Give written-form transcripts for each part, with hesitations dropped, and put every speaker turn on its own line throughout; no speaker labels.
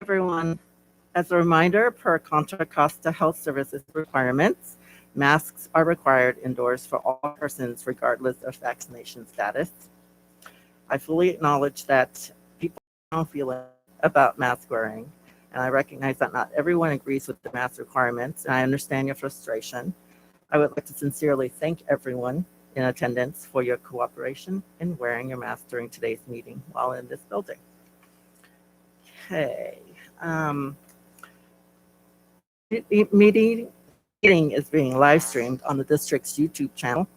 everyone. As a reminder, per Contra Costa Health Services requirements, masks are required indoors for all persons regardless of vaccination status. I fully acknowledge that people don't feel about mask wearing, and I recognize that not everyone agrees with the mask requirements, and I understand your frustration. I would like to sincerely thank everyone in attendance for your cooperation in wearing your mask during today's meeting while in this building. Okay. Meeting is being live streamed on the district's YouTube channel,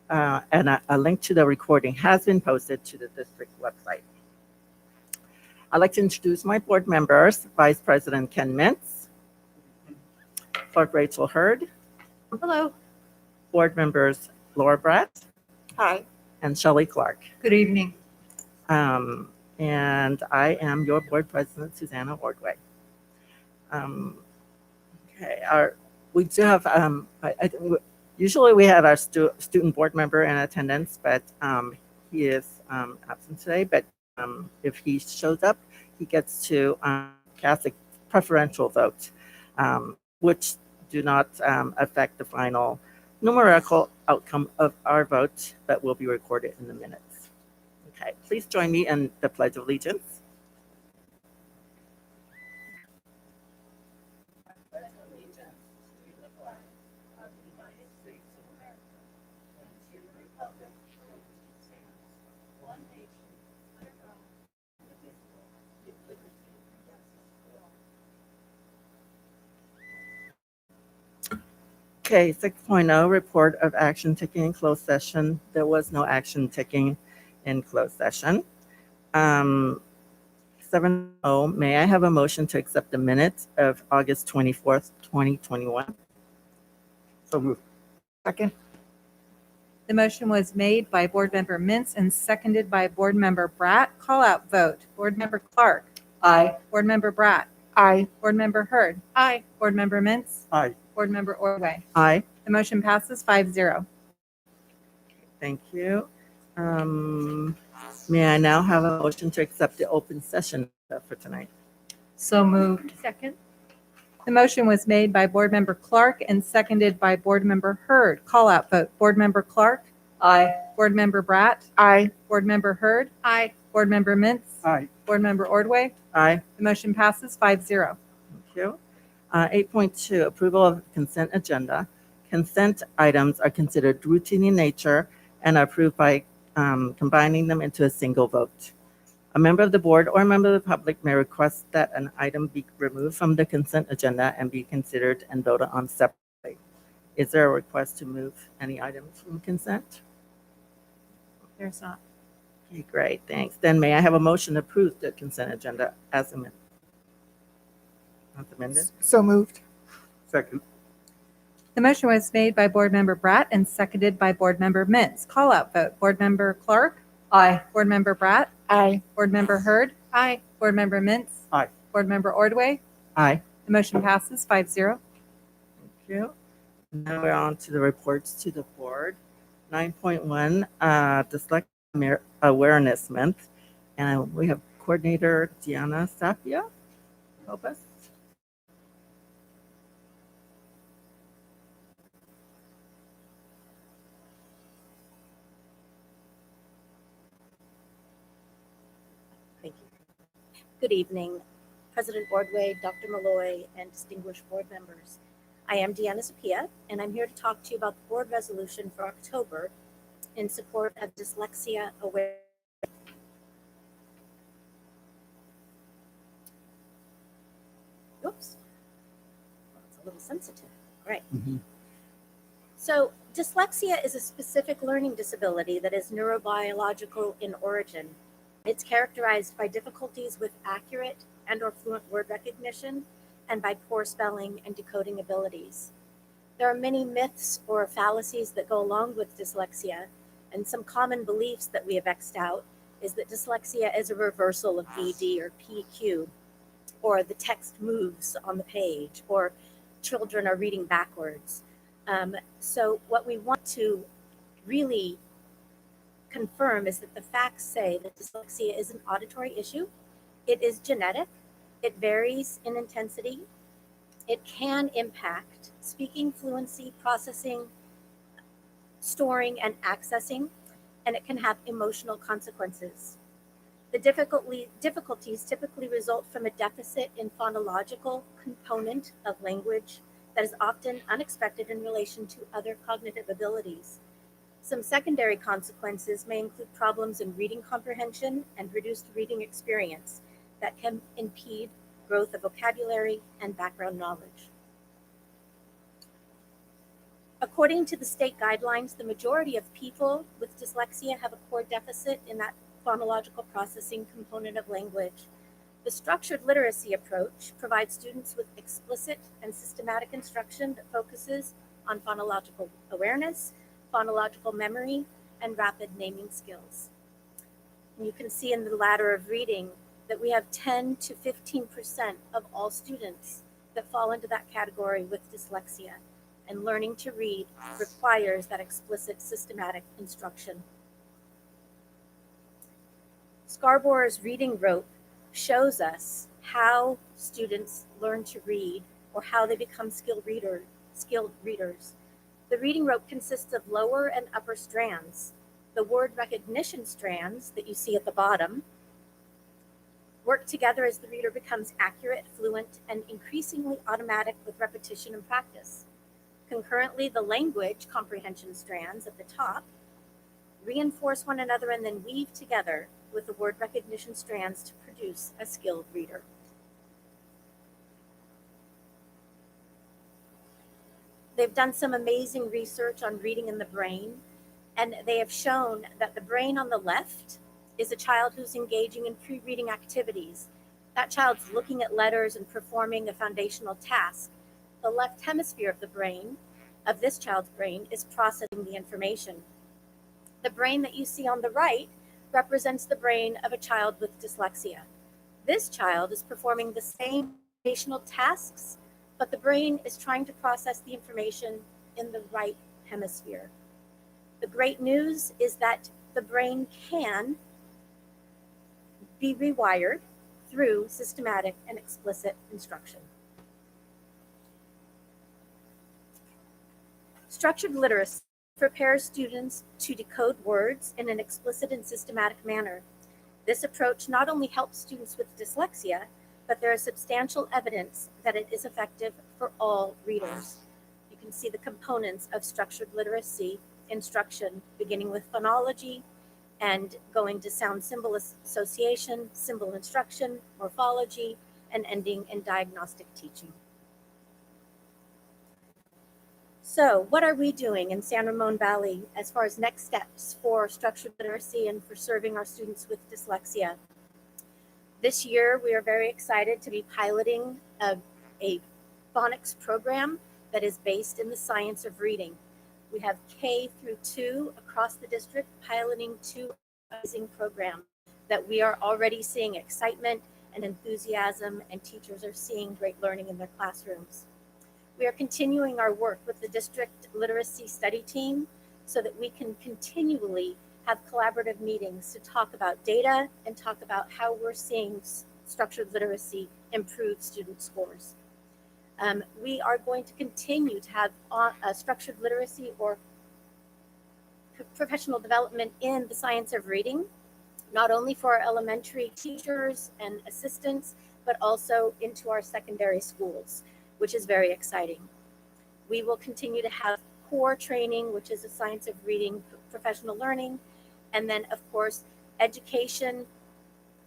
and a link to the recording has been posted to the district website. I'd like to introduce my board members: Vice President Ken Mintz, Clerk Rachel Hurd.
Hello.
Board members Laura Bratt.
Hi.
And Shelley Clark.
Good evening.
And I am your board president, Susanna Ordway. Okay, we do have, usually we have our student board member in attendance, but he is absent today. But if he shows up, he gets to cast a preferential vote, which do not affect the final numerical outcome of our vote, but will be recorded in the minutes. Okay, please join me in the Pledge of Allegiance. Okay, 6.0, report of action taken in closed session. There was no action taken in closed session. 7.0, may I have a motion to accept the minutes of August 24th, 2021?
So moved.
Second. The motion was made by Board Member Mintz and seconded by Board Member Bratt. Call out vote. Board Member Clark.
Aye.
Board Member Bratt.
Aye.
Board Member Hurd.
Aye.
Board Member Mintz.
Aye.
Board Member Ordway.
Aye.
The motion passes 5-0.
Thank you. May I now have a motion to accept the open session for tonight?
So moved. Second. The motion was made by Board Member Clark and seconded by Board Member Hurd. Call out vote. Board Member Clark.
Aye.
Board Member Bratt.
Aye.
Board Member Hurd.
Aye.
Board Member Mintz.
Aye.
Board Member Ordway.
Aye.
The motion passes 5-0.
Thank you. 8.2, approval of consent agenda. Consent items are considered routine in nature and are approved by combining them into a single vote. A member of the board or a member of the public may request that an item be removed from the consent agenda and be considered and voted on separately. Is there a request to move any items from consent?
There's not.
Okay, great, thanks. Then may I have a motion to approve the consent agenda as amended?
So moved. Second.
The motion was made by Board Member Bratt and seconded by Board Member Mintz. Call out vote. Board Member Clark.
Aye.
Board Member Bratt.
Aye.
Board Member Hurd. Aye. Board Member Mintz.
Aye.
Board Member Ordway.
Aye.
The motion passes 5-0.
Thank you. Now we're on to the reports to the board. 9.1, Dyslexia Awareness Month. And we have Coordinator Diana Sapia. Help us.
Thank you. Good evening, President Ordway, Dr. Malloy, and distinguished board members. I am Deanna Zapia, and I'm here to talk to you about the board resolution for October in support of Dyslexia Awareness. Oops, well, it's a little sensitive. All right.
Mm-hmm.
So dyslexia is a specific learning disability that is neurobiological in origin. It's characterized by difficulties with accurate and or fluent word recognition and by poor spelling and decoding abilities. There are many myths or fallacies that go along with dyslexia, and some common beliefs that we have X'd out is that dyslexia is a reversal of BD or PQ, or the text moves on the page, or children are reading backwards. So what we want to really confirm is that the facts say that dyslexia is an auditory issue. It is genetic. It varies in intensity. It can impact speaking fluency, processing, storing, and accessing, and it can have emotional consequences. The difficulties typically result from a deficit in phonological component of language that is often unexpected in relation to other cognitive abilities. Some secondary consequences may include problems in reading comprehension and reduced reading experience that can impede growth of vocabulary and background knowledge. According to the state guidelines, the majority of people with dyslexia have a core deficit in that phonological processing component of language. The structured literacy approach provides students with explicit and systematic instruction that focuses on phonological awareness, phonological memory, and rapid naming skills. And you can see in the ladder of reading that we have 10 to 15% of all students that fall into that category with dyslexia, and learning to read requires that explicit systematic instruction. Scarborough's reading rope shows us how students learn to read or how they become skilled readers. The reading rope consists of lower and upper strands. The word recognition strands that you see at the bottom work together as the reader becomes accurate, fluent, and increasingly automatic with repetition and practice. Concurrently, the language comprehension strands at the top reinforce one another and then weave together with the word recognition strands to produce a skilled reader. They've done some amazing research on reading in the brain, and they have shown that the brain on the left is a child who's engaging in pre-reading activities. That child's looking at letters and performing a foundational task. The left hemisphere of the brain, of this child's brain, is processing the information. The brain that you see on the right represents the brain of a child with dyslexia. This child is performing the same foundational tasks, but the brain is trying to process the information in the right hemisphere. The great news is that the brain can be rewired through systematic and explicit instruction. Structured literacy prepares students to decode words in an explicit and systematic manner. This approach not only helps students with dyslexia, but there is substantial evidence that it is effective for all readers. You can see the components of structured literacy instruction, beginning with phonology and going to sound symbol association, symbol instruction, morphology, and ending in diagnostic teaching. So what are we doing in San Ramon Valley as far as next steps for structured literacy and for serving our students with dyslexia? This year, we are very excited to be piloting a phonics program that is based in the science of reading. We have K through 2 across the district piloting 2 amazing programs that we are already seeing excitement and enthusiasm, and teachers are seeing great learning in their classrooms. We are continuing our work with the district literacy study team so that we can continually have collaborative meetings to talk about data and talk about how we're seeing structured literacy improve student scores. We are going to continue to have structured literacy or professional development in the science of reading, not only for our elementary teachers and assistants, but also into our secondary schools, which is very exciting. We will continue to have core training, which is a science of reading, professional learning, and then of course, education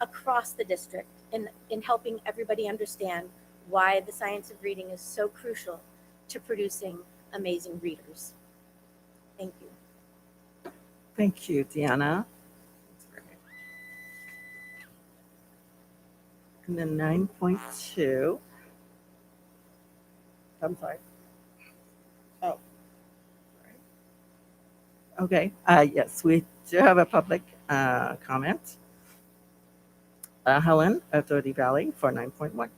across the district in helping everybody understand why the science of reading is so crucial to producing amazing readers. Thank you.
Thank you, Deanna. And then 9.2. I'm sorry. Oh. Okay. Yes, we do have a public comment. Helen, Authority Valley for 9.1.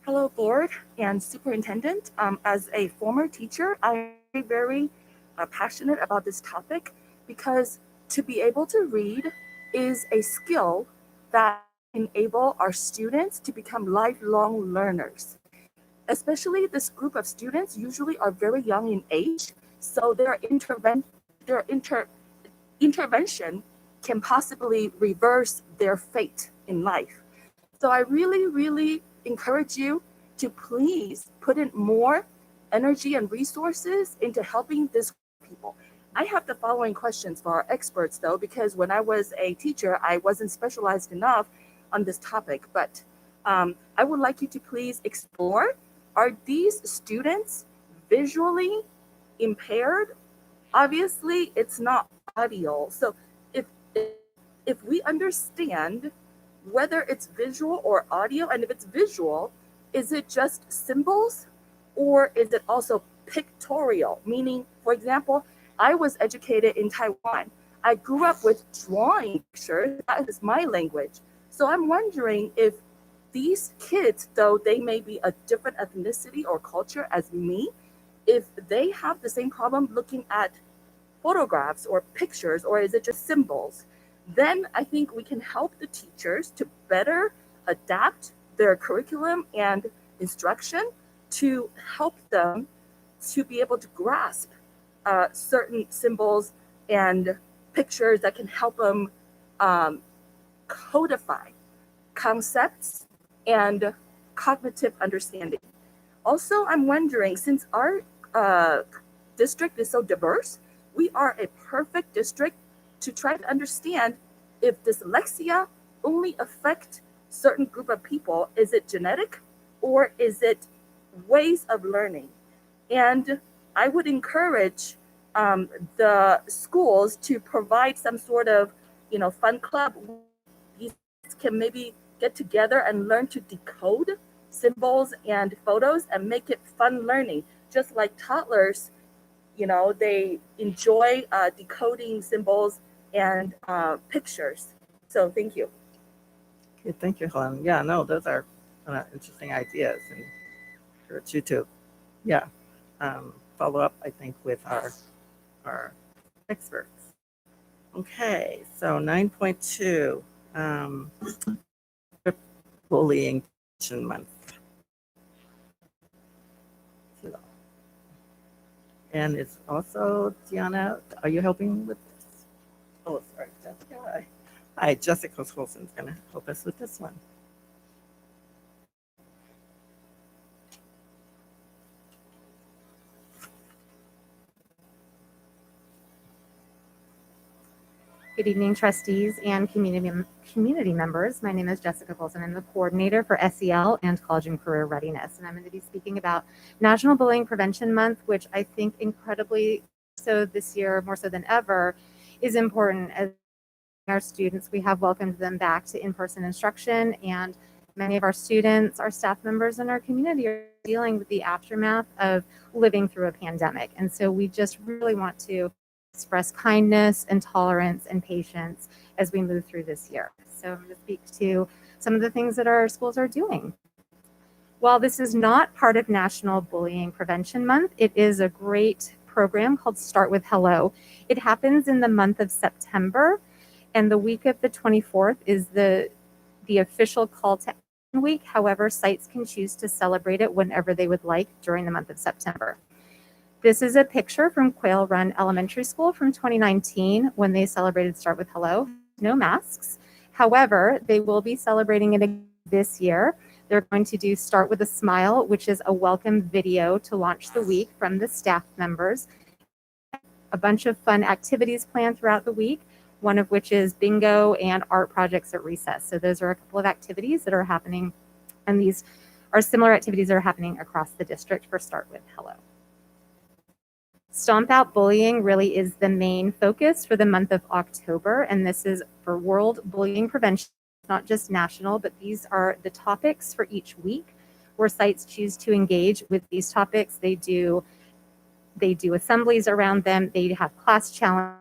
Hello, board and superintendent. As a former teacher, I'm very passionate about this topic because to be able to read is a skill that enable our students to become lifelong learners. Especially this group of students usually are very young in age, so their intervention can possibly reverse their fate in life. So I really, really encourage you to please put in more energy and resources into helping this group of people. I have the following questions for our experts, though, because when I was a teacher, I wasn't specialized enough on this topic. But I would like you to please explore, are these students visually impaired? Obviously, it's not audio. So if we understand whether it's visual or audio, and if it's visual, is it just symbols or is it also pictorial? Meaning, for example, I was educated in Taiwan. I grew up with drawing pictures. That is my language. So I'm wondering if these kids, though they may be a different ethnicity or culture as me, if they have the same problem looking at photographs or pictures, or is it just symbols? Then I think we can help the teachers to better adapt their curriculum and instruction to help them to be able to grasp certain symbols and pictures that can help them codify concepts and cognitive understanding. Also, I'm wondering, since our district is so diverse, we are a perfect district to try to understand if dyslexia only affects certain group of people. Is it genetic or is it ways of learning? And I would encourage the schools to provide some sort of, fun club. These can maybe get together and learn to decode symbols and photos and make it fun learning. Just like toddlers, they enjoy decoding symbols and pictures. So thank you.
Okay, thank you, Helen. Yeah, no, those are interesting ideas, and encourage you to, follow up, I think, with our experts. Okay, so 9.2, bullying prevention month. So, and it's also, Deanna, are you helping with this? Oh, sorry, Jessica. Hi, Jessica Colson's going to help us with this one.
Good evening, trustees and community members. My name is Jessica Colson. I'm the coordinator for SEL and College and Career Readiness, and I'm going to be speaking about National Bullying Prevention Month, which I think incredibly so this year, more so than ever, is important. As our students, we have welcomed them back to in-person instruction, and many of our students, our staff members, and our community are dealing with the aftermath of living through a pandemic. And so we just really want to express kindness and tolerance and patience as we move through this year. So I'm going to speak to some of the things that our schools are doing. While this is not part of National Bullying Prevention Month, it is a great program called Start with Hello. It happens in the month of September, and the week of the 24th is the official call to action week. However, sites can choose to celebrate it whenever they would like during the month of September. This is a picture from Quail Run Elementary School from 2019 when they celebrated Start with Hello. No masks. However, they will be celebrating it this year. They're going to do Start with a Smile, which is a welcome video to launch the week from the staff members. A bunch of fun activities planned throughout the week, one of which is bingo and art projects at recess. So those are a couple of activities that are happening, and these are similar activities that are happening across the district for Start with Hello. Stomp Out Bullying really is the main focus for the month of October, and this is for World Bullying Prevention, not just national, but these are the topics for each week where sites choose to engage with these topics. They do assemblies around them. They have class challenges,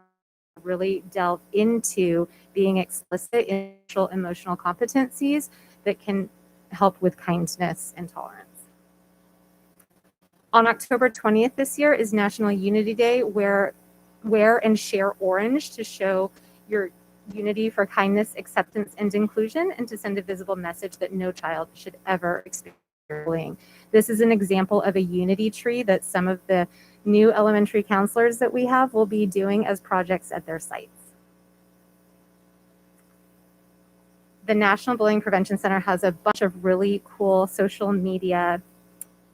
really delve into being explicit in social emotional competencies that can help with kindness and tolerance. On October 20th this year is National Unity Day, where wear and share orange to show your unity for kindness, acceptance, and inclusion, and to send a visible message that no child should ever experience bullying. This is an example of a unity tree that some of the new elementary counselors that we have will be doing as projects at their sites. The National Bullying Prevention Center has a bunch of really cool social media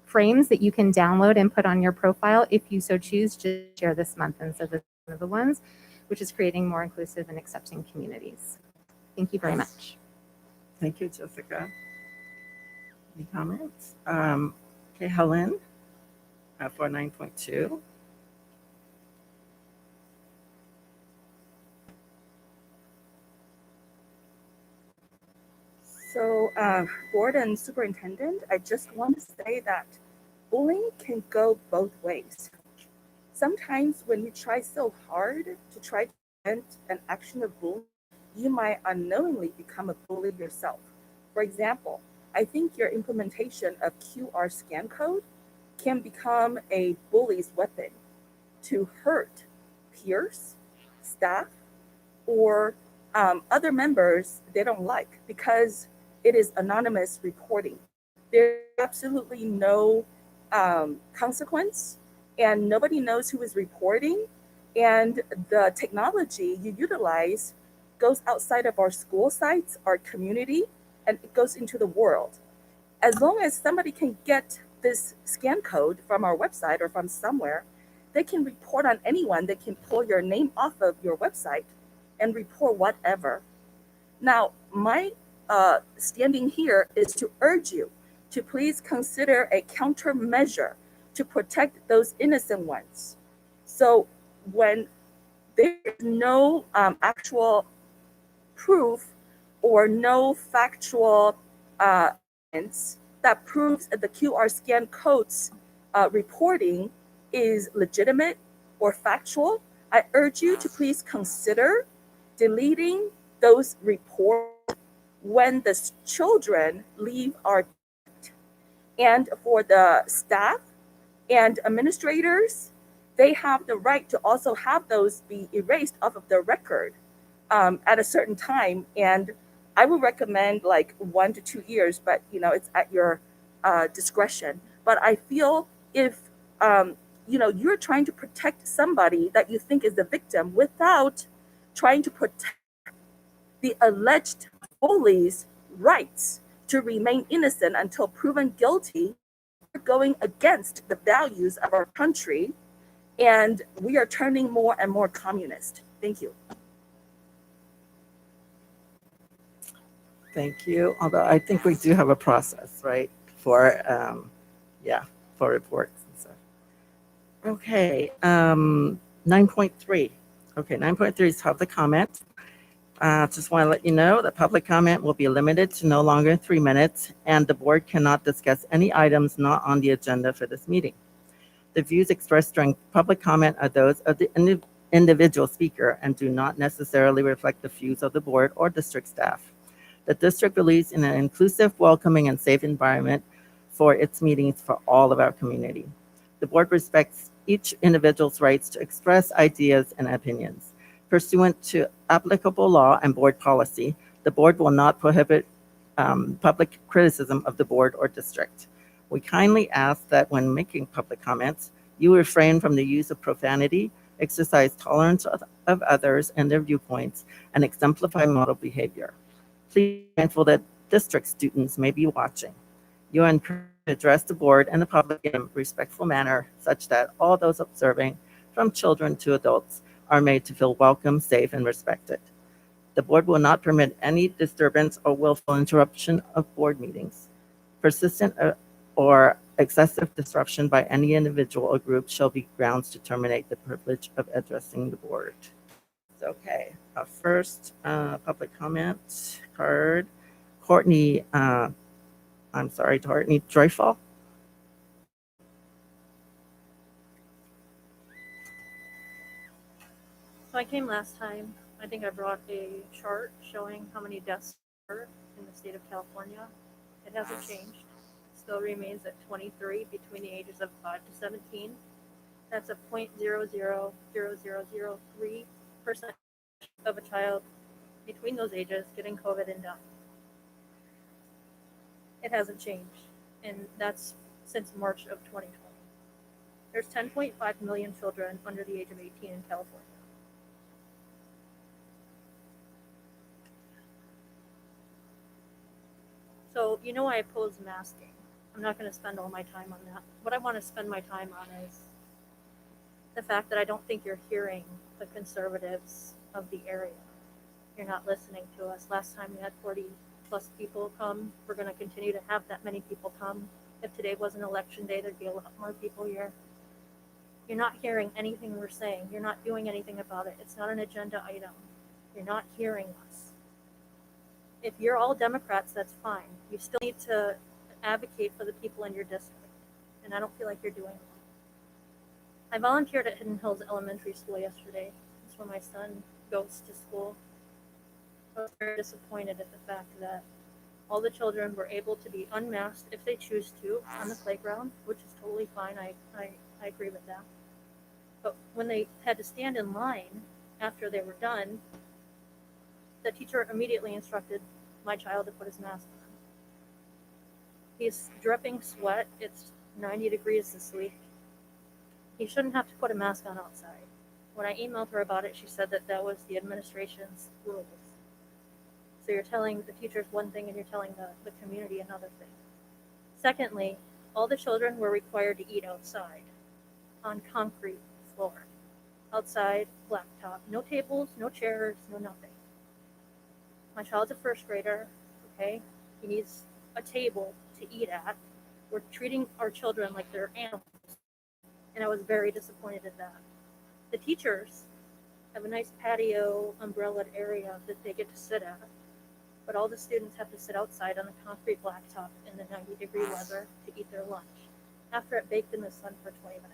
frames that you can download and put on your profile if you so choose to share this month. And so this is one of the ones, which is creating more inclusive and accepting communities. Thank you very much.
Thank you, Jessica. Any comments? Okay, Helen, for 9.2.
So, board and superintendent, I just want to say that bullying can go both ways. Sometimes when you try so hard to try to prevent an action of bullying, you might unknowingly become a bully yourself. For example, I think your implementation of QR scan code can become a bully's weapon to hurt peers, staff, or other members they don't like because it is anonymous reporting. There's absolutely no consequence, and nobody knows who is reporting. And the technology you utilize goes outside of our school sites, our community, and it goes into the world. As long as somebody can get this scan code from our website or from somewhere, they can report on anyone. They can pull your name off of your website and report whatever. Now, my standing here is to urge you to please consider a countermeasure to protect those innocent ones. So when there is no actual proof or no factual evidence that proves that the QR scan codes reporting is legitimate or factual, I urge you to please consider deleting those reports when the children leave our district. And for the staff and administrators, they have the right to also have those be erased off of their record at a certain time. And I would recommend like 1 to 2 years, but it's at your discretion. But I feel if you're trying to protect somebody that you think is the victim without trying to protect the alleged bully's rights to remain innocent until proven guilty, we're going against the values of our country, and we are turning more and more communist. Thank you.
Thank you. Although I think we do have a process, right, for for reports and stuff. Okay, 9.3. Okay, 9.3 is public comment. Just want to let you know that public comment will be limited to no longer than 3 minutes, and the board cannot discuss any items not on the agenda for this meeting. The views expressed during public comment are those of the individual speaker and do not necessarily reflect the views of the board or district staff. The district believes in an inclusive, welcoming, and safe environment for its meetings for all of our community. The board respects each individual's rights to express ideas and opinions. Pursuant to applicable law and board policy, the board will not prohibit public criticism of the board or district. We kindly ask that when making public comments, you refrain from the use of profanity, exercise tolerance of others and their viewpoints, and exemplify model behavior. Please be mindful that district students may be watching. You are encouraged to address the board and the public in a respectful manner such that all those observing, from children to adults, are made to feel welcome, safe, and respected. The board will not permit any disturbance or willful interruption of board meetings. Persistent or excessive disruption by any individual or group shall be grounds to terminate the privilege of addressing the board. Okay, first public comment card. Courtney Joyful.
So I came last time. I think I brought a chart showing how many deaths were in the state of California. It hasn't changed. It still remains at 23 between the ages of 5 to 17. That's a 0.000003% of a child between those ages getting COVID and dying. It hasn't changed, and that's since March of 2020. There's 10.5 million children under the age of 18 in California. So, you know, I oppose masking. I'm not going to spend all my time on that. What I want to spend my time on is the fact that I don't think you're hearing the conservatives of the area. You're not listening to us. Last time we had 40 plus people come. We're going to continue to have that many people come. If today was an election day, there'd be a lot more people here. You're not hearing anything we're saying. You're not doing anything about it. It's not an agenda item. You're not hearing us. If you're all Democrats, that's fine. You still need to advocate for the people in your district. And I don't feel like you're doing that. I volunteered at Hidden Hills Elementary School yesterday. That's where my son goes to school. I was very disappointed at the fact that all the children were able to be unmasked if they choose to on the playground, which is totally fine. I agree with that. But when they had to stand in line after they were done, the teacher immediately instructed my child to put his mask on. He's dripping sweat. It's 90 degrees this week. He shouldn't have to put a mask on outside. When I emailed her about it, she said that that was the administration's rules. So you're telling the teachers one thing and you're telling the community another thing. Secondly, all the children were required to eat outside on concrete floor. Outside, blacktop. No tables, no chairs, no nothing. My child's a first grader, okay? He needs a table to eat at. We're treating our children like they're animals. And I was very disappointed at that. The teachers have a nice patio, umbrellaed area that they get to sit at. But all the students have to sit outside on the concrete blacktop in the 90-degree weather to eat their lunch, after it baked in the sun for 20 minutes.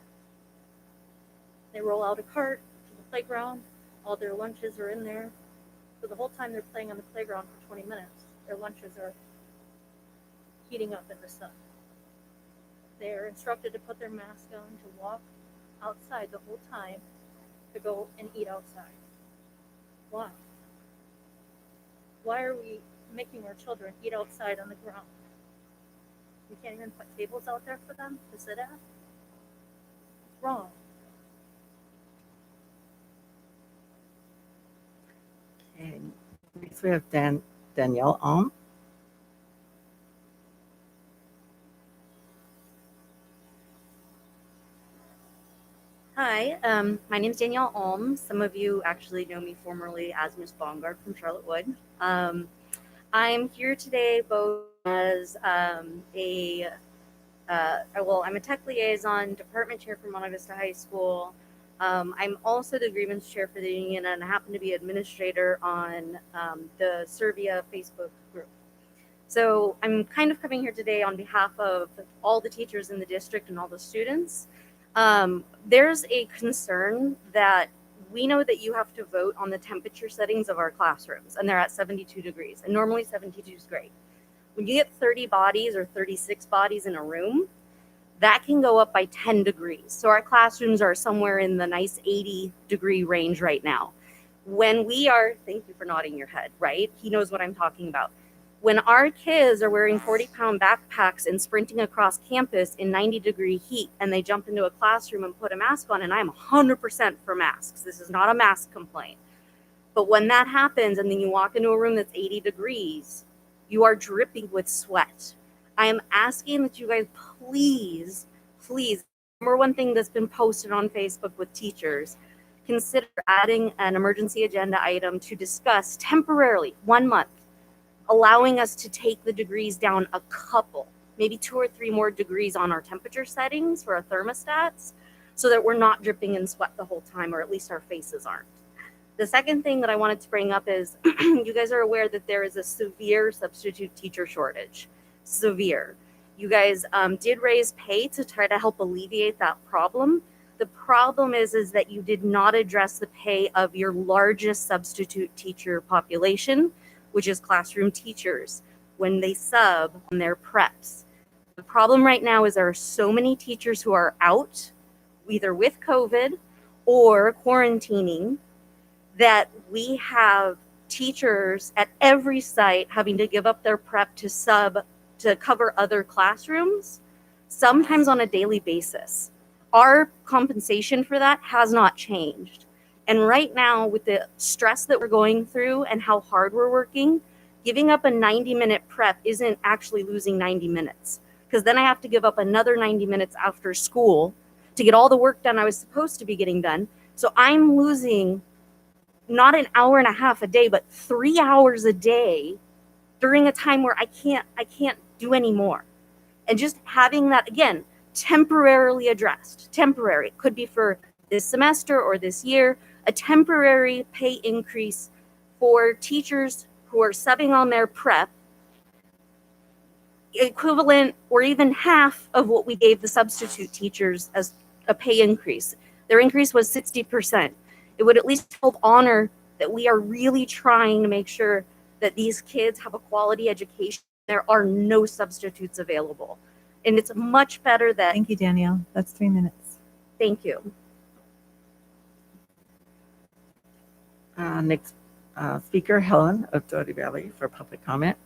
They roll out a cart to the playground. All their lunches are in there. So the whole time they're playing on the playground for 20 minutes, their lunches are heating up in the sun. They're instructed to put their mask on, to walk outside the whole time, to go and eat outside. Why? Why are we making our children eat outside on the ground? We can't even put tables out there for them to sit at? It's wrong.
Okay, next we have Danielle Alm.
Hi, my name is Danielle Alm. Some of you actually know me formerly as Miss Bongard from Charlotte Wood. I'm here today both as I'm a tech liaison, department chair for Monte Vista High School. I'm also the grievance chair for the union, and I happen to be administrator on the Servia Facebook group. So I'm kind of coming here today on behalf of all the teachers in the district and all the students. There's a concern that we know that you have to vote on the temperature settings of our classrooms, and they're at 72 degrees, and normally 72 is great. When you get 30 bodies or 36 bodies in a room, that can go up by 10 degrees. So our classrooms are somewhere in the nice 80-degree range right now. When we are, thank you for nodding your head, right? He knows what I'm talking about. When our kids are wearing 40-pound backpacks and sprinting across campus in 90-degree heat, and they jump into a classroom and put a mask on, and I'm 100% for masks. This is not a mask complaint. But when that happens, and then you walk into a room that's 80 degrees, you are dripping with sweat. I am asking that you guys please, number one thing that's been posted on Facebook with teachers, consider adding an emergency agenda item to discuss temporarily 1 month, allowing us to take the degrees down a couple, maybe 2 or 3 more degrees on our temperature settings for our thermostats, so that we're not dripping in sweat the whole time, or at least our faces aren't. The second thing that I wanted to bring up is you guys are aware that there is a severe substitute teacher shortage. Severe. You guys did raise pay to try to help alleviate that problem. The problem is that you did not address the pay of your largest substitute teacher population, which is classroom teachers, when they sub on their preps. The problem right now is there are so many teachers who are out, either with COVID or quarantining, that we have teachers at every site having to give up their prep to cover other classrooms, sometimes on a daily basis. Our compensation for that has not changed. And right now, with the stress that we're going through and how hard we're working, giving up a 90-minute prep isn't actually losing 90 minutes, because then I have to give up another 90 minutes after school to get all the work done I was supposed to be getting done. So I'm losing not an hour and a half a day, but 3 hours a day during a time where I can't do any more. And just having that, again, temporarily addressed, temporary, it could be for this semester or this year, a temporary pay increase for teachers who are subbing on their prep, equivalent or even half of what we gave the substitute teachers as a pay increase. Their increase was 60%. It would at least help honor that we are really trying to make sure that these kids have a quality education. There are no substitutes available. And it's much better that,
Thank you, Danielle. That's 3 minutes.
thank you.
Next speaker, Helen of Doherty Valley for public comment.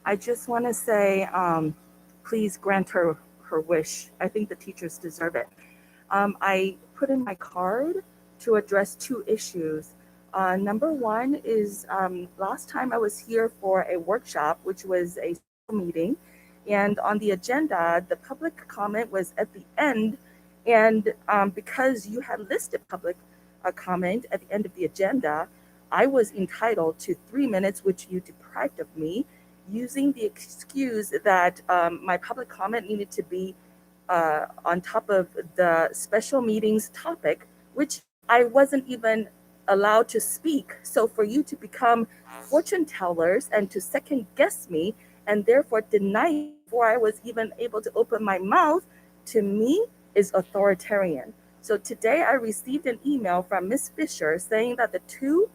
I just want to say, please grant her wish. I think the teachers deserve it. I put in my card to address 2 issues. Number one is last time I was here for a workshop, which was a meeting, and on the agenda, the public comment was at the end. And because you had listed public comment at the end of the agenda, I was entitled to 3 minutes, which you deprived of me, using the excuse that my public comment needed to be on top of the special meetings topic, which I wasn't even allowed to speak. So for you to become fortune tellers and to second guess me and therefore deny before I was even able to open my mouth, to me is authoritarian. So today I received an email from Ms. Fisher saying that the 2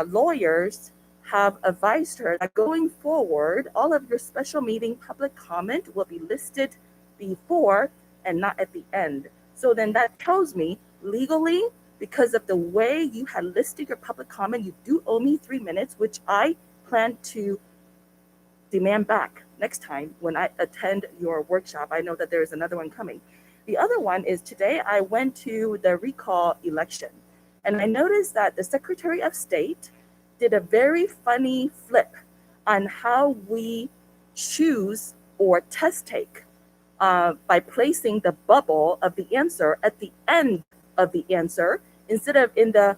lawyers have advised her that going forward, all of your special meeting public comment will be listed before and not at the end. So then that tells me legally, because of the way you had listed your public comment, you do owe me 3 minutes, which I plan to demand back next time when I attend your workshop. I know that there is another one coming. The other one is today I went to the recall election, and I noticed that the Secretary of State did a very funny flip on how we choose or test take by placing the bubble of the answer at the end of the answer instead of in the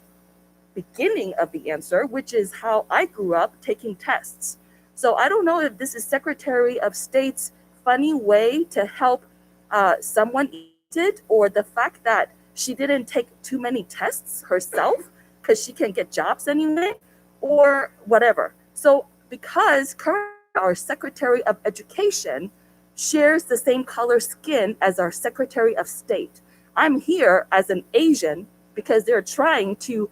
beginning of the answer, which is how I grew up taking tests. So I don't know if this is Secretary of State's funny way to help someone eat it, or the fact that she didn't take too many tests herself because she can get jobs anyway, or whatever. So because currently our Secretary of Education shares the same color skin as our Secretary of State, I'm here as an Asian because they're trying to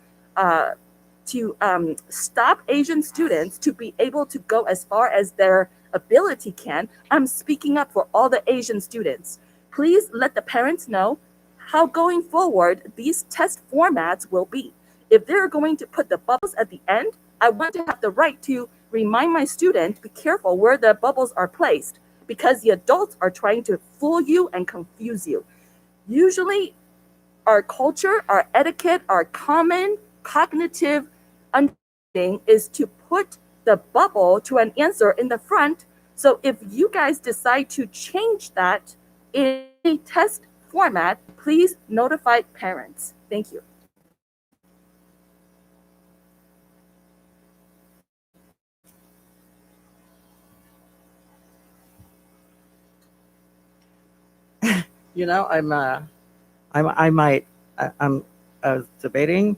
stop Asian students to be able to go as far as their ability can. I'm speaking up for all the Asian students. Please let the parents know how going forward these test formats will be. If they're going to put the bubbles at the end, I want to have the right to remind my student, be careful where the bubbles are placed, because the adults are trying to fool you and confuse you. Usually our culture, our etiquette, our common cognitive understanding is to put the bubble to an answer in the front. So if you guys decide to change that in a test format, please notify parents. Thank you.
You know, I was debating,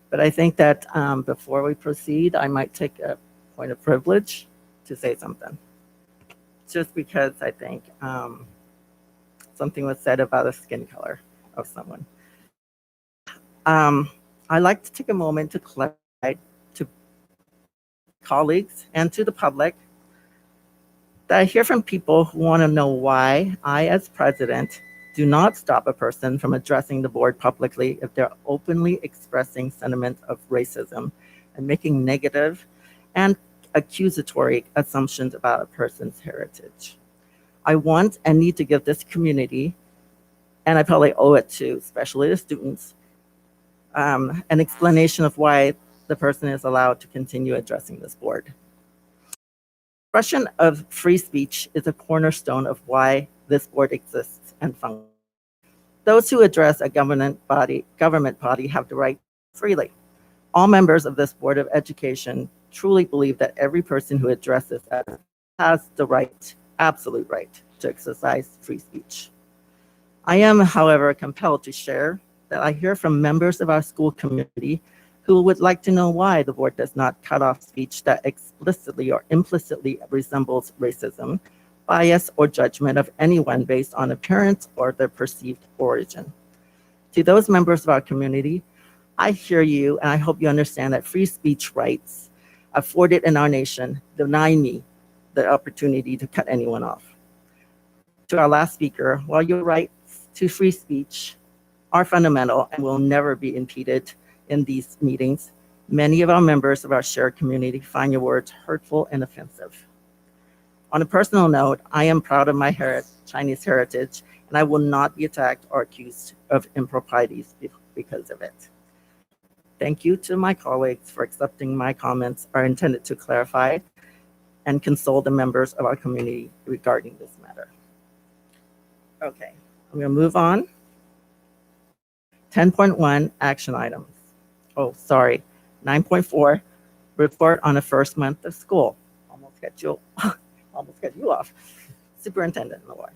but I think that before we proceed, I might take a point of privilege to say something. Just because I think something was said about the skin color of someone. I like to take a moment to clarify to colleagues and to the public that I hear from people who want to know why I, as president, do not stop a person from addressing the board publicly if they're openly expressing sentiments of racism and making negative and accusatory assumptions about a person's heritage. I want and need to give this community, and I probably owe it to especially the students, an explanation of why the person is allowed to continue addressing this board. Expression of free speech is a cornerstone of why this board exists and functions. Those who address a government body have the right freely. All members of this Board of Education truly believe that every person who addresses us has the right, absolute right, to exercise free speech. I am, however, compelled to share that I hear from members of our school community who would like to know why the board does not cut off speech that explicitly or implicitly resembles racism, bias, or judgment of anyone based on appearance or their perceived origin. To those members of our community, I hear you, and I hope you understand that free speech rights afforded in our nation deny me the opportunity to cut anyone off. To our last speaker, while your rights to free speech are fundamental and will never be impeded in these meetings, many of our members of our shared community find your words hurtful and offensive. On a personal note, I am proud of my Chinese heritage, and I will not be attacked or accused of improprieties because of it. Thank you to my colleagues for accepting my comments are intended to clarify and console the members of our community regarding this matter. Okay, I'm going to move on. 10.1 action items. Oh, sorry. 9.4 report on the first month of school. Almost got you off. Superintendent Malloy.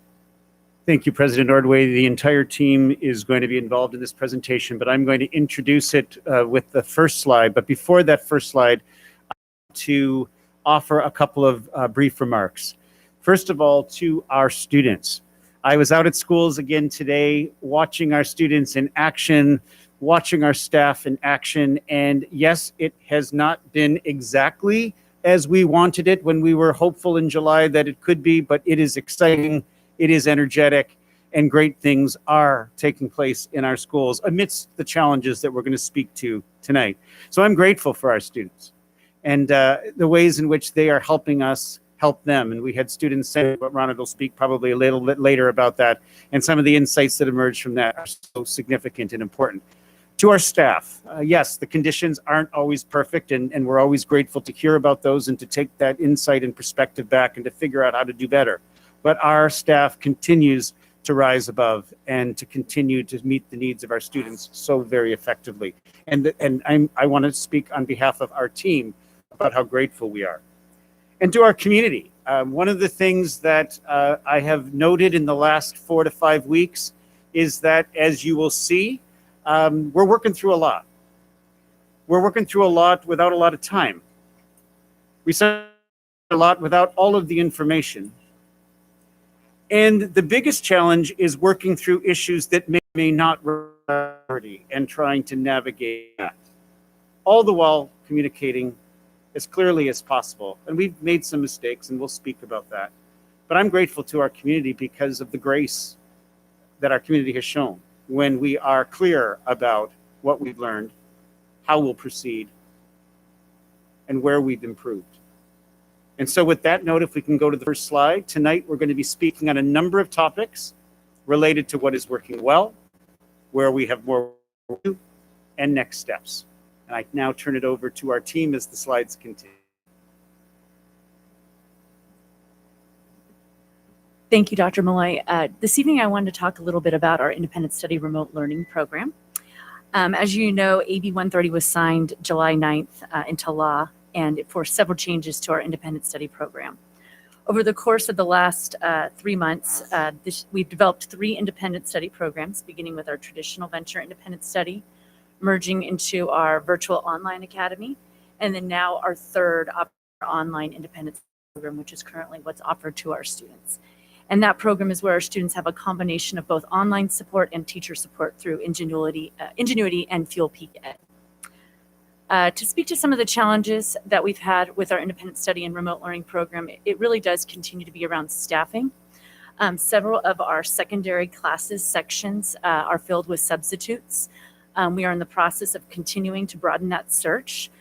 Thank you, President Ordway. The entire team is going to be involved in this presentation, but I'm going to introduce it with the first slide. But before that first slide, I want to offer a couple of brief remarks. First of all, to our students. I was out at schools again today, watching our students in action, watching our staff in action. And yes, it has not been exactly as we wanted it when we were hopeful in July that it could be, but it is exciting. It is energetic, and great things are taking place in our schools amidst the challenges that we're going to speak to tonight. So I'm grateful for our students and the ways in which they are helping us help them. And we had students say, but Ronald will speak probably a little bit later about that. And some of the insights that emerged from that are so significant and important. To our staff, yes, the conditions aren't always perfect, and we're always grateful to hear about those and to take that insight and perspective back and to figure out how to do better. But our staff continues to rise above and to continue to meet the needs of our students so very effectively. And I want to speak on behalf of our team about how grateful we are. And to our community, one of the things that I have noted in the last 4 to 5 weeks is that, as you will see, we're working through a lot. We're working through a lot without a lot of time. We spend a lot without all of the information. And the biggest challenge is working through issues that may not priority and trying to navigate that, all the while communicating as clearly as possible. And we've made some mistakes, and we'll speak about that. But I'm grateful to our community because of the grace that our community has shown when we are clear about what we've learned, how we'll proceed, and where we've improved. And so with that note, if we can go to the first slide, tonight we're going to be speaking on a number of topics related to what is working well, where we have more work to do, and next steps. And I now turn it over to our team as the slides continue.
Thank you, Dr. Malloy. This evening, I wanted to talk a little bit about our Independent Study Remote Learning Program. As you know, AB 130 was signed July 9th into law, and for several changes to our independent study program. Over the course of the last 3 months, we've developed 3 independent study programs, beginning with our traditional venture independent study, merging into our virtual online academy, and then now our third online independent program, which is currently what's offered to our students. And that program is where our students have a combination of both online support and teacher support through Ingenuity and Fuel Peak Ed. To speak to some of the challenges that we've had with our independent study and remote learning program, it really does continue to be around staffing. Several of our secondary classes sections are filled with substitutes. We are in the process of continuing to broaden that search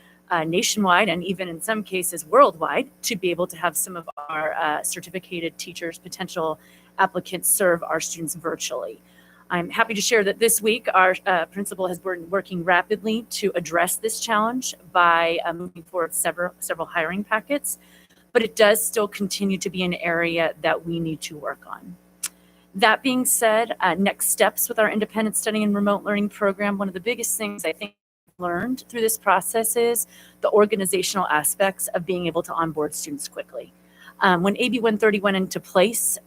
nationwide and even in some cases worldwide to be able to have some of our certificated teachers, potential applicants, serve our students virtually. I'm happy to share that this week our principal has been working rapidly to address this challenge by moving forward several hiring packets, but it does still continue to be an area that we need to work on. That being said, next steps with our independent study and remote learning program, one of the biggest things I think I've learned through this process is the organizational aspects of being able to onboard students quickly. When AB 130 went into place,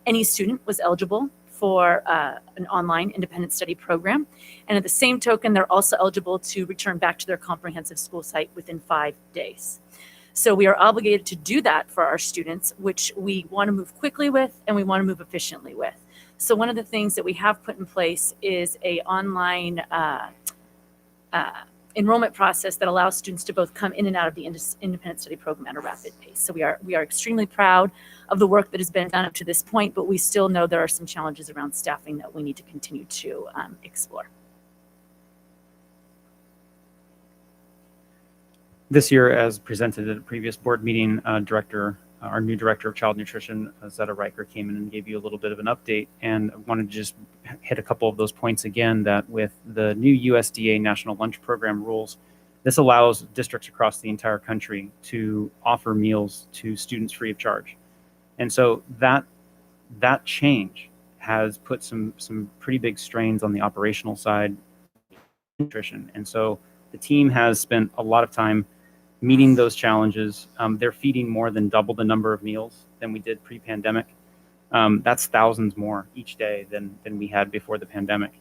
any student was eligible for an online independent study program. And at the same token, they're also eligible to return back to their comprehensive school site within 5 days. So we are obligated to do that for our students, which we want to move quickly with and we want to move efficiently with. So one of the things that we have put in place is a online enrollment process that allows students to both come in and out of the independent study program at a rapid pace. So we are extremely proud of the work that has been done up to this point, but we still know there are some challenges around staffing that we need to continue to explore.
This year, as presented at a previous board meeting, our new director of child nutrition, Zeta Riker, came in and gave you a little bit of an update. And I wanted to just hit a couple of those points again, that with the new USDA National Lunch Program rules, this allows districts across the entire country to offer meals to students free of charge. And so that change has put some pretty big strains on the operational side of nutrition. And so the team has spent a lot of time meeting those challenges. They're feeding more than double the number of meals than we did pre-pandemic. That's thousands more each day than we had before the pandemic.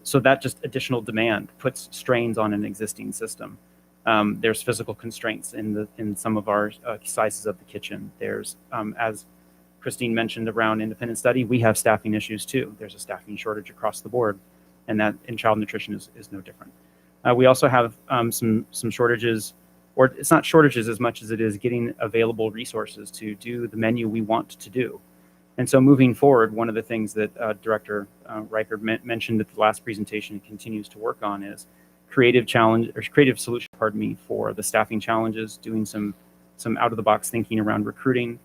So that just additional demand puts strains on an existing system. There's physical constraints in some of our sizes of the kitchen. There's, as Christine mentioned around independent study, we have staffing issues too. There's a staffing shortage across the board, and that in child nutrition is no different. We also have some shortages, or it's not shortages as much as it is getting available resources to do the menu we want to do. And so moving forward, one of the things that Director Riker mentioned at the last presentation and continues to work on is creative solution, for the staffing challenges, doing some out-of-the-box thinking around recruiting,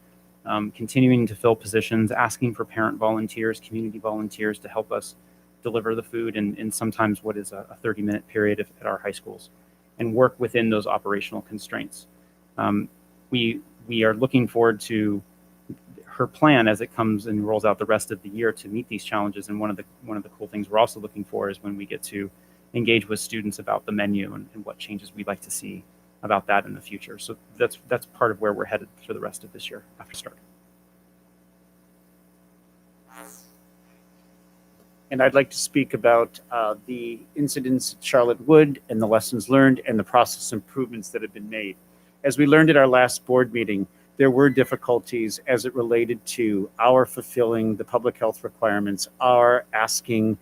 continuing to fill positions, asking for parent volunteers, community volunteers to help us deliver the food in sometimes what is a 30-minute period at our high schools, and work within those operational constraints. We are looking forward to her plan as it comes and rolls out the rest of the year to meet these challenges. And one of the cool things we're also looking for is when we get to engage with students about the menu and what changes we'd like to see about that in the future. So that's part of where we're headed for the rest of this year after start.
And I'd like to speak about the incidents at Charlotte Wood and the lessons learned and the process improvements that have been made. As we learned at our last board meeting, there were difficulties as it related to our fulfilling the public health requirements, our asking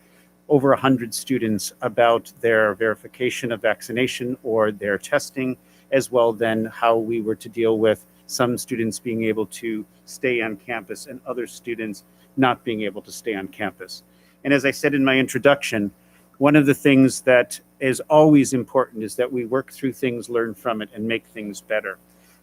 over 100 students about their verification of vaccination or their testing, as well then how we were to deal with some students being able to stay on campus and other students not being able to stay on campus. And as I said in my introduction, one of the things that is always important is that we work through things, learn from it, and make things better.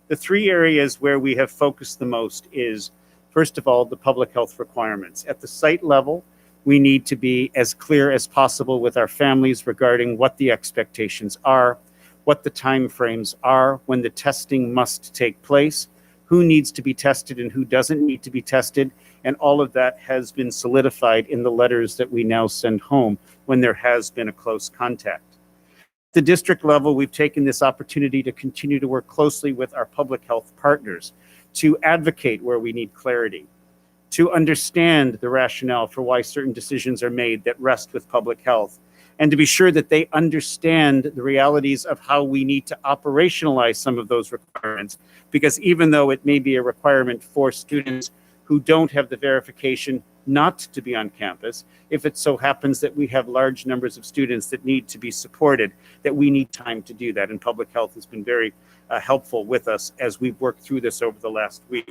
The three areas where we have focused the most is, first of all, the public health requirements. At the site level, we need to be as clear as possible with our families regarding what the expectations are, what the timeframes are, when the testing must take place, who needs to be tested and who doesn't need to be tested. And all of that has been solidified in the letters that we now send home when there has been a close contact. At the district level, we've taken this opportunity to continue to work closely with our public health partners to advocate where we need clarity, to understand the rationale for why certain decisions are made that rest with public health, and to be sure that they understand the realities of how we need to operationalize some of those requirements. Because even though it may be a requirement for students who don't have the verification not to be on campus, if it so happens that we have large numbers of students that need to be supported, that we need time to do that. And public health has been very helpful with us as we've worked through this over the last week.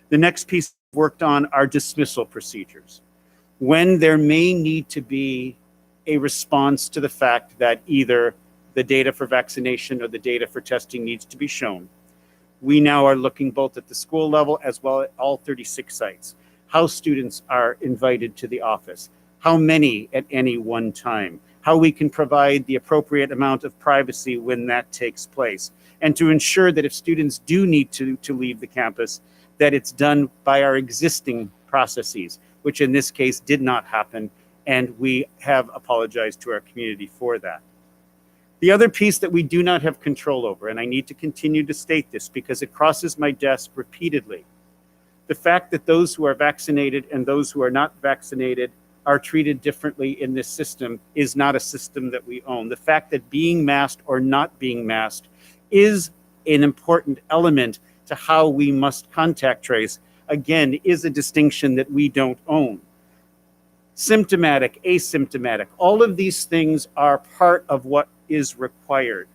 The next piece worked on our dismissal procedures. When there may need to be a response to the fact that either the data for vaccination or the data for testing needs to be shown, we now are looking both at the school level as well as all 36 sites, how students are invited to the office, how many at any one time, how we can provide the appropriate amount of privacy when that takes place, and to ensure that if students do need to leave the campus, that it's done by our existing processes, which in this case did not happen, and we have apologized to our community for that. The other piece that we do not have control over, and I need to continue to state this because it crosses my desk repeatedly, the fact that those who are vaccinated and those who are not vaccinated are treated differently in this system is not a system that we own. The fact that being masked or not being masked is an important element to how we must contact trace, again, is a distinction that we don't own. Symptomatic, asymptomatic, all of these things are part of what is required.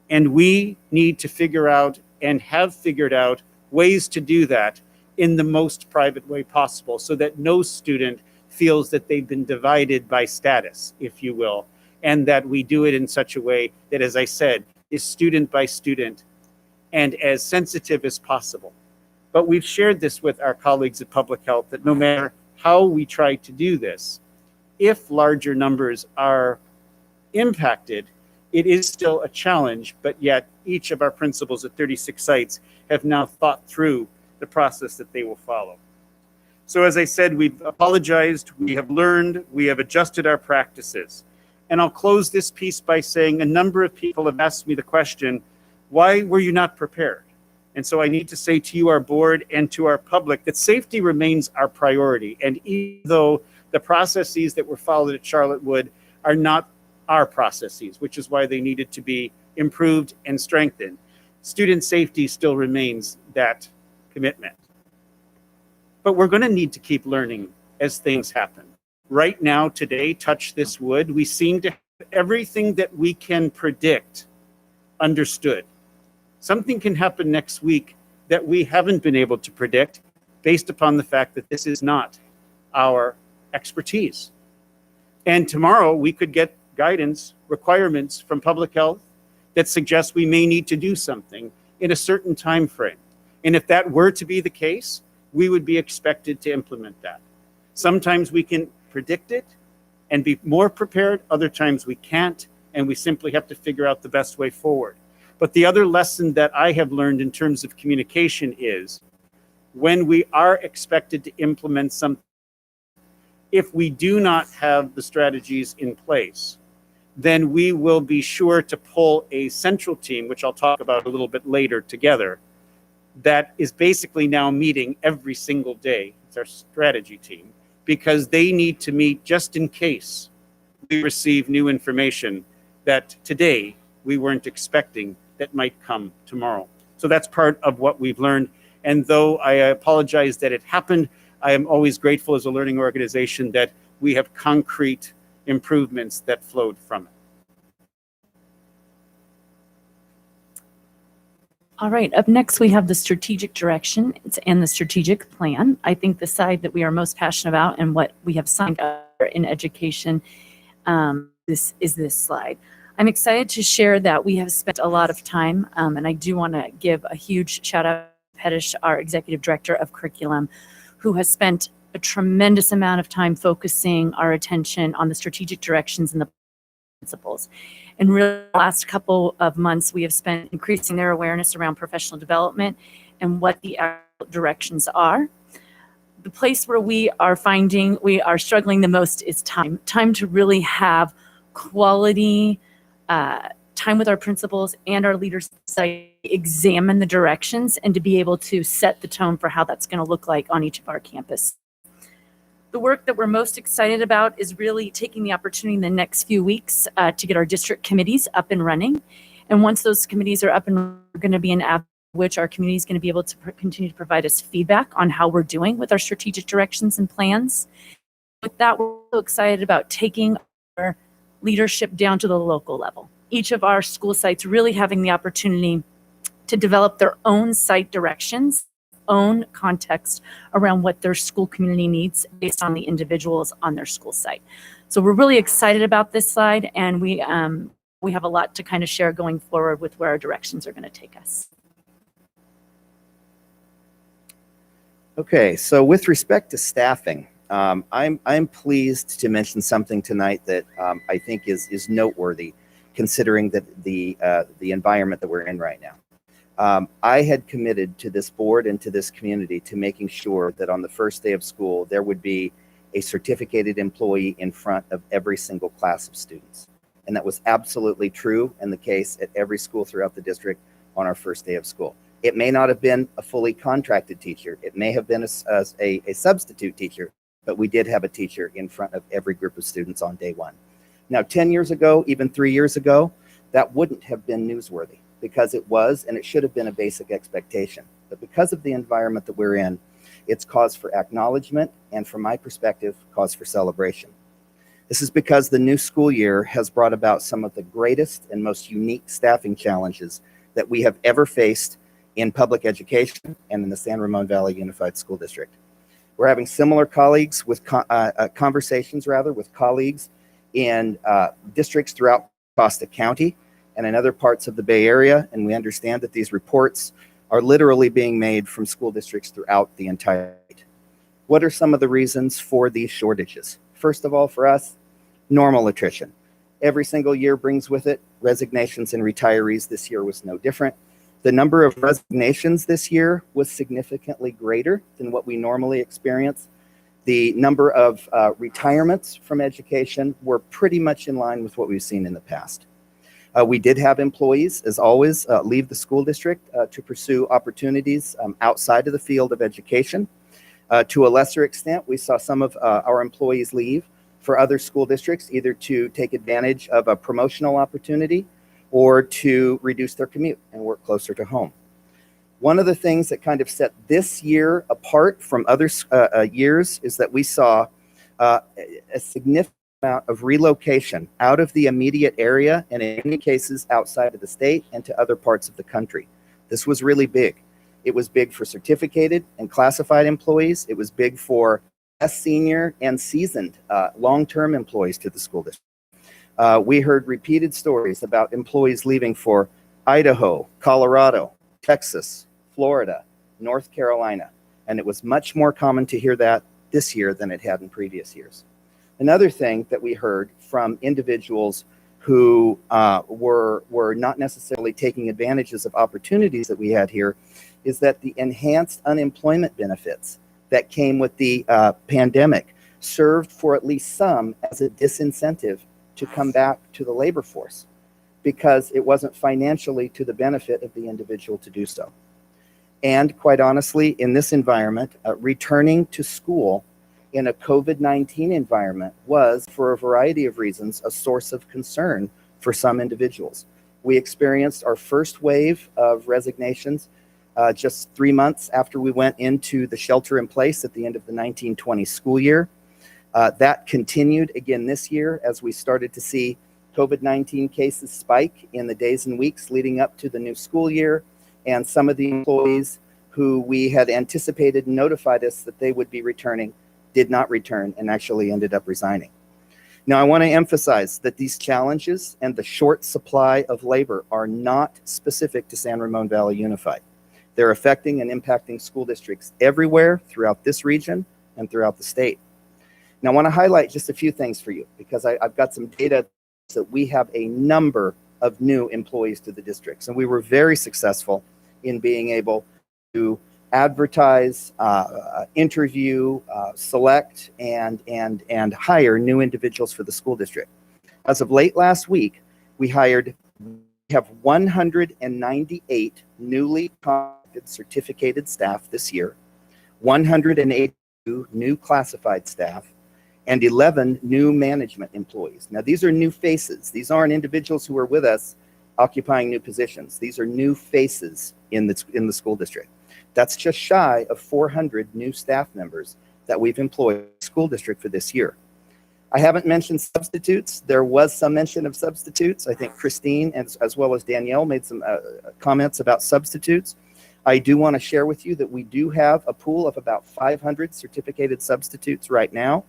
And we need to figure out and have figured out ways to do that in the most private way possible so that no student feels that they've been divided by status, if you will, and that we do it in such a way that, as I said, is student by student and as sensitive as possible. But we've shared this with our colleagues at Public Health that no matter how we try to do this, if larger numbers are impacted, it is still a challenge, but yet each of our principals at 36 sites have now thought through the process that they will follow. So as I said, we've apologized, we have learned, we have adjusted our practices. And I'll close this piece by saying a number of people have asked me the question, why were you not prepared? And so I need to say to you, our board, and to our public, that safety remains our priority. And even though the processes that were followed at Charlottewood are not our processes, which is why they needed to be improved and strengthened, student safety still remains that commitment. But we're going to need to keep learning as things happen. Right now, today, touch this wood, we seem to have everything that we can predict understood. Something can happen next week that we haven't been able to predict based upon the fact that this is not our expertise. And tomorrow we could get guidance, requirements from Public Health that suggest we may need to do something in a certain time frame. And if that were to be the case, we would be expected to implement that. Sometimes we can predict it and be more prepared, other times we can't, and we simply have to figure out the best way forward. But the other lesson that I have learned in terms of communication is when we are expected to implement something, if we do not have the strategies in place, then we will be sure to pull a central team, which I'll talk about a little bit later together, that is basically now meeting every single day. It's our strategy team, because they need to meet just in case we receive new information that today we weren't expecting that might come tomorrow. So that's part of what we've learned. And though I apologize that it happened, I am always grateful as a learning organization that we have concrete improvements that flowed from it.
All right, up next we have the strategic direction and the strategic plan. I think the side that we are most passionate about and what we have signed up in education, this is this slide. I'm excited to share that we have spent a lot of time, and I do want to give a huge shout out to Petish, our Executive Director of Curriculum, who has spent a tremendous amount of time focusing our attention on the strategic directions and the principles. And really, the last couple of months, we have spent increasing their awareness around professional development and what the actual directions are. The place where we are finding we are struggling the most is time. Time to really have quality time with our principals and our leaders to examine the directions and to be able to set the tone for how that's going to look like on each of our campuses. The work that we're most excited about is really taking the opportunity in the next few weeks to get our district committees up and running. And once those committees are up and running, we're going to be an app which our community is going to be able to continue to provide us feedback on how we're doing with our strategic directions and plans. With that, we're so excited about taking our leadership down to the local level. Each of our school sites really having the opportunity to develop their own site directions own context around what their school community needs based on the individuals on their school site. So we're really excited about this slide, and we have a lot to kind of share going forward with where our directions are going to take us.
Okay, so with respect to staffing, I'm pleased to mention something tonight that I think is noteworthy, considering that the environment that we're in right now. I had committed to this board and to this community to making sure that on the first day of school there would be a certificated employee in front of every single class of students, and that was absolutely true and the case at every school throughout the district on our first day of school. It may not have been a fully contracted teacher. It may have been a substitute teacher, but we did have a teacher in front of every group of students on day one. Now, 10 years ago, even 3 years ago, that wouldn't have been newsworthy because it was, and it should have been a basic expectation. But because of the environment that we're in, it's cause for acknowledgement and, from my perspective, cause for celebration. This is because the new school year has brought about some of the greatest and most unique staffing challenges that we have ever faced in public education and in the San Ramon Valley Unified School District. We're having similar colleagues with conversations with colleagues in districts throughout Costa County and in other parts of the Bay Area, and we understand that these reports are literally being made from school districts throughout the entire state. What are some of the reasons for these shortages? First of all, for us, normal attrition. Every single year brings with it resignations and retirees. This year was no different. The number of resignations this year was significantly greater than what we normally experience. The number of retirements from education were pretty much in line with what we've seen in the past. We did have employees, as always, leave the school district to pursue opportunities outside of the field of education. To a lesser extent, we saw some of our employees leave for other school districts, either to take advantage of a promotional opportunity or to reduce their commute and work closer to home. One of the things that kind of set this year apart from other years is that we saw a significant amount of relocation out of the immediate area and in many cases outside of the state and to other parts of the country. This was really big. It was big for certificated and classified employees. It was big for less senior and seasoned long-term employees to the school district. We heard repeated stories about employees leaving for Idaho, Colorado, Texas, Florida, North Carolina, and it was much more common to hear that this year than it had in previous years. Another thing that we heard from individuals who were not necessarily taking advantages of opportunities that we had here is that the enhanced unemployment benefits that came with the pandemic served for at least some as a disincentive to come back to the labor force because it wasn't financially to the benefit of the individual to do so. And quite honestly, in this environment, returning to school in a COVID-19 environment was, for a variety of reasons, a source of concern for some individuals. We experienced our first wave of resignations just 3 months after we went into the shelter in place at the end of the 1920 school year. That continued again this year as we started to see COVID-19 cases spike in the days and weeks leading up to the new school year. And some of the employees who we had anticipated and notified us that they would be returning did not return and actually ended up resigning. Now, I want to emphasize that these challenges and the short supply of labor are not specific to San Ramon Valley Unified. They're affecting and impacting school districts everywhere throughout this region and throughout the state. Now, I want to highlight just a few things for you because I've got some data that we have a number of new employees to the districts, and we were very successful in being able to advertise, interview, select, and hire new individuals for the school district. As of late last week, we have 198 newly contracted certificated staff this year, 182 new classified staff, and 11 new management employees. Now, these are new faces. These aren't individuals who are with us occupying new positions. These are new faces in the school district. That's just shy of 400 new staff members that we've employed in the school district for this year. I haven't mentioned substitutes. There was some mention of substitutes. I think Christine as well as Danielle made some comments about substitutes. I do want to share with you that we do have a pool of about 500 certificated substitutes right now.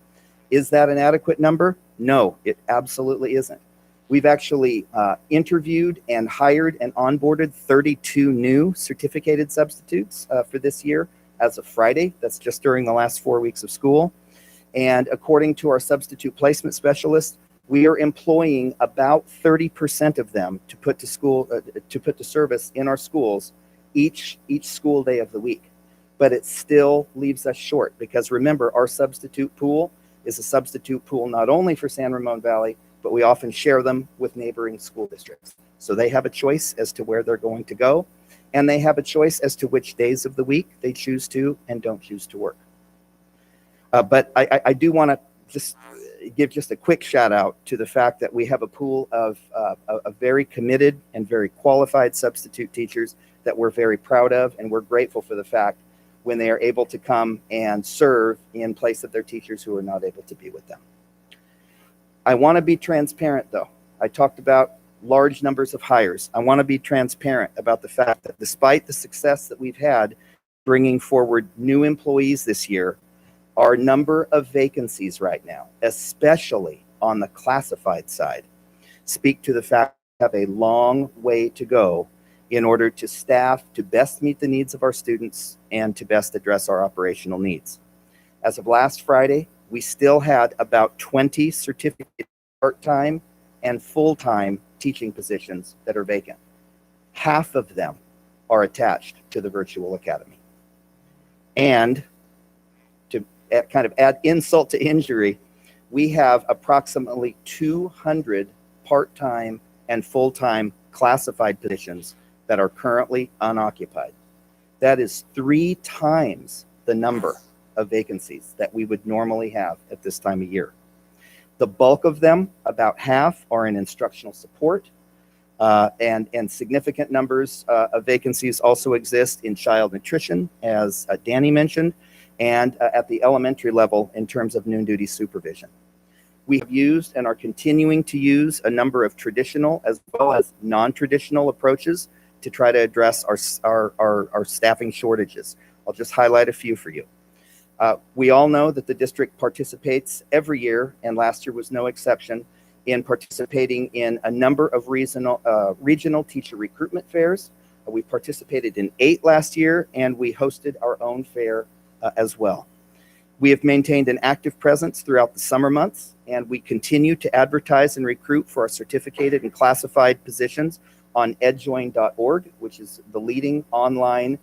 Is that an adequate number? No, it absolutely isn't. We've actually interviewed and hired and onboarded 32 new certificated substitutes for this year as of Friday. That's just during the last 4 weeks of school. And according to our substitute placement specialist, we are employing about 30% of them to put to service in our schools each school day of the week. But it still leaves us short because remember, our substitute pool is a substitute pool not only for San Ramon Valley, but we often share them with neighboring school districts. So they have a choice as to where they're going to go, and they have a choice as to which days of the week they choose to and don't choose to work. But I do want to just give just a quick shout out to the fact that we have a pool of very committed and very qualified substitute teachers that we're very proud of, and we're grateful for the fact when they are able to come and serve in place of their teachers who are not able to be with them. I want to be transparent though. I talked about large numbers of hires. I want to be transparent about the fact that despite the success that we've had bringing forward new employees this year, our number of vacancies right now, especially on the classified side, speak to the fact we have a long way to go in order to staff to best meet the needs of our students and to best address our operational needs. As of last Friday, we still had about 20 certificate part-time and full-time teaching positions that are vacant. Half of them are attached to the virtual academy. And to kind of add insult to injury, we have approximately 200 part-time and full-time classified positions that are currently unoccupied. That is 3 times the number of vacancies that we would normally have at this time of year. The bulk of them, about half, are in instructional support, and significant numbers of vacancies also exist in child nutrition, as Danny mentioned, and at the elementary level in terms of noon duty supervision. We have used and are continuing to use a number of traditional as well as non-traditional approaches to try to address our staffing shortages. I'll just highlight a few for you. We all know that the district participates every year, and last year was no exception, in participating in a number of regional teacher recruitment fairs. We participated in 8 last year, and we hosted our own fair as well. We have maintained an active presence throughout the summer months, and we continue to advertise and recruit for our certificated and classified positions on edjoin.org, which is the leading online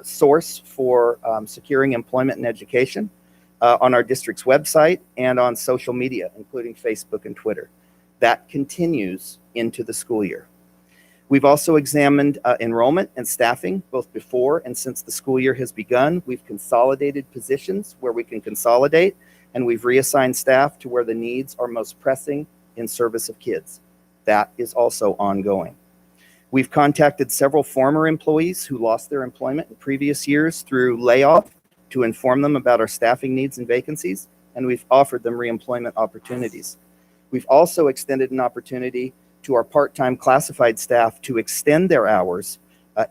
source for securing employment and education, on our district's website and on social media, including Facebook and Twitter. That continues into the school year. We've also examined enrollment and staffing both before and since the school year has begun. We've consolidated positions where we can consolidate, and we've reassigned staff to where the needs are most pressing in service of kids. That is also ongoing. We've contacted several former employees who lost their employment in previous years through layoff to inform them about our staffing needs and vacancies, and we've offered them reemployment opportunities. We've also extended an opportunity to our part-time classified staff to extend their hours,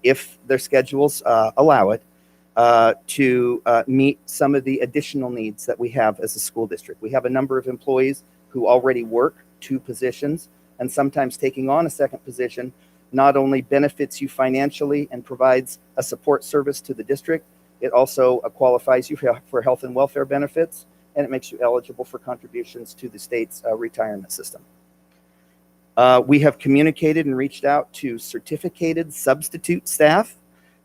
if their schedules allow it, to meet some of the additional needs that we have as a school district. We have a number of employees who already work 2 positions, and sometimes taking on a second position not only benefits you financially and provides a support service to the district, it also qualifies you for health and welfare benefits, and it makes you eligible for contributions to the state's retirement system. We have communicated and reached out to certificated substitute staff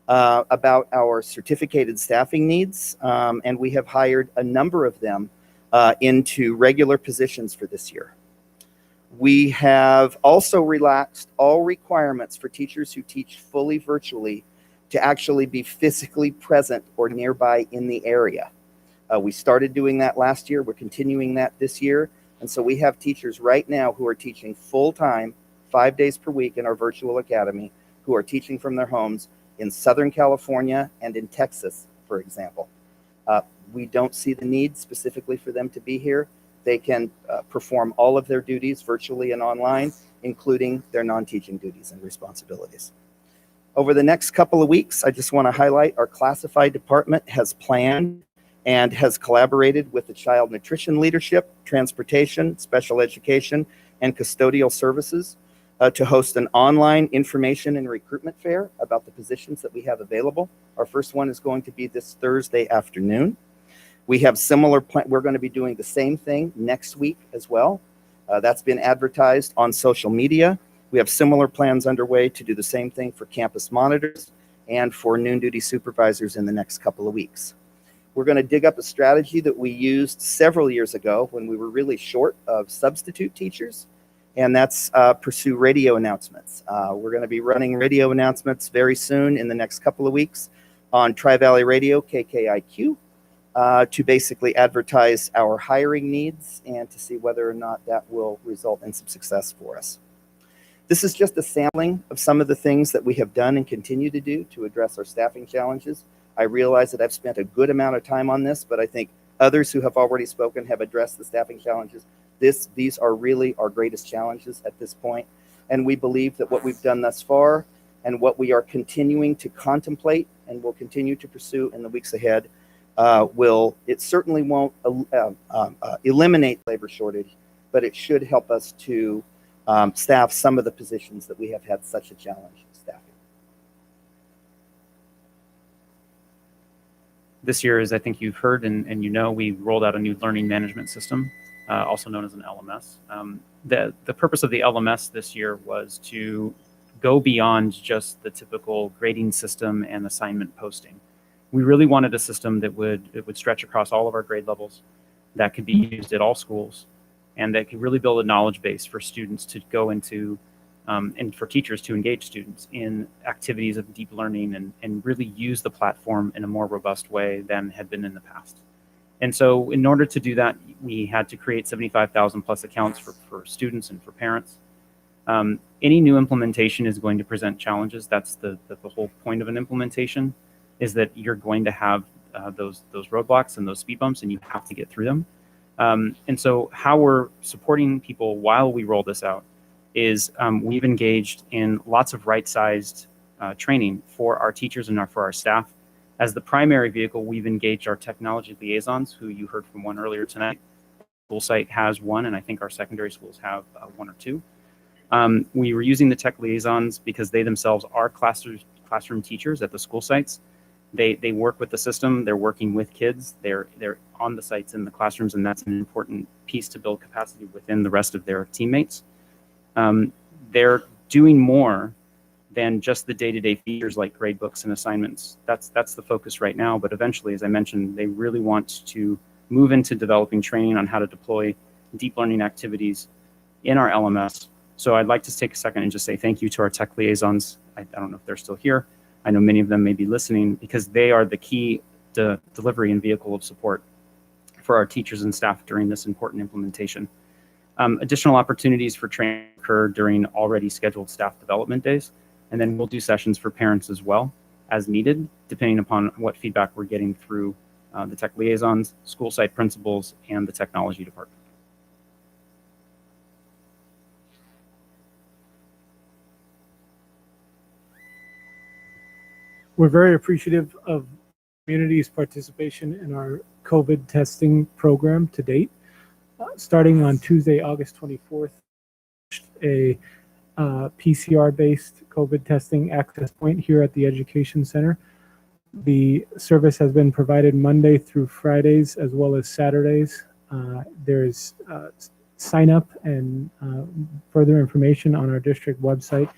about our certificated staffing needs, and we have hired a number of them into regular positions for this year. We have also relaxed all requirements for teachers who teach fully virtually to actually be physically present or nearby in the area. We started doing that last year. We're continuing that this year. And so we have teachers right now who are teaching full-time, 5 days per week in our virtual academy, who are teaching from their homes in Southern California and in Texas, for example. We don't see the need specifically for them to be here. They can perform all of their duties virtually and online, including their non-teaching duties and responsibilities. Over the next couple of weeks, I just want to highlight our classified department has planned and has collaborated with the child nutrition leadership, transportation, special education, and custodial services to host an online information and recruitment fair about the positions that we have available. Our first one is going to be this Thursday afternoon. We have similar, we're going to be doing the same thing next week as well. That's been advertised on social media. We have similar plans underway to do the same thing for campus monitors and for noon duty supervisors in the next couple of weeks. We're going to dig up a strategy that we used several years ago when we were really short of substitute teachers, and that's pursue radio announcements. We're going to be running radio announcements very soon in the next couple of weeks on Tri-Valley Radio, KKIQ, to basically advertise our hiring needs and to see whether or not that will result in some success for us. This is just a sampling of some of the things that we have done and continue to do to address our staffing challenges. I realize that I've spent a good amount of time on this, but I think others who have already spoken have addressed the staffing challenges. These are really our greatest challenges at this point. And we believe that what we've done thus far and what we are continuing to contemplate and will continue to pursue in the weeks ahead it certainly won't eliminate labor shortage, but it should help us to staff some of the positions that we have had such a challenge staffing.
This year, as I think you've heard and you know, we rolled out a new learning management system, also known as an LMS. The purpose of the LMS this year was to go beyond just the typical grading system and assignment posting. We really wanted a system that would stretch across all of our grade levels, that could be used at all schools, and that could really build a knowledge base for students to go into, and for teachers to engage students in activities of deep learning and really use the platform in a more robust way than had been in the past. And so in order to do that, we had to create 75,000 plus accounts for students and for parents. Any new implementation is going to present challenges. That's the whole point of an implementation, is that you're going to have those roadblocks and those speed bumps, and you have to get through them. And so how we're supporting people while we roll this out is we've engaged in lots of right-sized training for our teachers and for our staff. As the primary vehicle, we've engaged our technology liaisons, who you heard from one earlier tonight. School site has one, and I think our secondary schools have one or two. We were using the tech liaisons because they themselves are classroom teachers at the school sites. They work with the system. They're working with kids. They're on the sites in the classrooms, and that's an important piece to build capacity within the rest of their teammates. They're doing more than just the day-to-day features like grade books and assignments. That's the focus right now. But eventually, as I mentioned, they really want to move into developing training on how to deploy deep learning activities in our LMS. So I'd like to take a second and just say thank you to our tech liaisons. I don't know if they're still here. I know many of them may be listening, because they are the key delivery and vehicle of support for our teachers and staff during this important implementation. Additional opportunities for training occur during already scheduled staff development days, and then we'll do sessions for parents as well as needed, depending upon what feedback we're getting through the tech liaisons, school site principals, and the technology department.
We're very appreciative of community's participation in our COVID testing program to date. Starting on Tuesday, August 24th, a PCR-based COVID testing access point here at the Education Center. The service has been provided Monday through Fridays as well as Saturdays. There's sign up and further information on our district website.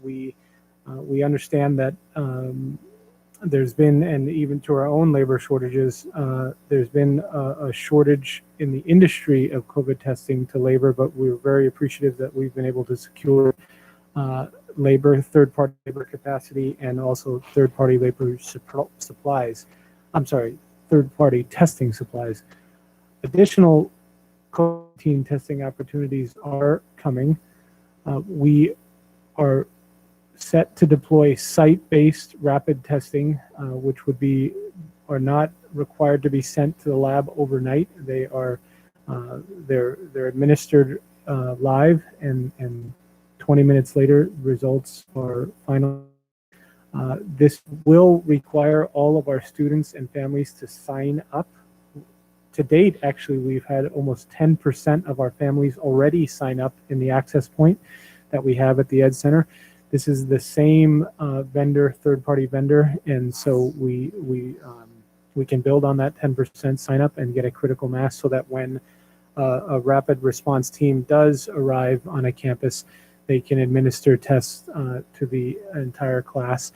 We understand that there's been, and even to our own labor shortages, there's been a shortage in the industry of COVID testing to labor, but we're very appreciative that we've been able to secure labor, third-party labor capacity, and also third-party labor supplies. I'm sorry, third-party testing supplies. Additional COVID-19 testing opportunities are coming. We are set to deploy site-based rapid testing, which are not required to be sent to the lab overnight. They are they're administered live, and 20 minutes later, results are finalized This will require all of our students and families to sign up. To date, actually, we've had almost 10% of our families already sign up in the access point that we have at the Ed Center. This is the same vendor, third-party vendor, and so we can build on that 10% sign up and get a critical mass so that when a rapid response team does arrive on a campus, they can administer tests to the entire class.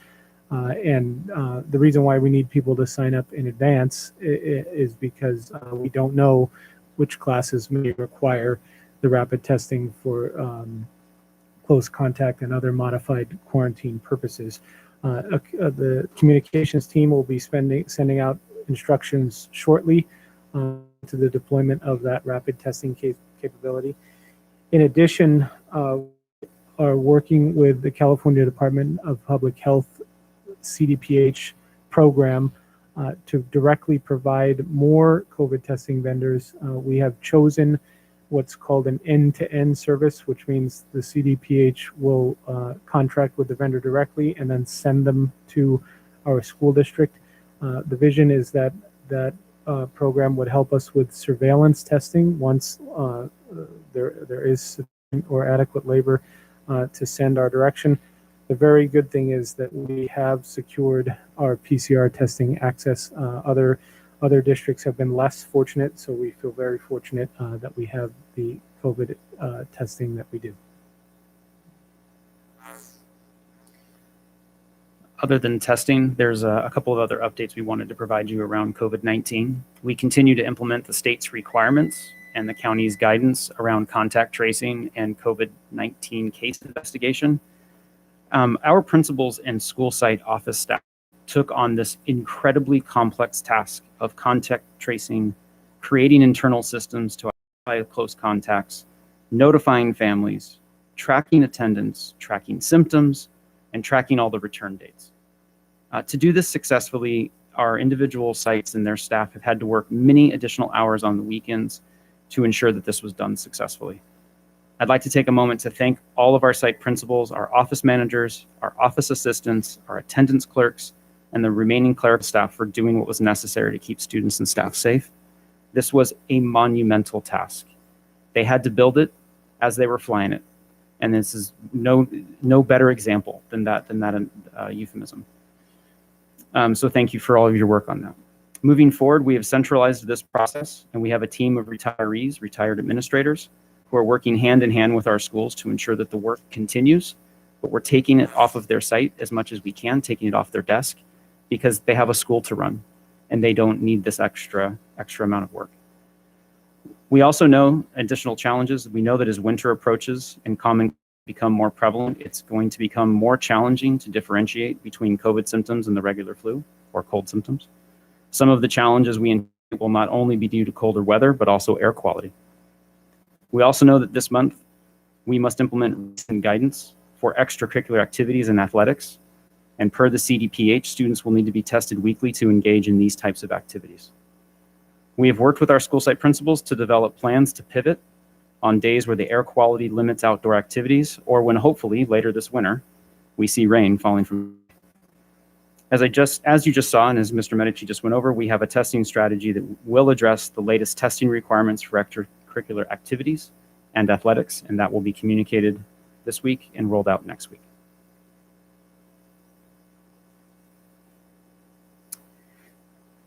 The reason why we need people to sign up in advance is because we don't know which classes may require the rapid testing for close contact and other modified quarantine purposes. The communications team will be sending out instructions shortly to the deployment of that rapid testing capability. In addition, are working with the California Department of Public Health CDPH program to directly provide more COVID testing vendors. We have chosen what's called an end-to-end service, which means the CDPH will contract with the vendor directly and then send them to our school district. The vision is that that program would help us with surveillance testing once there is sufficient or adequate labor to send our direction. The very good thing is that we have secured our PCR testing access. Other districts have been less fortunate, so we feel very fortunate that we have the COVID testing that we do.
Other than testing, there's a couple of other updates we wanted to provide you around COVID-19. We continue to implement the state's requirements and the county's guidance around contact tracing and COVID-19 case investigation. Our principals and school site office staff took on this incredibly complex task of contact tracing, creating internal systems to identify close contacts, notifying families, tracking attendance, tracking symptoms, and tracking all the return dates. To do this successfully, our individual sites and their staff have had to work many additional hours on the weekends to ensure that this was done successfully. I'd like to take a moment to thank all of our site principals, our office managers, our office assistants, our attendance clerks, and the remaining clerical staff for doing what was necessary to keep students and staff safe. This was a monumental task. They had to build it as they were flying it. And this is no better example than that euphemism. So thank you for all of your work on that. Moving forward, we have centralized this process, and we have a team of retirees, retired administrators, who are working hand in hand with our schools to ensure that the work continues, but we're taking it off of their site as much as we can, taking it off their desk, because they have a school to run and they don't need this extra amount of work. We also know additional challenges. We know that as winter approaches and common become more prevalent, it's going to become more challenging to differentiate between COVID symptoms and the regular flu or cold symptoms. Some of the challenges we anticipate will not only be due to colder weather, but also air quality. We also know that this month we must implement recent guidance for extracurricular activities and athletics. And per the CDPH, students will need to be tested weekly to engage in these types of activities. We have worked with our school site principals to develop plans to pivot on days where the air quality limits outdoor activities, or when hopefully later this winter, we see rain falling from. As you just saw, and as Mr. Medici just went over, we have a testing strategy that will address the latest testing requirements for extracurricular activities and athletics, and that will be communicated this week and rolled out next week.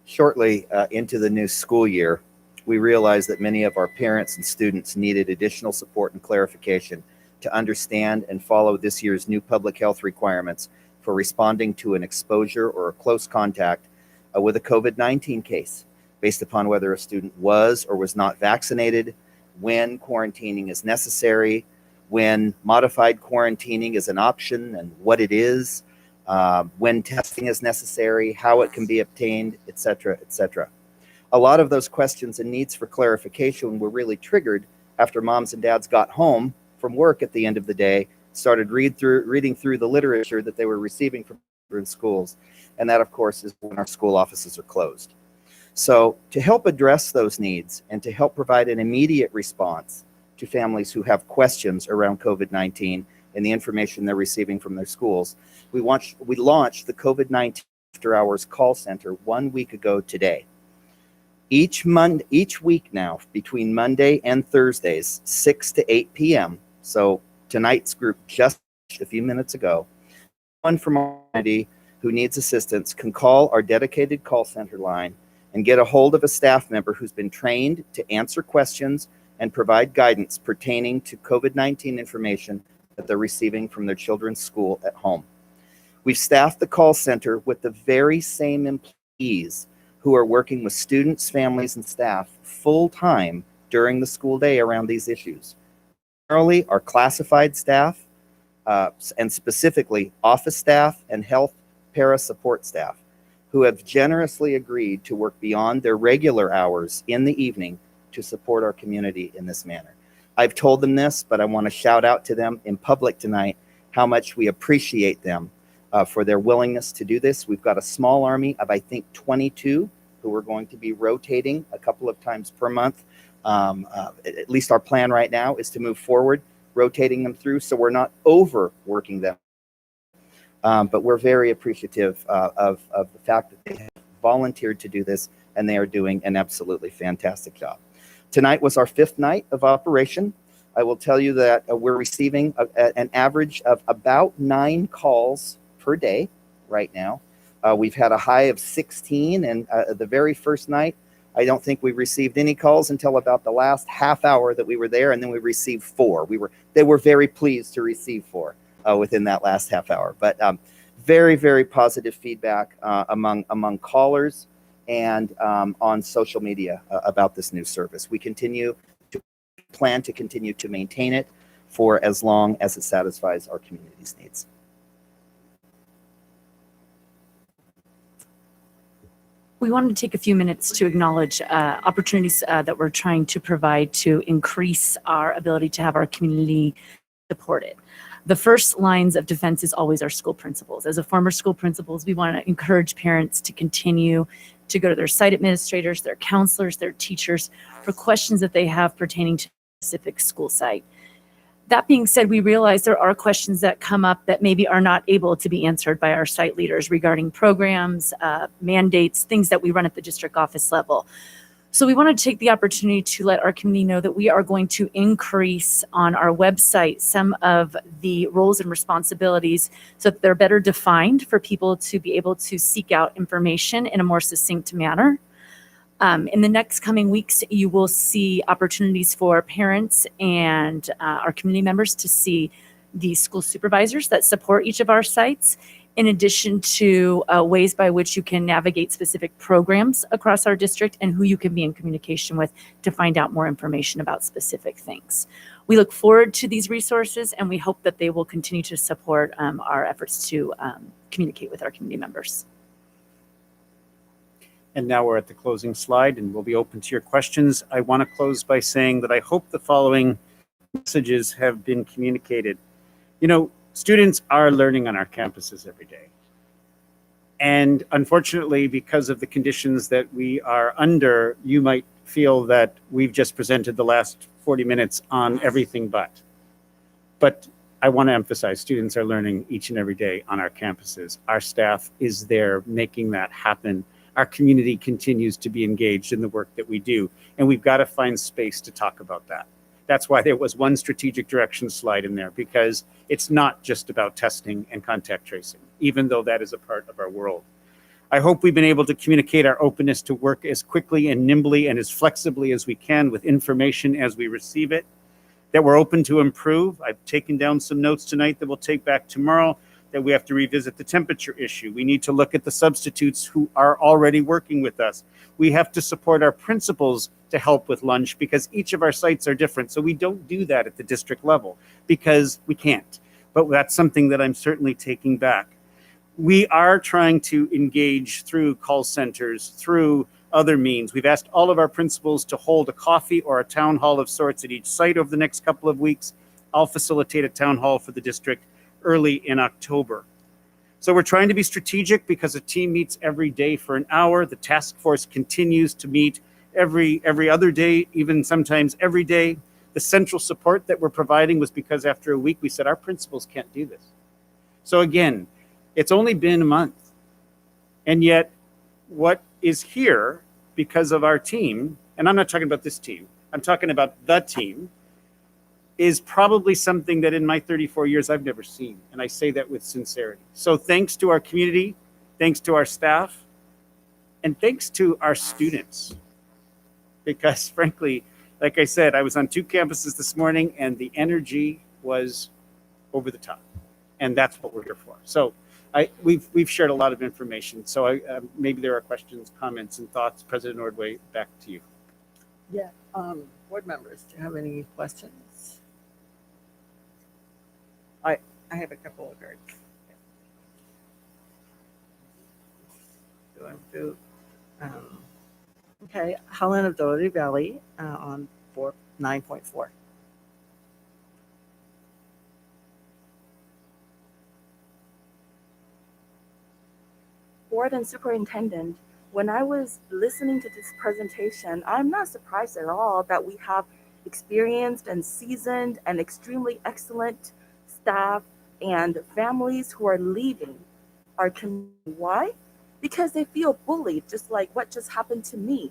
Shortly into the new school year, we realized that many of our parents and students needed additional support and clarification to understand and follow this year's new public health requirements for responding to an exposure or a close contact with a COVID-19 case, based upon whether a student was or was not vaccinated, when quarantining is necessary, when modified quarantining is an option and what it is, when testing is necessary, how it can be obtained, etc., etc. A lot of those questions and needs for clarification were really triggered after moms and dads got home from work at the end of the day, started reading through the literature that they were receiving from schools. And that, of course, is when our school offices are closed. So to help address those needs and to help provide an immediate response to families who have questions around COVID-19, and the information they're receiving from their schools. We launched the COVID-19 After Hours call center 1 week ago today. Each week now, between Monday and Thursdays, 6 to 8 p.m. So tonight's group just a few minutes ago, one from our community who needs assistance can call our dedicated call center line and get a hold of a staff member who's been trained to answer questions and provide guidance pertaining to COVID-19 information that they're receiving from their children's school at home. We've staffed the call center with the very same employees who are working with students, families, and staff full-time during the school day around these issues. Generally, our classified staff, and specifically office staff and health para support staff, who have generously agreed to work beyond their regular hours in the evening to support our community in this manner. I've told them this, but I want to shout out to them in public tonight how much we appreciate them for their willingness to do this. We've got a small army of, I think, 22 who are going to be rotating a couple of times per month. At least our plan right now is to move forward, rotating them through so we're not overworking them. But we're very appreciative of the fact that they have volunteered to do this, and they are doing an absolutely fantastic job. Tonight was our 5th night of operation. I will tell you that we're receiving an average of about 9 calls per day right now. We've had a high of 16, and the very first night, I don't think we received any calls until about the last half hour that we were there, and then we received 4. They were very pleased to receive 4 within that last half hour. But very, very positive feedback among callers and on social media about this new service. We plan to continue to maintain it for as long as it satisfies our community's needs.
We wanted to take a few minutes to acknowledge opportunities that we're trying to provide to increase our ability to have our community supported. The first lines of defense is always our school principals. As a former school principals, we want to encourage parents to continue to go to their site administrators, their counselors, their teachers for questions that they have pertaining to a specific school site. That being said, we realize there are questions that come up that maybe are not able to be answered by our site leaders regarding programs, mandates, things that we run at the district office level. So we want to take the opportunity to let our community know that we are going to increase on our website some of the roles and responsibilities so that they're better defined for people to be able to seek out information in a more succinct manner. In the next coming weeks, you will see opportunities for parents and our community members to see the school supervisors that support each of our sites, in addition to ways by which you can navigate specific programs across our district and who you can be in communication with to find out more information about specific things. We look forward to these resources, and we hope that they will continue to support our efforts to communicate with our community members.
And now we're at the closing slide, and we'll be open to your questions. I want to close by saying that I hope the following messages have been communicated. You know, students are learning on our campuses every day. And unfortunately, because of the conditions that we are under, you might feel that we've just presented the last 40 minutes on everything but. But I want to emphasize students are learning each and every day on our campuses. Our staff is there making that happen. Our community continues to be engaged in the work that we do, and we've got to find space to talk about that. That's why there was one strategic direction slide in there, because it's not just about testing and contact tracing, even though that is a part of our world. I hope we've been able to communicate our openness to work as quickly and nimbly and as flexibly as we can with information as we receive it, that we're open to improve. I've taken down some notes tonight that we'll take back tomorrow, that we have to revisit the temperature issue. We need to look at the substitutes who are already working with us. We have to support our principals to help with lunch, because each of our sites are different. So we don't do that at the district level because we can't. But that's something that I'm certainly taking back. We are trying to engage through call centers, through other means. We've asked all of our principals to hold a coffee or a town hall of sorts at each site over the next couple of weeks. I'll facilitate a town hall for the district early in October. So we're trying to be strategic because a team meets every day for an hour. The task force continues to meet every other day, even sometimes every day. The central support that we're providing was because after a week, we said our principals can't do this. So again, it's only been a month. And yet what is here because of our team, and I'm not talking about this team, I'm talking about the team, is probably something that in my 34 years I've never seen. And I say that with sincerity. So thanks to our community, thanks to our staff, and thanks to our students. Because frankly, like I said, I was on 2 campuses this morning and the energy was over the top. And that's what we're here for. So we've shared a lot of information. So maybe there are questions, comments, and thoughts. President Ordway, back to you.
Yeah. Board members, do you have any questions? I have a couple of cards. Going through. Okay, Helen of Doherty Valley on 9.4.
Board and superintendent, when I was listening to this presentation, I'm not surprised at all that we have experienced and seasoned and extremely excellent staff and families who are leaving our community. Why? Because they feel bullied, just like what just happened to me.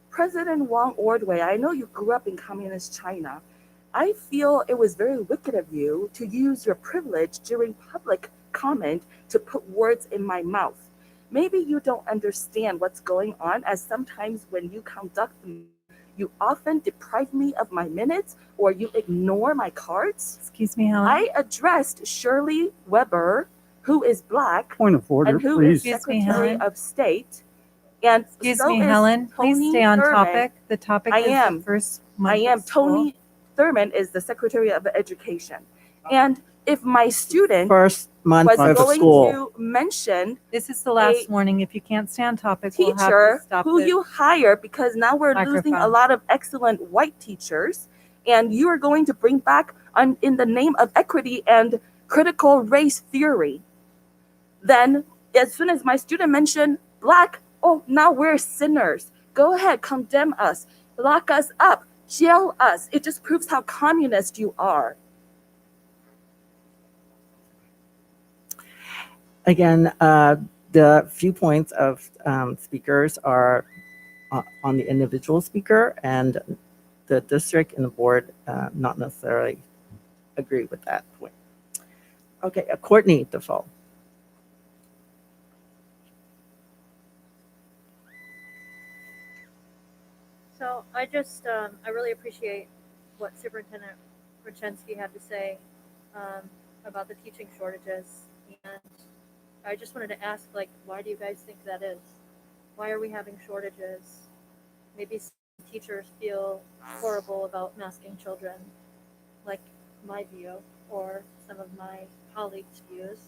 President Wang Ordway, I know you grew up in communist China. I feel it was very wicked of you to use your privilege during public comment to put words in my mouth. Maybe you don't understand what's going on, as sometimes when you conduct you often deprive me of my minutes or you ignore my cards.
Excuse me, Helen.
I addressed Shirley Weber, who is Black
Point of order,
and who
please.
is Secretary of State. And
Excuse
so
me,
is
Helen. Please
Tony
stay on
Thurman.
topic. The topic
I
is
am.
the first month
I am.
of school.
Tony Thurman is the Secretary of Education. And if my student
First month
was
of
going
school.
to mention
This is the last
a
warning. If you can't stay on topic, we'll have
teacher
to stop
who
it.
you hire, because now we're losing a
Microphone.
lot of excellent white teachers, and you are going to bring back in the name of equity and critical race theory. Then as soon as my student mentioned Black, oh, now we're sinners. Go ahead, condemn us, lock us up, jail us. It just proves how communist you are.
Again, the few points of speakers are on the individual speaker, and the district and the board not necessarily agree with that point. Okay, Courtney Defoe.
So I really appreciate what Superintendent Rachensky had to say about the teaching shortages. And I just wanted to ask, like, why do you guys think that is? Why are we having shortages? Maybe some teachers feel horrible about masking children, like my view or some of my colleagues' views.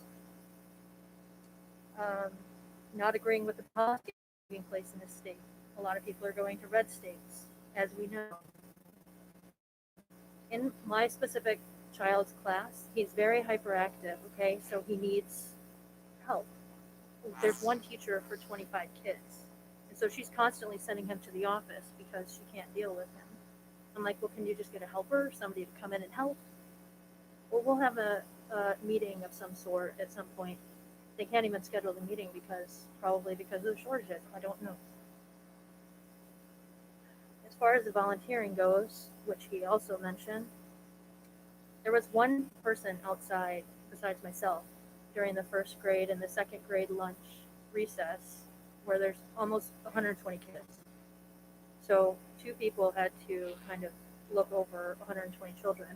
Not agreeing with the policy taking place in this state. A lot of people are going to red states, as we know. In my specific child's class, he's very hyperactive, okay? So he needs help. There's one teacher for 25 kids. And so she's constantly sending him to the office because she can't deal with him. I'm like, well, can you just get a helper, somebody to come in and help? Well, we'll have a meeting of some sort at some point. They can't even schedule the meeting probably because of the shortages. I don't know. As far as the volunteering goes, which he also mentioned, there was one person outside besides myself during the first grade and the second grade lunch recess where there's almost 120 kids. So 2 people had to kind of look over 120 children,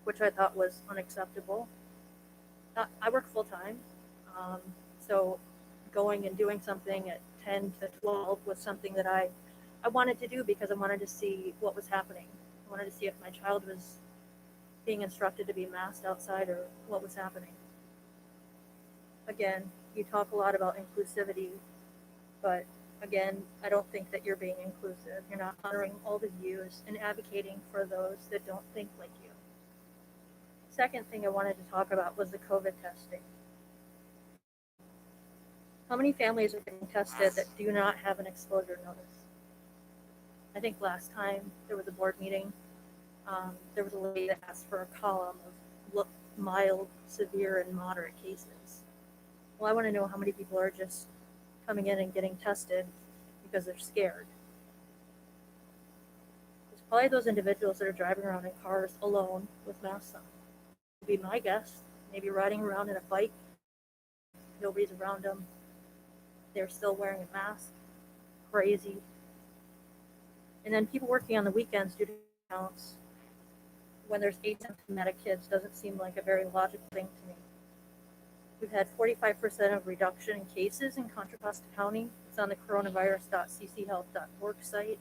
which I thought was unacceptable. I work full time, so going and doing something at 10 to 12 was something that I wanted to do because I wanted to see what was happening. I wanted to see if my child was being instructed to be masked outside or what was happening. Again, you talk a lot about inclusivity, but again, I don't think that you're being inclusive. You're not honoring all the views and advocating for those that don't think like you. Second thing I wanted to talk about was the COVID testing. How many families are getting tested that do not have an exposure notice? I think last time there was a board meeting, There was a lady that asked for a column of mild, severe, and moderate cases. Well, I want to know how many people are just coming in and getting tested because they're scared. There's probably those individuals that are driving around in cars alone with masks on. Would be my guess. Maybe riding around in a bike, nobody's around them. They're still wearing a mask. Crazy. And then people working on the weekends due to counts when there's asymptomatic kids doesn't seem like a very logical thing to me. We've had 45% of reduction in cases in Contra Costa County. It's on the coronavirus.cchealth.org site.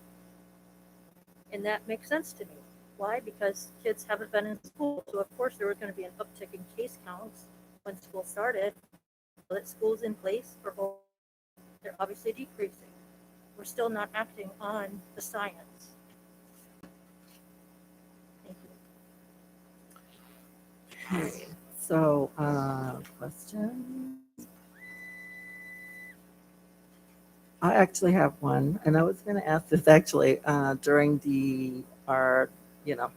And that makes sense to me. Why? Because kids haven't been in school. So of course there was going to be an uptick in case counts when school started. So that school's in place, or they're obviously decreasing. We're still not acting on the science. Thank you.
Okay. So, question. I actually have one, and I was going to ask this actually during our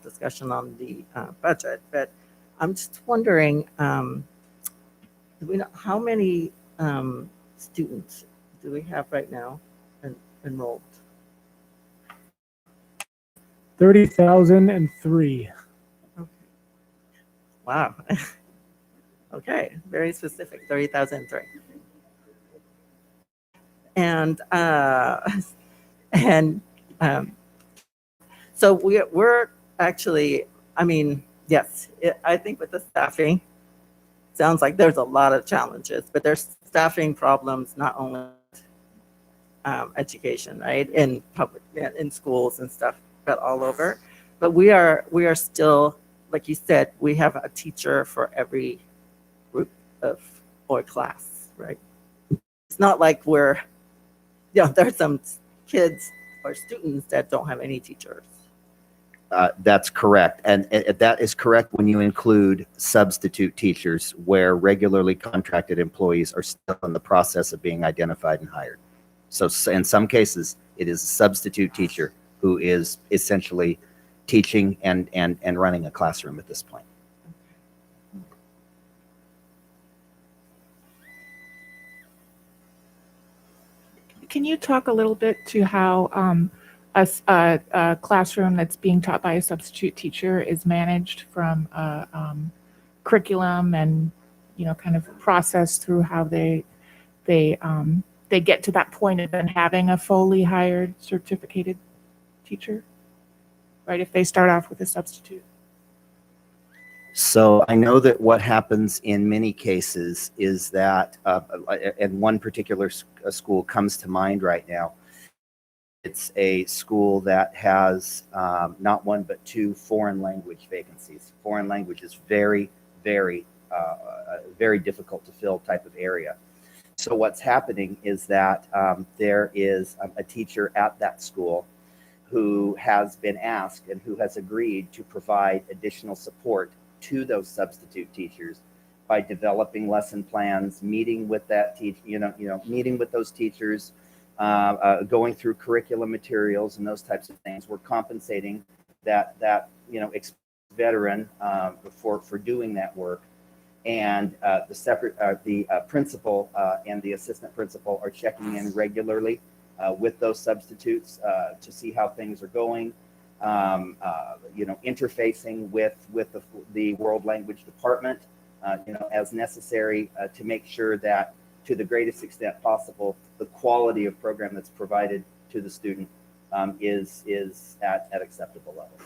discussion on the budget, but I'm just wondering, how many students do we have right now enrolled?
30,003.
Okay. Wow. Okay, very specific, 30,003. And so we're actually, I mean, yes, I think with the staffing, sounds like there's a lot of challenges, but there's staffing problems not only education, right, in public, in schools and stuff, but all over. But we are still, like you said, we have a teacher for every group of or class, right? It's not like there's some kids or students that don't have any teachers.
That's correct. And that is correct when you include substitute teachers, where regularly contracted employees are still in the process of being identified and hired. So in some cases, it is a substitute teacher who is essentially teaching and running a classroom at this point.
Can you talk a little bit to how a classroom that's being taught by a substitute teacher is managed from curriculum and kind of process through how they get to that point of then having a fully hired certificated teacher, right? If they start off with a substitute.
So I know that what happens in many cases is that, and one particular school comes to mind right now. It's a school that has not one but two foreign language vacancies. Foreign language is very, very, very difficult to fill type of area. So what's happening is that there is a teacher at that school who has been asked and who has agreed to provide additional support to those substitute teachers by developing lesson plans, meeting with that teacher, meeting with those teachers, going through curriculum materials and those types of things. We're compensating that veteran for doing that work, and the principal and the assistant principal are checking in regularly with those substitutes to see how things are going. Interfacing with the world language department, as necessary to make sure that to the greatest extent possible, the quality of program that's provided to the student is at acceptable levels.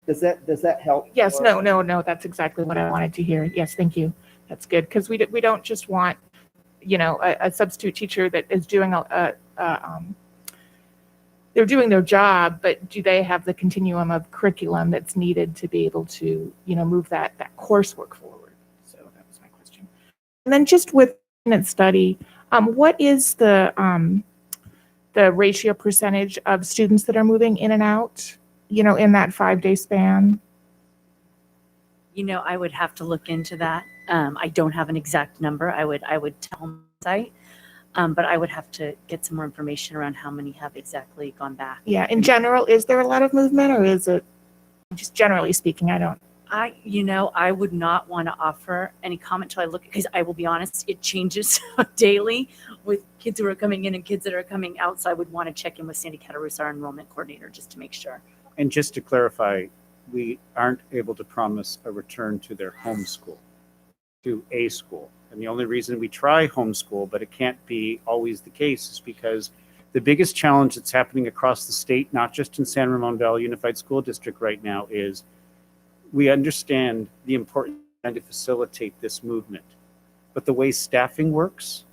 Does that help?
Yes, no, that's exactly what I wanted to hear. Yes, thank you. That's good, because we don't just want, a substitute teacher that is doing they're doing their job, but do they have the continuum of curriculum that's needed to be able to, move that coursework forward? So that was my question. And then just with study, what is the ratio percentage of students that are moving in and out, in that 5-day span?
I would have to look into that. I don't have an exact number. I would tell them the site. But I would have to get some more information around how many have exactly gone back.
Yeah, in general, is there a lot of movement, or is it? Just generally speaking, I don't.
I would not want to offer any comment till I look, because I will be honest, it changes daily with kids who are coming in and kids that are coming out. So I would want to check in with Sandy Catarus, our enrollment coordinator, just to make sure.
And just to clarify, we aren't able to promise a return to their home school, to a school. And the only reason we try homeschool, but it can't be always the case, is because the biggest challenge that's happening across the state, not just in San Ramon Valley Unified School District right now, is we understand the importance of trying to facilitate this movement. But the way staffing works,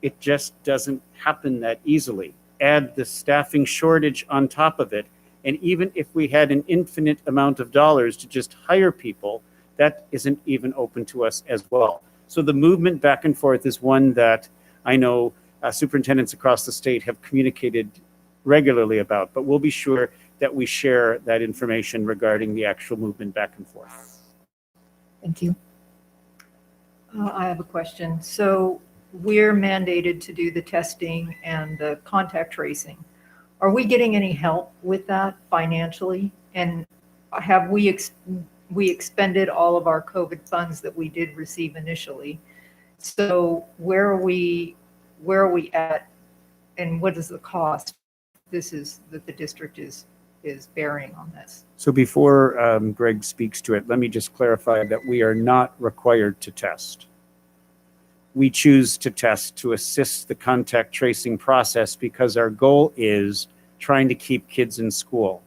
it just doesn't happen that easily. Add the staffing shortage on top of it, and even if we had an infinite amount of dollars to just hire people, that isn't even open to us as well. So the movement back and forth is one that I know superintendents across the state have communicated regularly about, but we'll be sure that we share that information regarding the actual movement back and forth.
Thank you.
I have a question. So we're mandated to do the testing and the contact tracing. Are we getting any help with that financially? And have we expended all of our COVID funds that we did receive initially? So where are we at, and what is the cost this is that the district is bearing on this?
So before Greg speaks to it, let me just clarify that we are not required to test. We choose to test to assist the contact tracing process because our goal is trying to keep kids in school.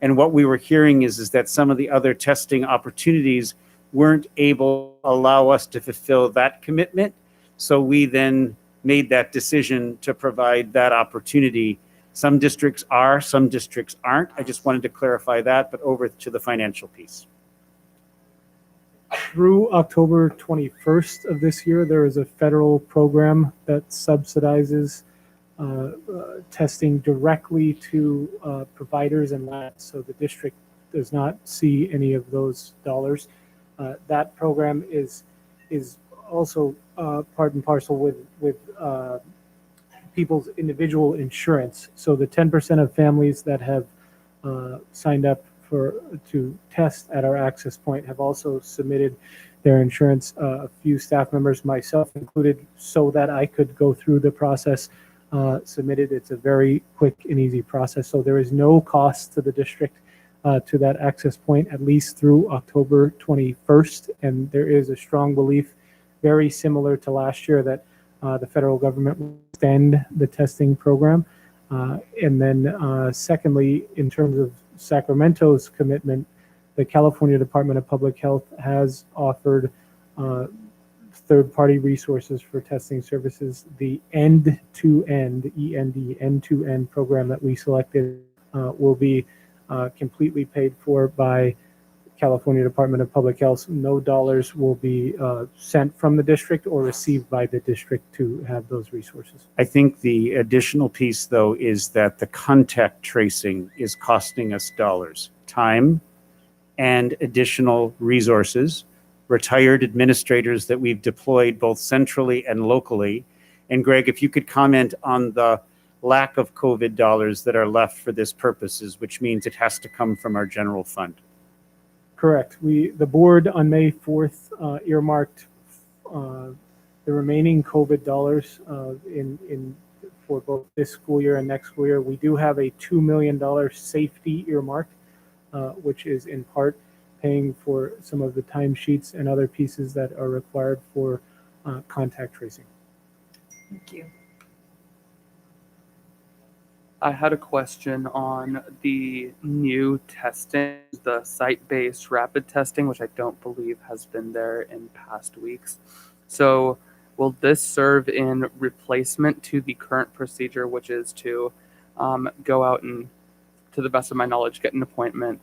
And what we were hearing is that some of the other testing opportunities weren't able to allow us to fulfill that commitment. So we then made that decision to provide that opportunity. Some districts are, some districts aren't. I just wanted to clarify that, but over to the financial piece.
Through October 21st of this year, there is a federal program that subsidizes testing directly to providers and labs. So the district does not see any of those dollars. That program is also part and parcel with people's individual insurance. So the 10% of families that have signed up to test at our access point have also submitted their insurance. A few staff members, myself included, so that I could go through the process, submitted. It's a very quick and easy process. So there is no cost to the district to that access point, at least through October 21st. And there is a strong belief, very similar to last year, that the federal government will extend the testing program. And then secondly, in terms of Sacramento's commitment, the California Department of Public Health has offered third-party resources for testing services. The end-to-end, END, end-to-end program that we selected will be completely paid for by California Department of Public Health. No dollars will be sent from the district or received by the district to have those resources.
I think the additional piece, though, is that the contact tracing is costing us dollars, time, and additional resources, retired administrators that we've deployed both centrally and locally. And Greg, if you could comment on the lack of COVID dollars that are left for this purposes, which means it has to come from our general fund.
Correct. The board on May 4th earmarked the remaining COVID dollars for both this school year and next school year. We do have a $2 million safety earmark, which is in part paying for some of the timesheets and other pieces that are required for contact tracing.
Thank you.
I had a question on the new testing, the site-based rapid testing, which I don't believe has been there in past weeks. So will this serve in replacement to the current procedure, which is to go out and, to the best of my knowledge, get an appointment,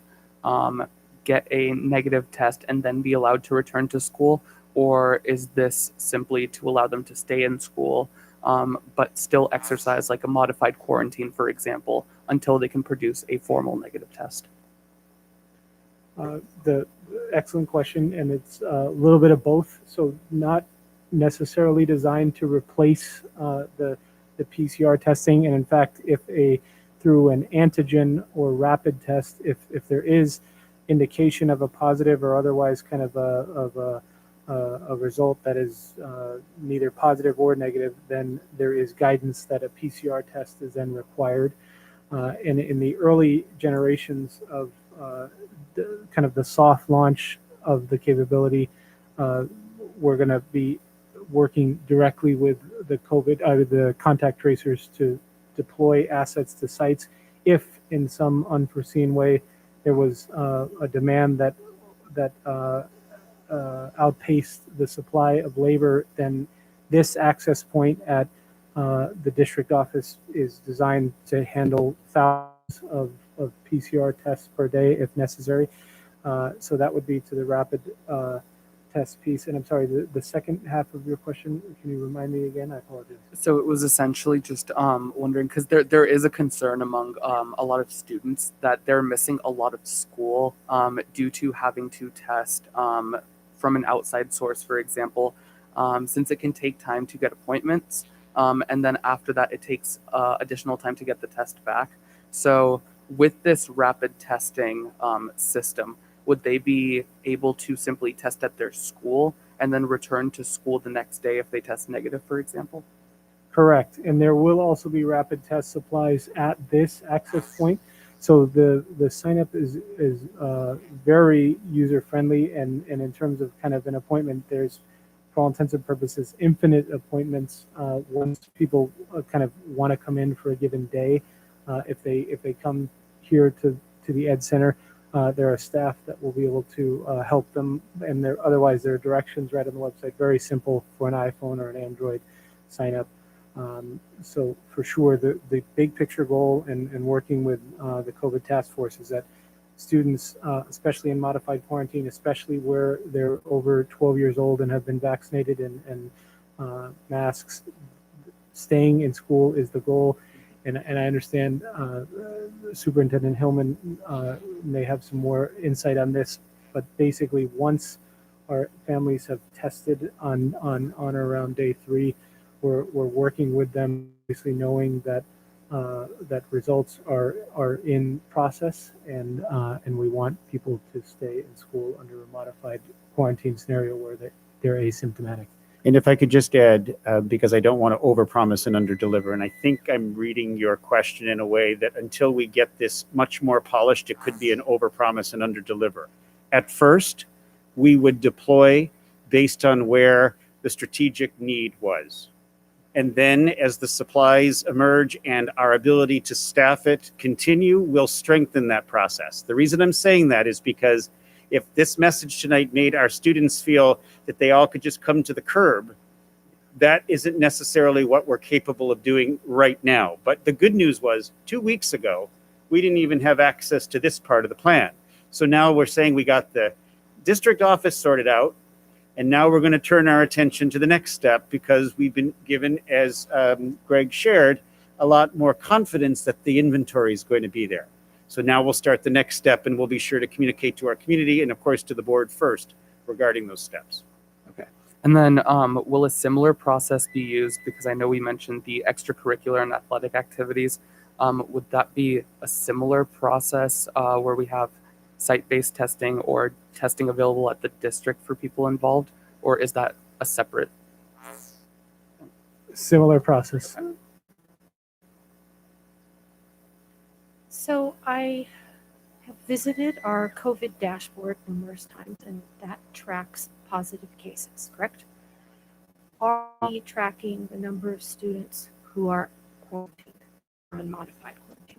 get a negative test, and then be allowed to return to school? Or is this simply to allow them to stay in school, but still exercise like a modified quarantine, for example, until they can produce a formal negative test?
The excellent question, and it's a little bit of both. So not necessarily designed to replace the PCR testing, and in fact, if through an antigen or rapid test, if there is indication of a positive or otherwise kind of a result that is neither positive or negative, then there is guidance that a PCR test is then required. And in the early generations of kind of the soft launch of the capability, we're going to be working directly with the contact tracers to deploy assets to sites. If in some unforeseen way there was a demand that outpaced the supply of labor, then this access point at the district office is designed to handle thousands of PCR tests per day if necessary. So that would be to the rapid test piece. And I'm sorry, the second half of your question, can you remind me again? I apologize.
So it was essentially just wondering, because there is a concern among a lot of students that they're missing a lot of school due to having to test from an outside source, for example, since it can take time to get appointments. And then after that, it takes additional time to get the test back. So with this rapid testing system, would they be able to simply test at their school and then return to school the next day if they test negative, for example?
Correct. And there will also be rapid test supplies at this access point. So the sign up is very user friendly, and in terms of kind of an appointment, there's, for all intents and purposes, infinite appointments once people kind of want to come in for a given day. If they come here to the Ed Center, there are staff that will be able to help them, and otherwise there are directions right on the website. Very simple for an iPhone or an Android sign up. So for sure, the big picture goal and working with the COVID task force is that students, especially in modified quarantine, especially where they're over 12 years old and have been vaccinated and masks, staying in school is the goal. And I understand Superintendent Hillman may have some more insight on this, but basically once our families have tested on or around day 3, we're working with them, obviously knowing that that results are in process, and we want people to stay in school under a modified quarantine scenario where they're asymptomatic.
And if I could just add, because I don't want to overpromise and underdeliver, and I think I'm reading your question in a way that until we get this much more polished, it could be an overpromise and underdeliver. At first, we would deploy based on where the strategic need was. And then as the supplies emerge and our ability to staff it continue, we'll strengthen that process. The reason I'm saying that is because if this message tonight made our students feel that they all could just come to the curb, that isn't necessarily what we're capable of doing right now. But the good news was 2 weeks ago, we didn't even have access to this part of the plan. So now we're saying we got the district office sorted out, and now we're going to turn our attention to the next step, because we've been given, as Greg shared, a lot more confidence that the inventory is going to be there. So now we'll start the next step, and we'll be sure to communicate to our community and, of course, to the board first regarding those steps.
Okay. And then will a similar process be used? Because I know we mentioned the extracurricular and athletic activities. Would that be a similar process where we have site-based testing or testing available at the district for people involved? Or is that a separate?
Similar process.
So I have visited our COVID dashboard numerous times, and that tracks positive cases, correct? Are we tracking the number of students who are quarantined or in modified quarantine?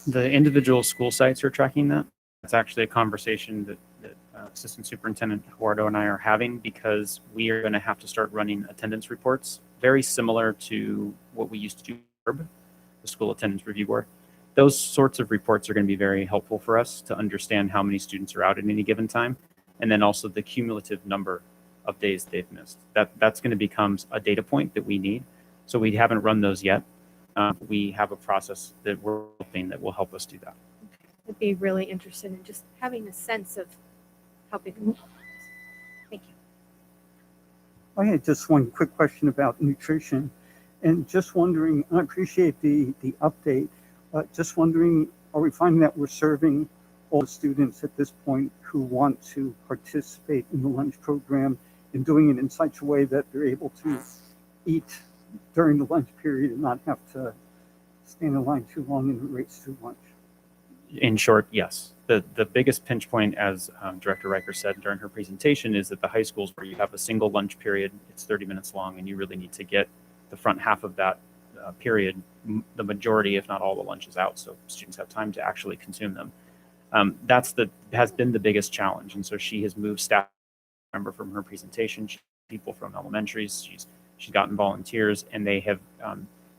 The individual school sites are tracking that. It's actually a conversation that Assistant Superintendent Eduardo and I are having, because we are going to have to start running attendance reports, very similar to what we used to do, the School Attendance Review Board. Those sorts of reports are going to be very helpful for us to understand how many students are out at any given time, and then also the cumulative number of days they've missed. That's going to become a data point that we need. So we haven't run those yet. We have a process that we're hoping that will help us do that.
I'd be really interested in just having a sense of how big. Thank you.
I had just one quick question about nutrition, and just wondering, I appreciate the update, just wondering, are we finding that we're serving all the students at this point who want to participate in the lunch program and doing it in such a way that they're able to eat during the lunch period and not have to stand in line too long and race through lunch.
In short, yes. The biggest pinch point, as Director Riker said during her presentation, is that the high schools where you have a single lunch period, it's 30 minutes long, and you really need to get the front half of that period, the majority, if not all, the lunches out, so students have time to actually consume them. Has been the biggest challenge, and so she has moved staff. Remember from her presentation, people from elementaries, she's gotten volunteers, and they have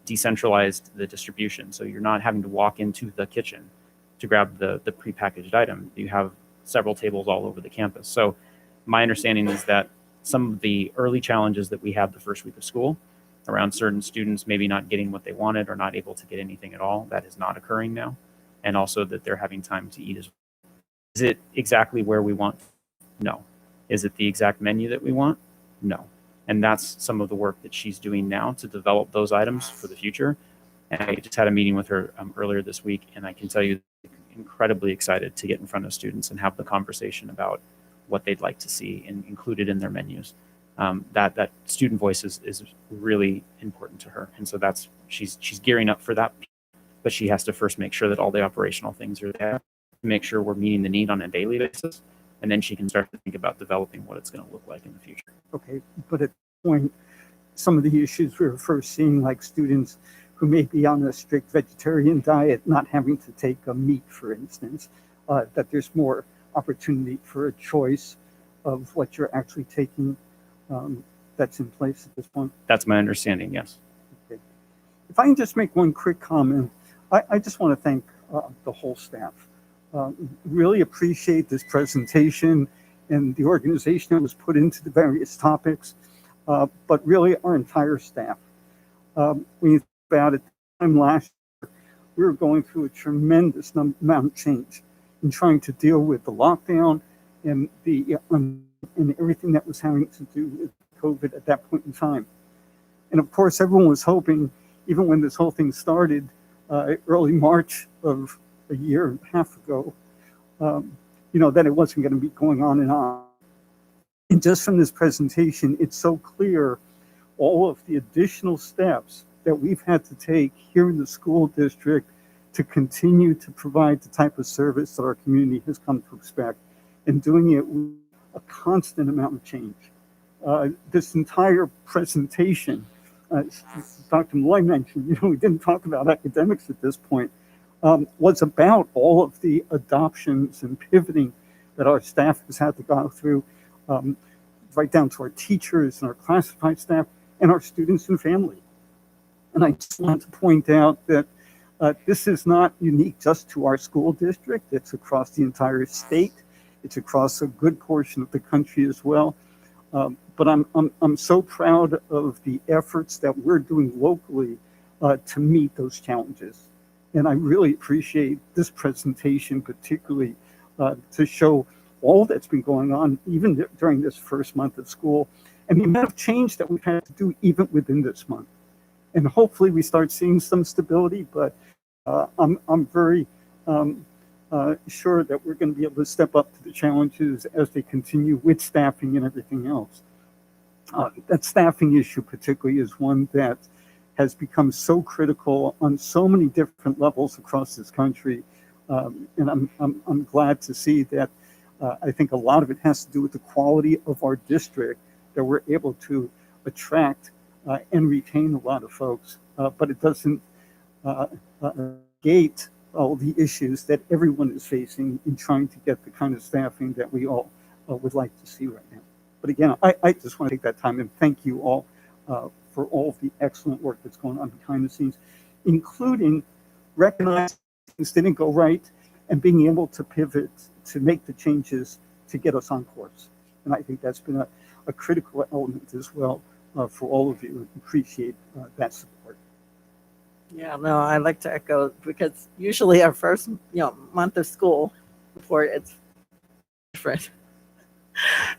decentralized the distribution. So you're not having to walk into the kitchen to grab the prepackaged item. You have several tables all over the campus. So my understanding is that some of the early challenges that we had the first week of school around certain students maybe not getting what they wanted or not able to get anything at all, that is not occurring now. And also that they're having time to eat as well. Is it exactly where we want? No. Is it the exact menu that we want? No. And that's some of the work that she's doing now to develop those items for the future. And I just had a meeting with her earlier this week, and I can tell you, incredibly excited to get in front of students and have the conversation about what they'd like to see included in their menus. That student voice is really important to her, and so she's gearing up for that. But she has to first make sure that all the operational things are there, make sure we're meeting the need on a daily basis, and then she can start to think about developing what it's going to look like in the future.
Okay, but at the point, some of the issues we were first seeing, like students who may be on a strict vegetarian diet, not having to take a meat, for instance, that there's more opportunity for a choice of what you're actually taking that's in place at this point.
That's my understanding, yes.
Okay. If I can just make one quick comment, I just want to thank the whole staff. Really appreciate this presentation and the organization that was put into the various topics, but really our entire staff. When you think about it, time last year, we were going through a tremendous amount of change in trying to deal with the lockdown and and everything that was having to do with COVID at that point in time. And of course, everyone was hoping, even when this whole thing started early March of a year and a half ago, that it wasn't going to be going on and on. And just from this presentation, it's so clear all of the additional steps that we've had to take here in the school district to continue to provide the type of service that our community has come to expect, and doing it with a constant amount of change. This entire presentation, Dr. Malloy mentioned, we didn't talk about academics at this point, was about all of the adoptions and pivoting that our staff has had to go through, right down to our teachers and our classified staff and our students and family. And I just want to point out that this is not unique just to our school district. It's across the entire state. It's across a good portion of the country as well. But I'm so proud of the efforts that we're doing locally to meet those challenges. And I really appreciate this presentation, particularly to show all that's been going on, even during this first month of school, and the amount of change that we've had to do even within this month. And hopefully we start seeing some stability, but I'm very sure that we're going to be able to step up to the challenges as they continue with staffing and everything else. That staffing issue particularly is one that has become so critical on so many different levels across this country. And I'm glad to see that. I think a lot of it has to do with the quality of our district, that we're able to attract and retain a lot of folks, but it doesn't negate all the issues that everyone is facing in trying to get the kind of staffing that we all would like to see right now. But again, I just want to take that time and thank you all for all of the excellent work that's going on behind the scenes, including recognizing things didn't go right and being able to pivot to make the changes to get us on course. And I think that's been a critical element as well for all of you. Appreciate that support.
Yeah, no, I like to echo, because usually our first month of school before it's different,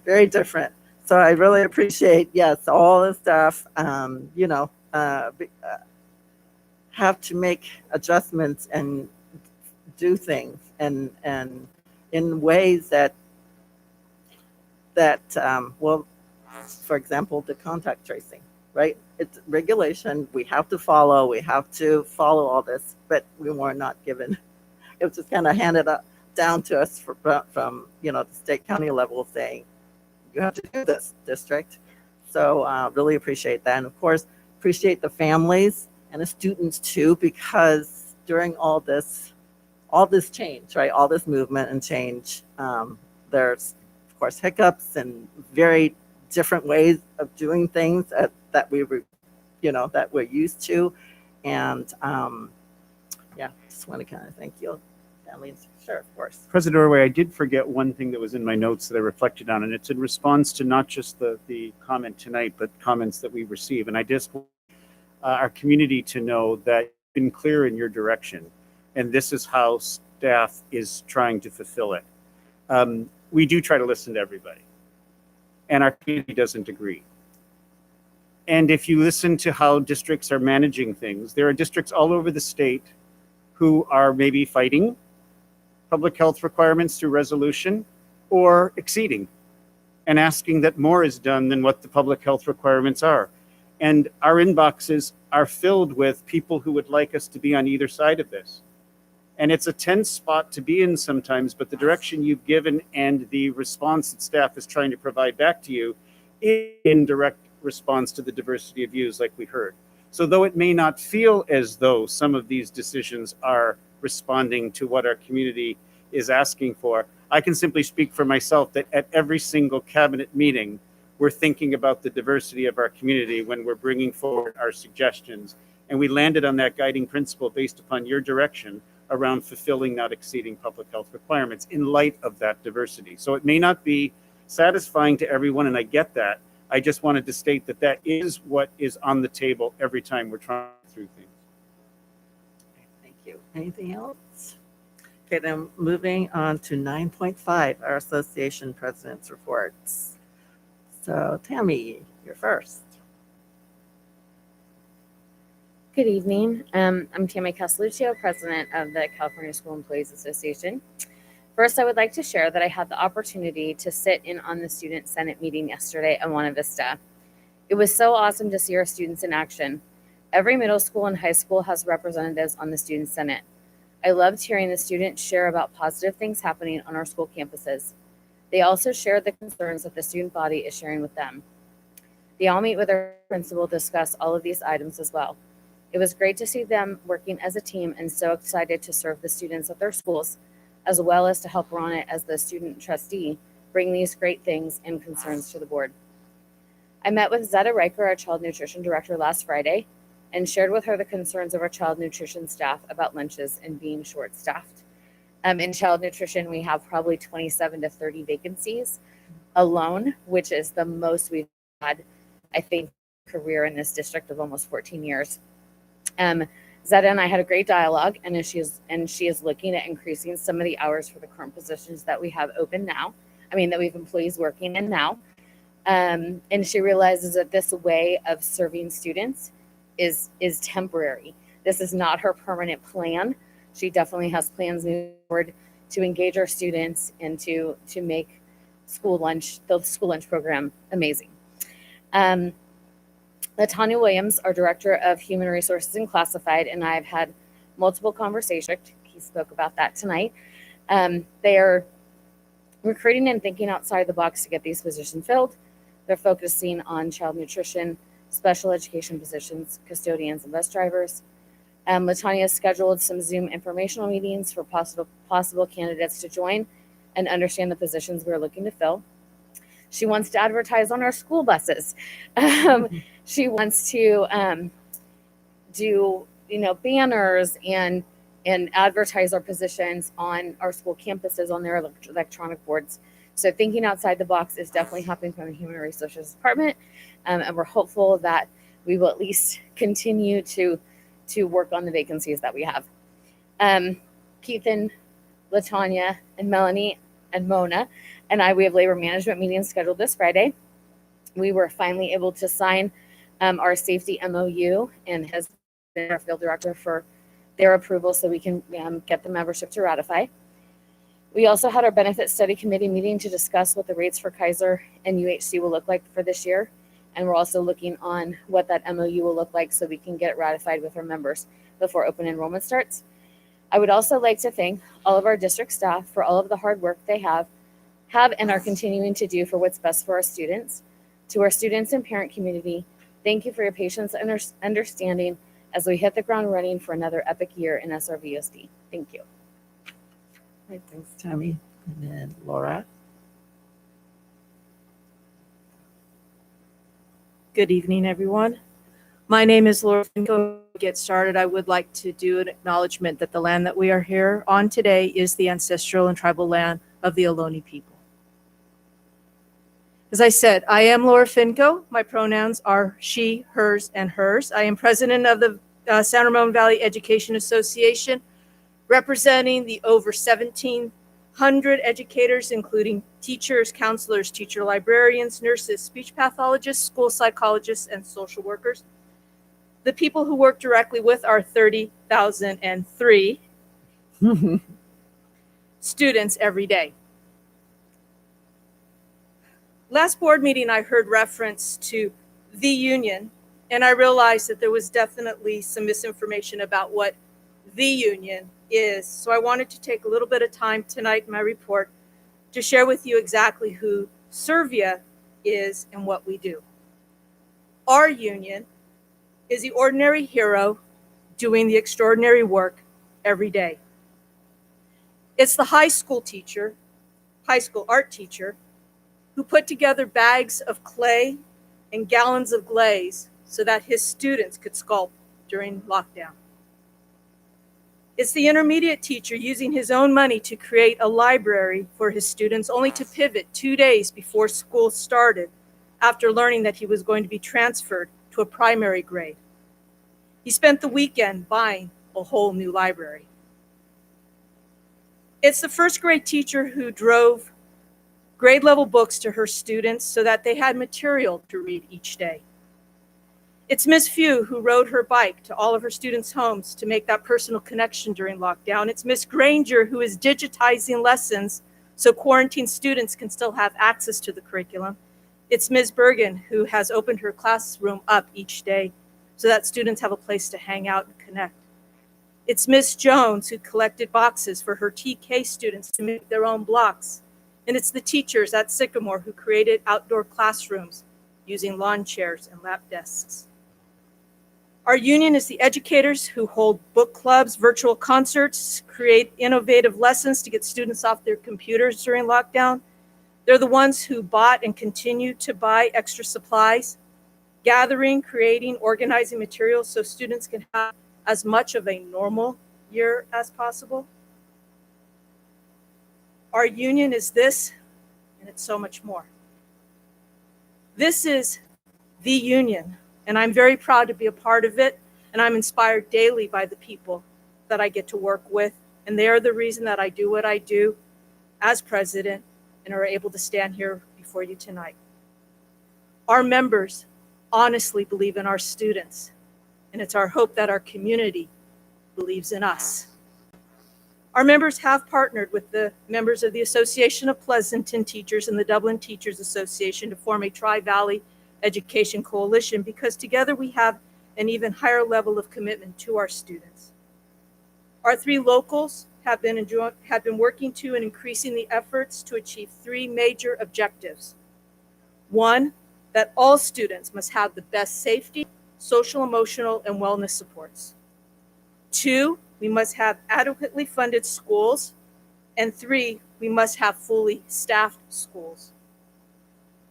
very different. So I really appreciate, yes, all the stuff, have to make adjustments and do things and in ways well, for example, the contact tracing, right? It's regulation. We have to follow all this, but we were not given, it was just kind of handed up down to us from the state county level saying, you have to do this, district. So really appreciate that. And of course, appreciate the families and the students too, because during all this change, right? All this movement and change, there's of course hiccups and very different ways of doing things that we were, that we're used to. And yeah, just want to kind of thank you, families. Sure, of course.
President Orway, I did forget one thing that was in my notes that I reflected on, and it's in response to not just the comment tonight, but comments that we receive. And I just want our community to know that you've been clear in your direction, and this is how staff is trying to fulfill it. We do try to listen to everybody, and our community doesn't agree. And if you listen to how districts are managing things, there are districts all over the state who are maybe fighting public health requirements through resolution or exceeding and asking that more is done than what the public health requirements are. And our inboxes are filled with people who would like us to be on either side of this. And it's a tense spot to be in sometimes, but the direction you've given and the response that staff is trying to provide back to you is in direct response to the diversity of views like we heard. So though it may not feel as though some of these decisions are responding to what our community is asking for, I can simply speak for myself that at every single cabinet meeting, we're thinking about the diversity of our community when we're bringing forward our suggestions. And we landed on that guiding principle based upon your direction around fulfilling, not exceeding public health requirements in light of that diversity. So it may not be satisfying to everyone, and I get that. I just wanted to state that that is what is on the table every time we're trying through things.
Thank you. Anything else? Okay, then moving on to 9.5, our association president's reports. So Tammy, you're first.
Good evening. I'm Tammy Castelluccio, president of the California School Employees Association. First, I would like to share that I had the opportunity to sit in on the Student Senate meeting yesterday at Buena Vista. It was so awesome to see our students in action. Every middle school and high school has representatives on the Student Senate. I loved hearing the students share about positive things happening on our school campuses. They also shared the concerns that the student body is sharing with them. They all meet with our principal to discuss all of these items as well. It was great to see them working as a team and so excited to serve the students at their schools, as well as to help Ronna as the student trustee bring these great things and concerns to the board. I met with Zetta Riker, our child nutrition director, last Friday and shared with her the concerns of our child nutrition staff about lunches and being short-staffed. In child nutrition, we have probably 27 to 30 vacancies alone, which is the most we've had, I think, career in this district of almost 14 years. Zetta and I had a great dialogue, and she is looking at increasing some of the hours for the current positions that we have open now. I mean, that we have employees working in now. And she realizes that this way of serving students is temporary. This is not her permanent plan. She definitely has plans moving forward to engage our students and to make the school lunch program amazing. LaTanya Williams, our Director of Human Resources and Classified, and I have had multiple conversations. He spoke about that tonight. They are recruiting and thinking outside the box to get these positions filled. They're focusing on child nutrition, special education positions, custodians, and bus drivers. LaTanya has scheduled some Zoom informational meetings for possible candidates to join and understand the positions we're looking to fill. She wants to advertise on our school buses. She wants to do banners and advertise our positions on our school campuses on their electronic boards. So thinking outside the box is definitely happening from the Human Resources Department, and we're hopeful that we will at least continue to work on the vacancies that we have. Keith and LaTanya and Melanie and Mona and we have labor management meetings scheduled this Friday. We were finally able to sign our safety MOU and has been our field director for their approval so we can get the membership to ratify. We also had our benefit study committee meeting to discuss what the rates for Kaiser and UHC will look like for this year. And we're also looking on what that MOU will look like so we can get it ratified with our members before open enrollment starts. I would also like to thank all of our district staff for all of the hard work they have and are continuing to do for what's best for our students. To our students and parent community, thank you for your patience and understanding as we hit the ground running for another epic year in SRVUSD. Thank you.
All right, thanks, Tammy. And then Laura.
Good evening, everyone. My name is Laura Finko. To get started, I would like to do an acknowledgement that the land that we are here on today is the ancestral and tribal land of the Ohlone people. As I said, I am Laura Finko. My pronouns are she, hers, and hers. I am president of the San Ramon Valley Education Association, representing the over 1,700 educators, including teachers, counselors, teacher librarians, nurses, speech pathologists, school psychologists, and social workers. The people who work directly with our 30,003 students every day. Last board meeting, I heard reference to the union, and I realized that there was definitely some misinformation about what the union is. So I wanted to take a little bit of time tonight in my report to share with you exactly who SRVUSD is and what we do. Our union is the ordinary hero doing the extraordinary work every day. It's the high school art teacher, who put together bags of clay and gallons of glaze so that his students could sculpt during lockdown. It's the intermediate teacher using his own money to create a library for his students, only to pivot 2 days before school started after learning that he was going to be transferred to a primary grade. He spent the weekend buying a whole new library. It's the first grade teacher who drove grade level books to her students so that they had material to read each day. It's Ms. Few who rode her bike to all of her students' homes to make that personal connection during lockdown. It's Ms. Granger who is digitizing lessons so quarantined students can still have access to the curriculum. It's Ms. Bergen who has opened her classroom up each day so that students have a place to hang out and connect. It's Ms. Jones who collected boxes for her TK students to make their own blocks. And it's the teachers at Sycamore who created outdoor classrooms using lawn chairs and lap desks. Our union is the educators who hold book clubs, virtual concerts, create innovative lessons to get students off their computers during lockdown. They're the ones who bought and continue to buy extra supplies, gathering, creating, organizing materials so students can have as much of a normal year as possible. Our union is this, and it's so much more. This is the union, and I'm very proud to be a part of it, and I'm inspired daily by the people that I get to work with, and they are the reason that I do what I do as president and are able to stand here before you tonight. Our members honestly believe in our students, and it's our hope that our community believes in us. Our members have partnered with the members of the Association of Pleasanton Teachers and the Dublin Teachers Association to form a Tri-Valley Education Coalition because together we have an even higher level of commitment to our students. Our three locals have been working to and increasing the efforts to achieve three major objectives. One, that all students must have the best safety, social, emotional, and wellness supports. Two, we must have adequately funded schools. And three, we must have fully staffed schools.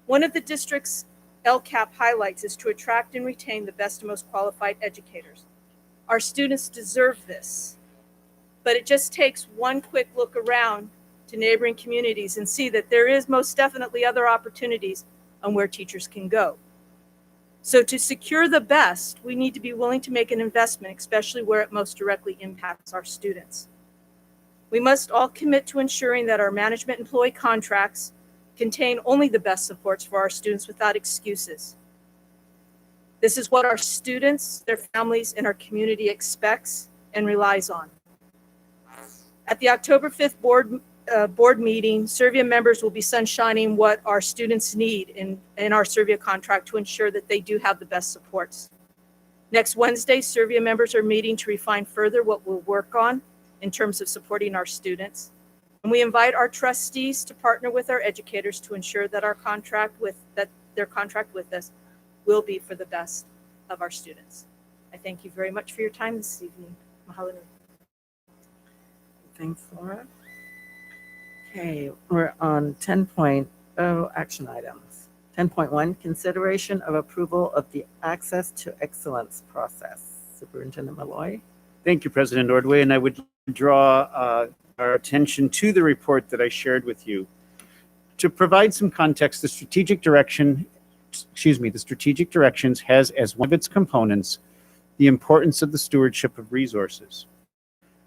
One of the district's LCAP highlights is to attract and retain the best and most qualified educators. Our students deserve this, but it just takes one quick look around to neighboring communities and see that there is most definitely other opportunities on where teachers can go. So to secure the best, we need to be willing to make an investment, especially where it most directly impacts our students. We must all commit to ensuring that our management employee contracts contain only the best supports for our students without excuses. This is what our students, their families, and our community expects and relies on. At the October 5th board board meeting, Servia members will be sunshining what our students need in our Servia contract to ensure that they do have the best supports. Next Wednesday, Servia members are meeting to refine further what we'll work on in terms of supporting our students. And we invite our trustees to partner with our educators to ensure that their contract with us will be for the best of our students. I thank you very much for your time this evening. Mahalo nui.
Thanks, Laura. Okay, we're on 10.0 action items. 10.1, consideration of approval of the Access to Excellence process. Superintendent Malloy.
Thank you, President Ordway, and I would draw our attention to the report that I shared with you. To provide some context, the strategic directions has as one of its components the importance of the stewardship of resources.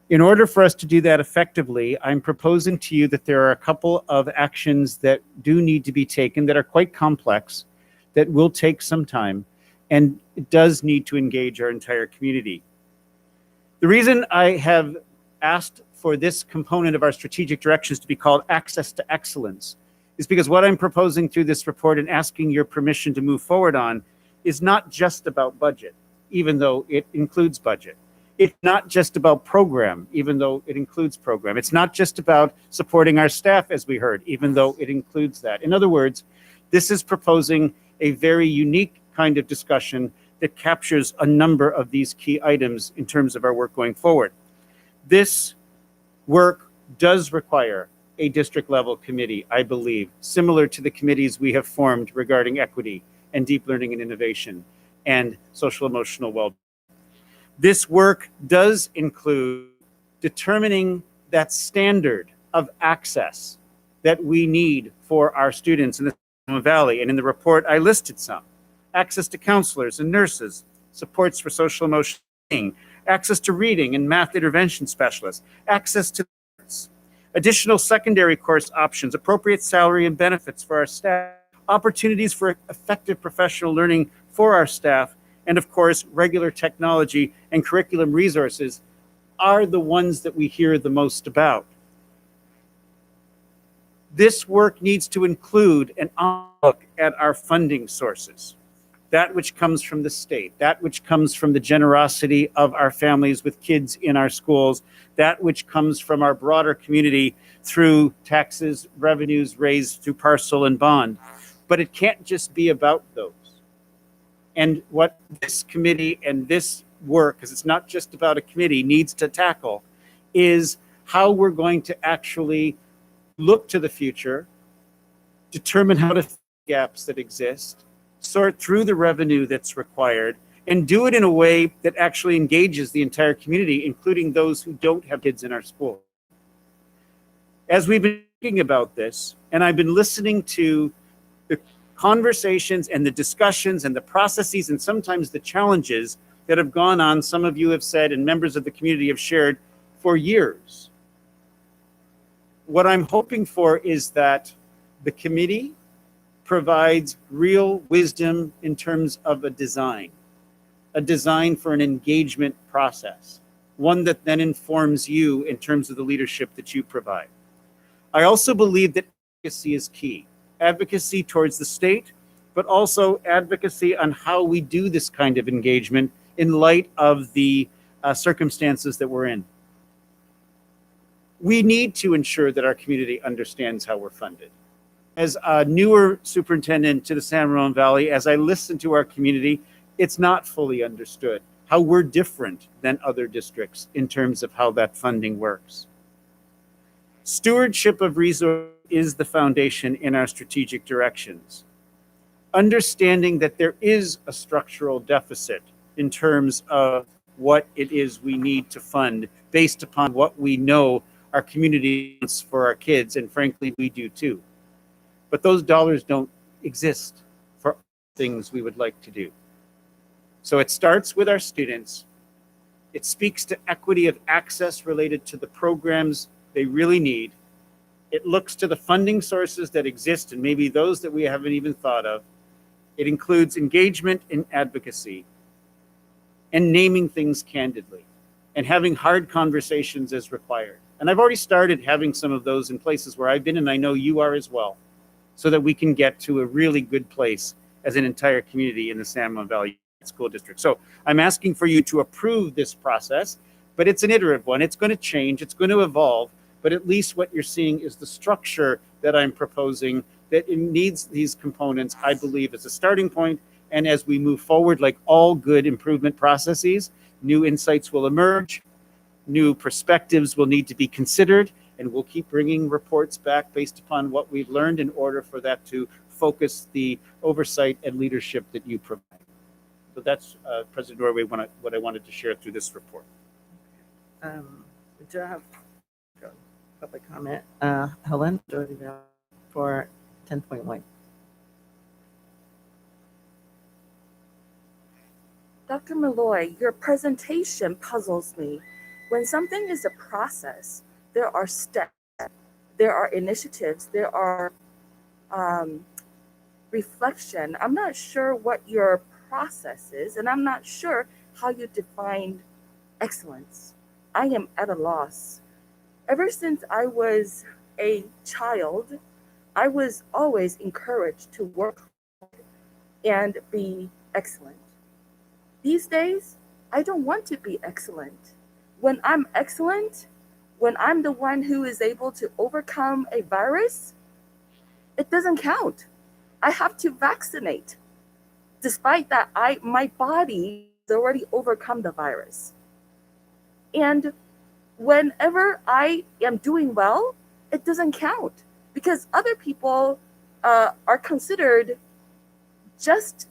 In order for us to do that effectively, I'm proposing to you that there are a couple of actions that do need to be taken that are quite complex, that will take some time, and it does need to engage our entire community. The reason I have asked for this component of our strategic directions to be called Access to Excellence is because what I'm proposing through this report and asking your permission to move forward on is not just about budget, even though it includes budget. It's not just about program, even though it includes program. It's not just about supporting our staff, as we heard, even though it includes that. In other words, this is proposing a very unique kind of discussion that captures a number of these key items in terms of our work going forward. This work does require a district level committee, I believe, similar to the committees we have formed regarding equity and deep learning and innovation and social emotional well-being. This work does include determining that standard of access that we need for our students in the Sonoma Valley. And in the report, I listed some. Access to counselors and nurses, supports for social emotional well-being, access to reading and math intervention specialists, access to arts, additional secondary course options, appropriate salary and benefits for our staff, opportunities for effective professional learning for our staff, and of course, regular technology and curriculum resources are the ones that we hear the most about. This work needs to include an look at our funding sources, that which comes from the state, that which comes from the generosity of our families with kids in our schools, that which comes from our broader community through taxes, revenues raised through parcel and bond. But it can't just be about those. And what this committee and this work, because it's not just about a committee, needs to tackle is how we're going to actually look to the future, determine how to fill gaps that exist, sort through the revenue that's required, and do it in a way that actually engages the entire community, including those who don't have kids in our school. As we've been thinking about this, and I've been listening to the conversations and the discussions and the processes and sometimes the challenges that have gone on, some of you have said and members of the community have shared for years. What I'm hoping for is that the committee provides real wisdom in terms of a design for an engagement process, one that then informs you in terms of the leadership that you provide. I also believe that advocacy is key. Advocacy towards the state, but also advocacy on how we do this kind of engagement in light of the circumstances that we're in. We need to ensure that our community understands how we're funded. As a newer superintendent to the San Ramon Valley, as I listen to our community, it's not fully understood how we're different than other districts in terms of how that funding works. Stewardship of resources is the foundation in our strategic directions. Understanding that there is a structural deficit in terms of what it is we need to fund based upon what we know our community wants for our kids, and frankly, we do too. But those dollars don't exist for things we would like to do. So it starts with our students. It speaks to equity of access related to the programs they really need. It looks to the funding sources that exist and maybe those that we haven't even thought of. It includes engagement and advocacy and naming things candidly and having hard conversations as required. And I've already started having some of those in places where I've been, and I know you are as well, so that we can get to a really good place as an entire community in the San Juan Valley School District. So I'm asking for you to approve this process, but it's an iterative one. It's going to change, it's going to evolve, but at least what you're seeing is the structure that I'm proposing, that it needs these components, I believe, as a starting point. And as we move forward, like all good improvement processes, new insights will emerge, new perspectives will need to be considered, and we'll keep bringing reports back based upon what we've learned in order for that to focus the oversight and leadership that you provide. So that's, President Norway, what I wanted to share through this report.
We do have public comment. Helen, for 10.1.
Dr. Malloy, your presentation puzzles me. When something is a process, there are steps, there are initiatives, there are reflection. I'm not sure what your process is, and I'm not sure how you define excellence. I am at a loss. Ever since I was a child, I was always encouraged to work hard and be excellent. These days, I don't want to be excellent. When I'm excellent, when I'm the one who is able to overcome a virus, it doesn't count. I have to vaccinate. Despite that, my body has already overcome the virus. And whenever I am doing well, it doesn't count because other people are considered just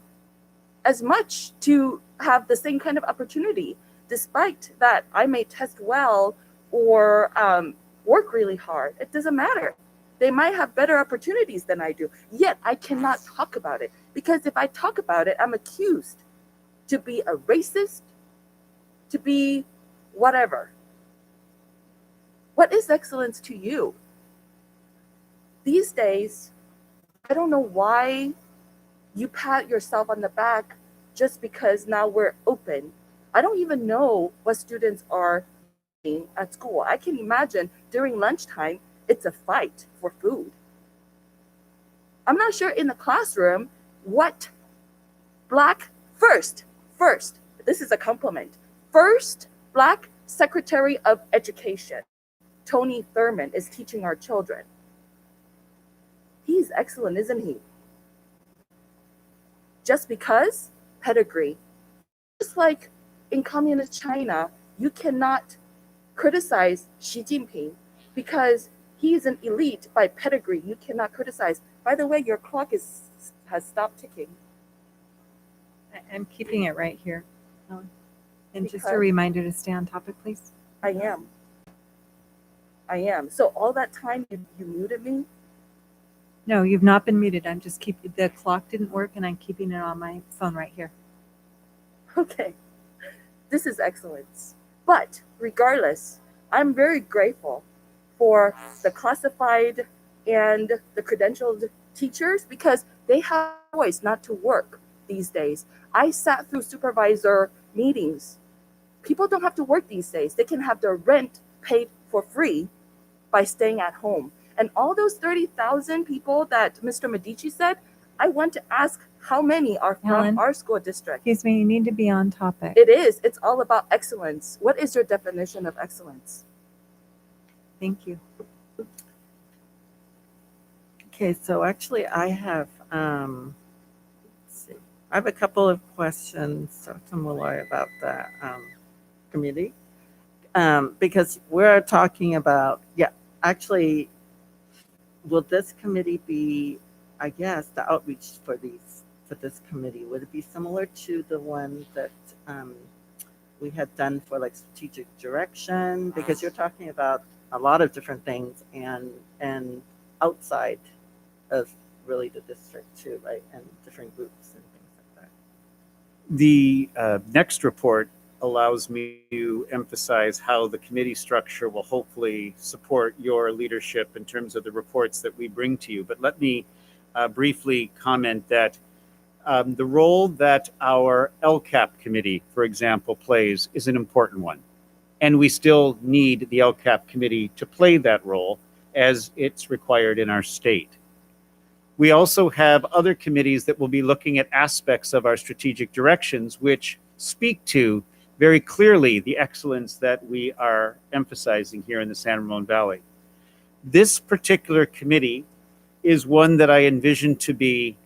as much to have the same kind of opportunity, despite that I may test well or work really hard. It doesn't matter. They might have better opportunities than I do, yet I cannot talk about it because if I talk about it, I'm accused to be a racist, to be whatever. What is excellence to you? These days, I don't know why you pat yourself on the back just because now we're open. I don't even know what students are doing at school. I can imagine during lunchtime, it's a fight for food. I'm not sure in the classroom what first, this is a compliment, first Black Secretary of Education, Tony Thurmond, is teaching our children. He's excellent, isn't he? Just because? Pedigree. Just like in communist China, you cannot criticize Xi Jinping because he is an elite by pedigree. You cannot criticize. By the way, your clock has stopped ticking.
I'm keeping it right here. And just a reminder to stay on topic, please.
I am. So all that time you muted me?
No, you've not been muted. I'm just keeping, the clock didn't work and I'm keeping it on my phone right here.
Okay. This is excellence. But regardless, I'm very grateful for the classified and the credentialed teachers because they have a choice not to work these days. I sat through supervisor meetings. People don't have to work these days. They can have their rent paid for free by staying at home. And all those 30,000 people that Mr. Medici said, I want to ask how many are from
Helen,
our school district.
Excuse me, you need to be on topic.
It is. It's all about excellence. What is your definition of excellence?
Thank you.
Okay, so actually I have, let's see, I have a couple of questions, Dr. Malloy, about the committee. Because we're talking about, actually, will this committee be, I guess, the outreach for this committee, would it be similar to the one that we had done for like strategic direction? Because you're talking about a lot of different things and outside of really the district too, right? And different groups and things like that.
The next report allows me to emphasize how the committee structure will hopefully support your leadership in terms of the reports that we bring to you. But let me briefly comment that the role that our LCAP committee, for example, plays is an important one. And we still need the LCAP committee to play that role as it's required in our state. We also have other committees that will be looking at aspects of our strategic directions, which speak to very clearly the excellence that we are emphasizing here in the San Ramon Valley. This particular committee is one that I envision to be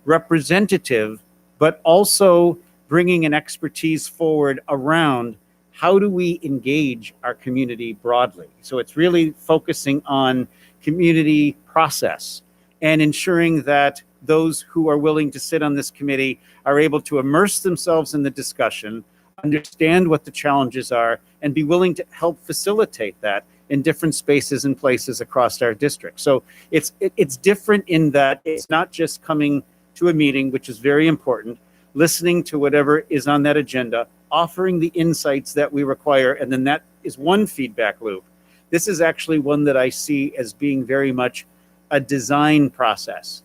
representative, but also bringing an expertise forward around how do we engage our community broadly. So it's really focusing on community process and ensuring that those who are willing to sit on this committee are able to immerse themselves in the discussion, understand what the challenges are, and be willing to help facilitate that in different spaces and places across our district. So it's different in that it's not just coming to a meeting, which is very important, listening to whatever is on that agenda, offering the insights that we require, and then that is one feedback loop. This is actually one that I see as being very much a design process,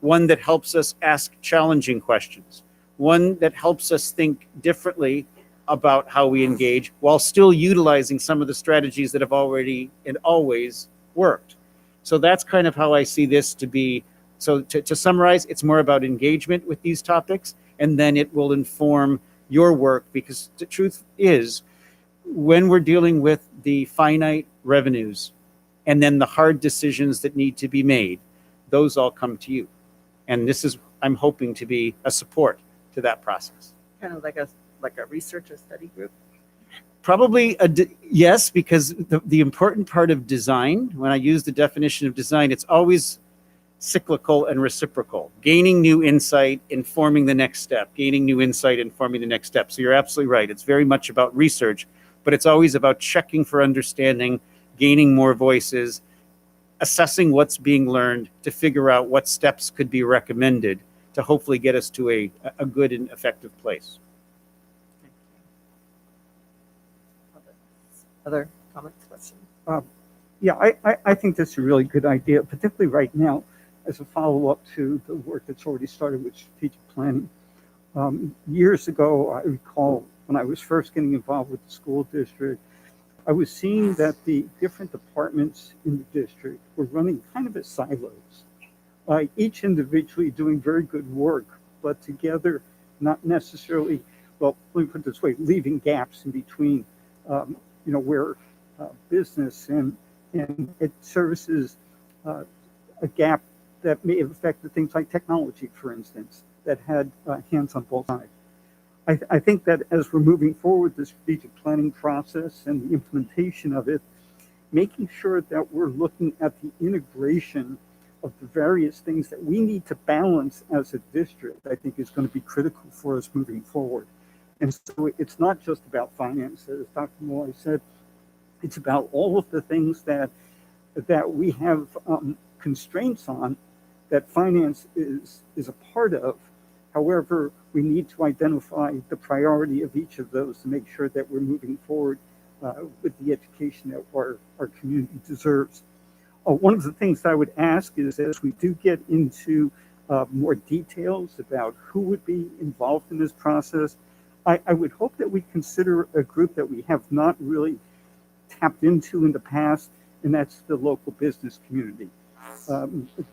one that helps us ask challenging questions, one that helps us think differently about how we engage while still utilizing some of the strategies that have already and always worked. So that's kind of how I see this to be. So to summarize, it's more about engagement with these topics, and then it will inform your work, because the truth is, when we're dealing with the finite revenues and then the hard decisions that need to be made, those all come to you. And this is, I'm hoping to be a support to that process.
Kind of like a research or study group.
Probably yes, because the important part of design, when I use the definition of design, it's always cyclical and reciprocal, gaining new insight, informing the next step, gaining new insight, informing the next step. So you're absolutely right. It's very much about research, but it's always about checking for understanding, gaining more voices, assessing what's being learned to figure out what steps could be recommended to hopefully get us to a good and effective place.
Other comments, questions?
Yeah, I think that's a really good idea, particularly right now as a follow-up to the work that's already started with strategic planning. Years ago, I recall when I was first getting involved with the school district, I was seeing that the different departments in the district were running kind of as silos, each individually doing very good work, but together not necessarily, well, let me put it this way, leaving gaps in between, where business and it services a gap that may have affected things like technology, for instance, that had hands on both sides. I think that as we're moving forward the strategic planning process and the implementation of it, making sure that we're looking at the integration of the various things that we need to balance as a district, I think is going to be critical for us moving forward. And so it's not just about finance, as Dr. Malloy said, it's about all of the things that we have constraints on that finance is a part of. However, we need to identify the priority of each of those to make sure that we're moving forward with the education that our community deserves. One of the things that I would ask is, as we do get into more details about who would be involved in this process, I would hope that we consider a group that we have not really tapped into in the past, and that's the local business community.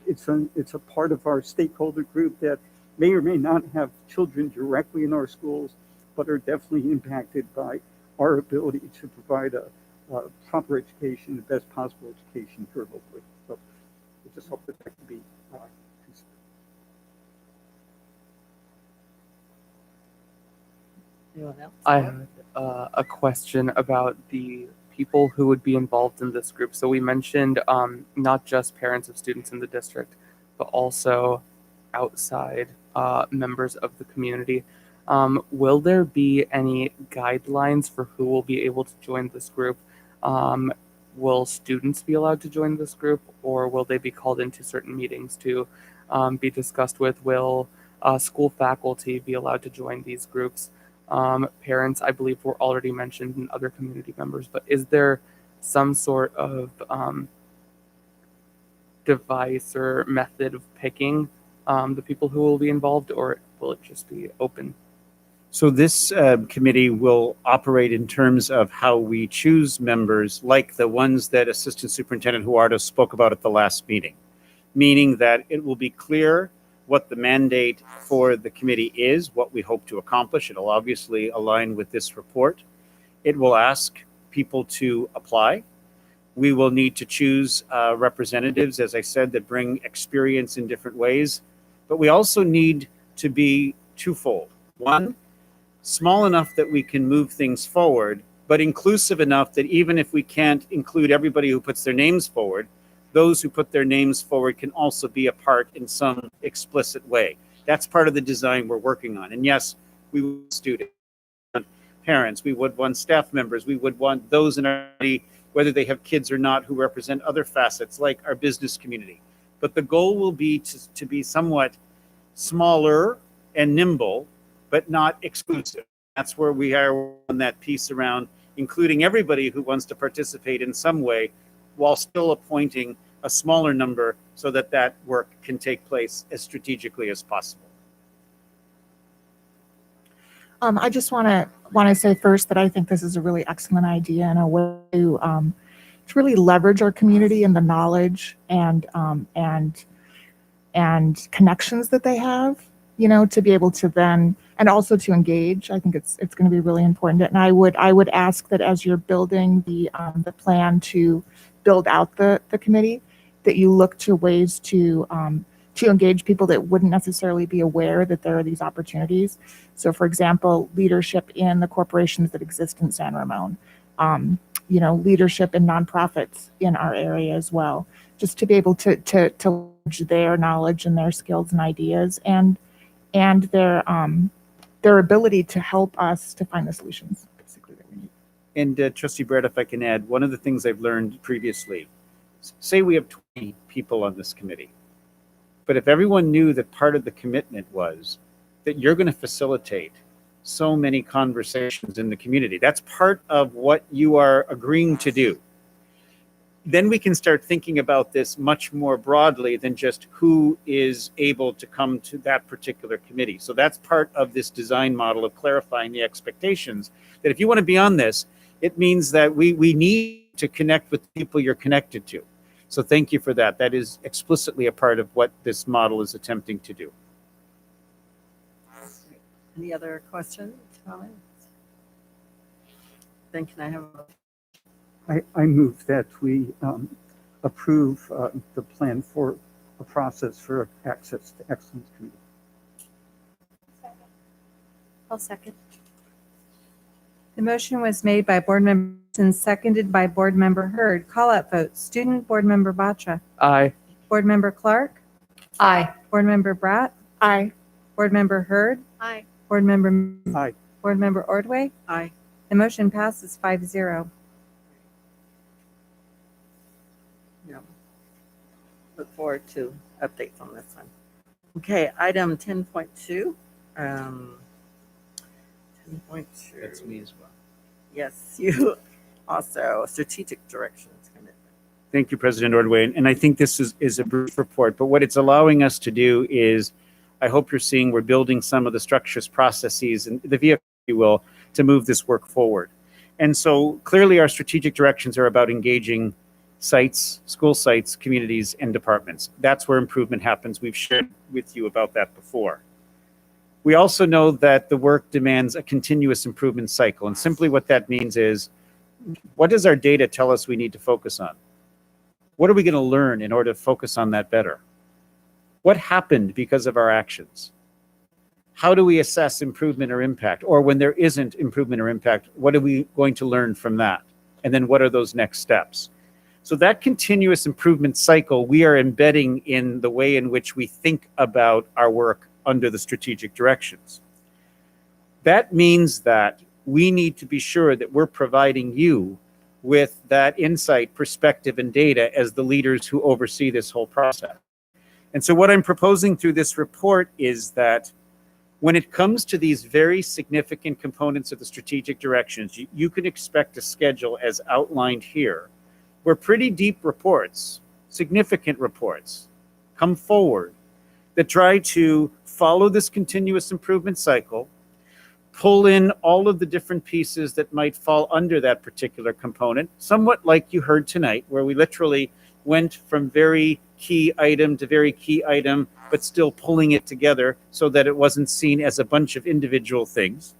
It's a part of our stakeholder group that may or may not have children directly in our schools, but are definitely impacted by our ability to provide a proper education, the best possible education here locally. So I just hope that can be considered.
Anyone else?
I had a question about the people who would be involved in this group. So we mentioned not just parents of students in the district, but also outside members of the community. Will there be any guidelines for who will be able to join this group? Will students be allowed to join this group, or will they be called into certain meetings to be discussed with? Will school faculty be allowed to join these groups? Parents, I believe, were already mentioned, and other community members, but is there some sort of device or method of picking the people who will be involved, or will it just be open?
So this committee will operate in terms of how we choose members, like the ones that Assistant Superintendent Huardo spoke about at the last meeting, meaning that it will be clear what the mandate for the committee is, what we hope to accomplish. It'll obviously align with this report. It will ask people to apply. We will need to choose representatives, as I said, that bring experience in different ways. But we also need to be twofold. One, small enough that we can move things forward, but inclusive enough that even if we can't include everybody who puts their names forward, those who put their names forward can also be a part in some explicit way. That's part of the design we're working on. And yes, we want students, parents, we would want staff members, we would want those in our community, whether they have kids or not, who represent other facets like our business community. But the goal will be to be somewhat smaller and nimble, but not exclusive. That's where we are on that piece around including everybody who wants to participate in some way, while still appointing a smaller number so that that work can take place as strategically as possible.
I just want to say first that I think this is a really excellent idea and a way to really leverage our community and the knowledge and connections that they have, you know, to be able to then, and also to engage. I think it's going to be really important. And I would ask that as you're building the plan to build out the committee, that you look to ways to engage people that wouldn't necessarily be aware that there are these opportunities. So for example, leadership in the corporations that exist in San Ramon, you know, leadership in nonprofits in our area as well, just to be able to leverage their knowledge and their skills and ideas and their ability to help us to find the solutions basically that we need.
And Trustee Brett, if I can add, one of the things I've learned previously, say we have 20 people on this committee, but if everyone knew that part of the commitment was that you're going to facilitate so many conversations in the community, that's part of what you are agreeing to do, then we can start thinking about this much more broadly than just who is able to come to that particular committee. So that's part of this design model of clarifying the expectations, that if you want to be on this, it means that we need to connect with the people you're connected to. So thank you for that. That is explicitly a part of what this model is attempting to do.
Any other questions, comments? Then can I have
I move that we approve the plan for a process for access to excellence committee.
I'll second.
The motion was made by Board Member and seconded by Board Member Hurd. Call out vote. Student Board Member Bacha.
Aye.
Board Member Clark.
Aye.
Board Member Bratt.
Aye.
Board Member Hurd.
Aye.
Board Member.
Aye.
Board Member Ordway.
Aye.
The motion passes 5-0.
Look forward to updates on this one. Okay, item 10.2. 10.2.
That's me as well.
Yes, you also strategic directions commitment.
Thank you, President Ordway. And I think this is a brief report, but what it's allowing us to do is, I hope you're seeing we're building some of the structures, processes, and the vehicle, if you will, to move this work forward. And so clearly our strategic directions are about engaging sites, school sites, communities, and departments. That's where improvement happens. We've shared with you about that before. We also know that the work demands a continuous improvement cycle. And simply what that means is, what does our data tell us we need to focus on? What are we going to learn in order to focus on that better? What happened because of our actions? How do we assess improvement or impact? Or when there isn't improvement or impact, what are we going to learn from that? And then what are those next steps? So that continuous improvement cycle we are embedding in the way in which we think about our work under the strategic directions. That means that we need to be sure that we're providing you with that insight, perspective, and data as the leaders who oversee this whole process. And so what I'm proposing through this report is that when it comes to these very significant components of the strategic directions, you can expect a schedule as outlined here, where pretty deep reports, significant reports, come forward that try to follow this continuous improvement cycle, pull in all of the different pieces that might fall under that particular component, somewhat like you heard tonight, where we literally went from very key item to very key item, but still pulling it together so that it wasn't seen as a bunch of individual things.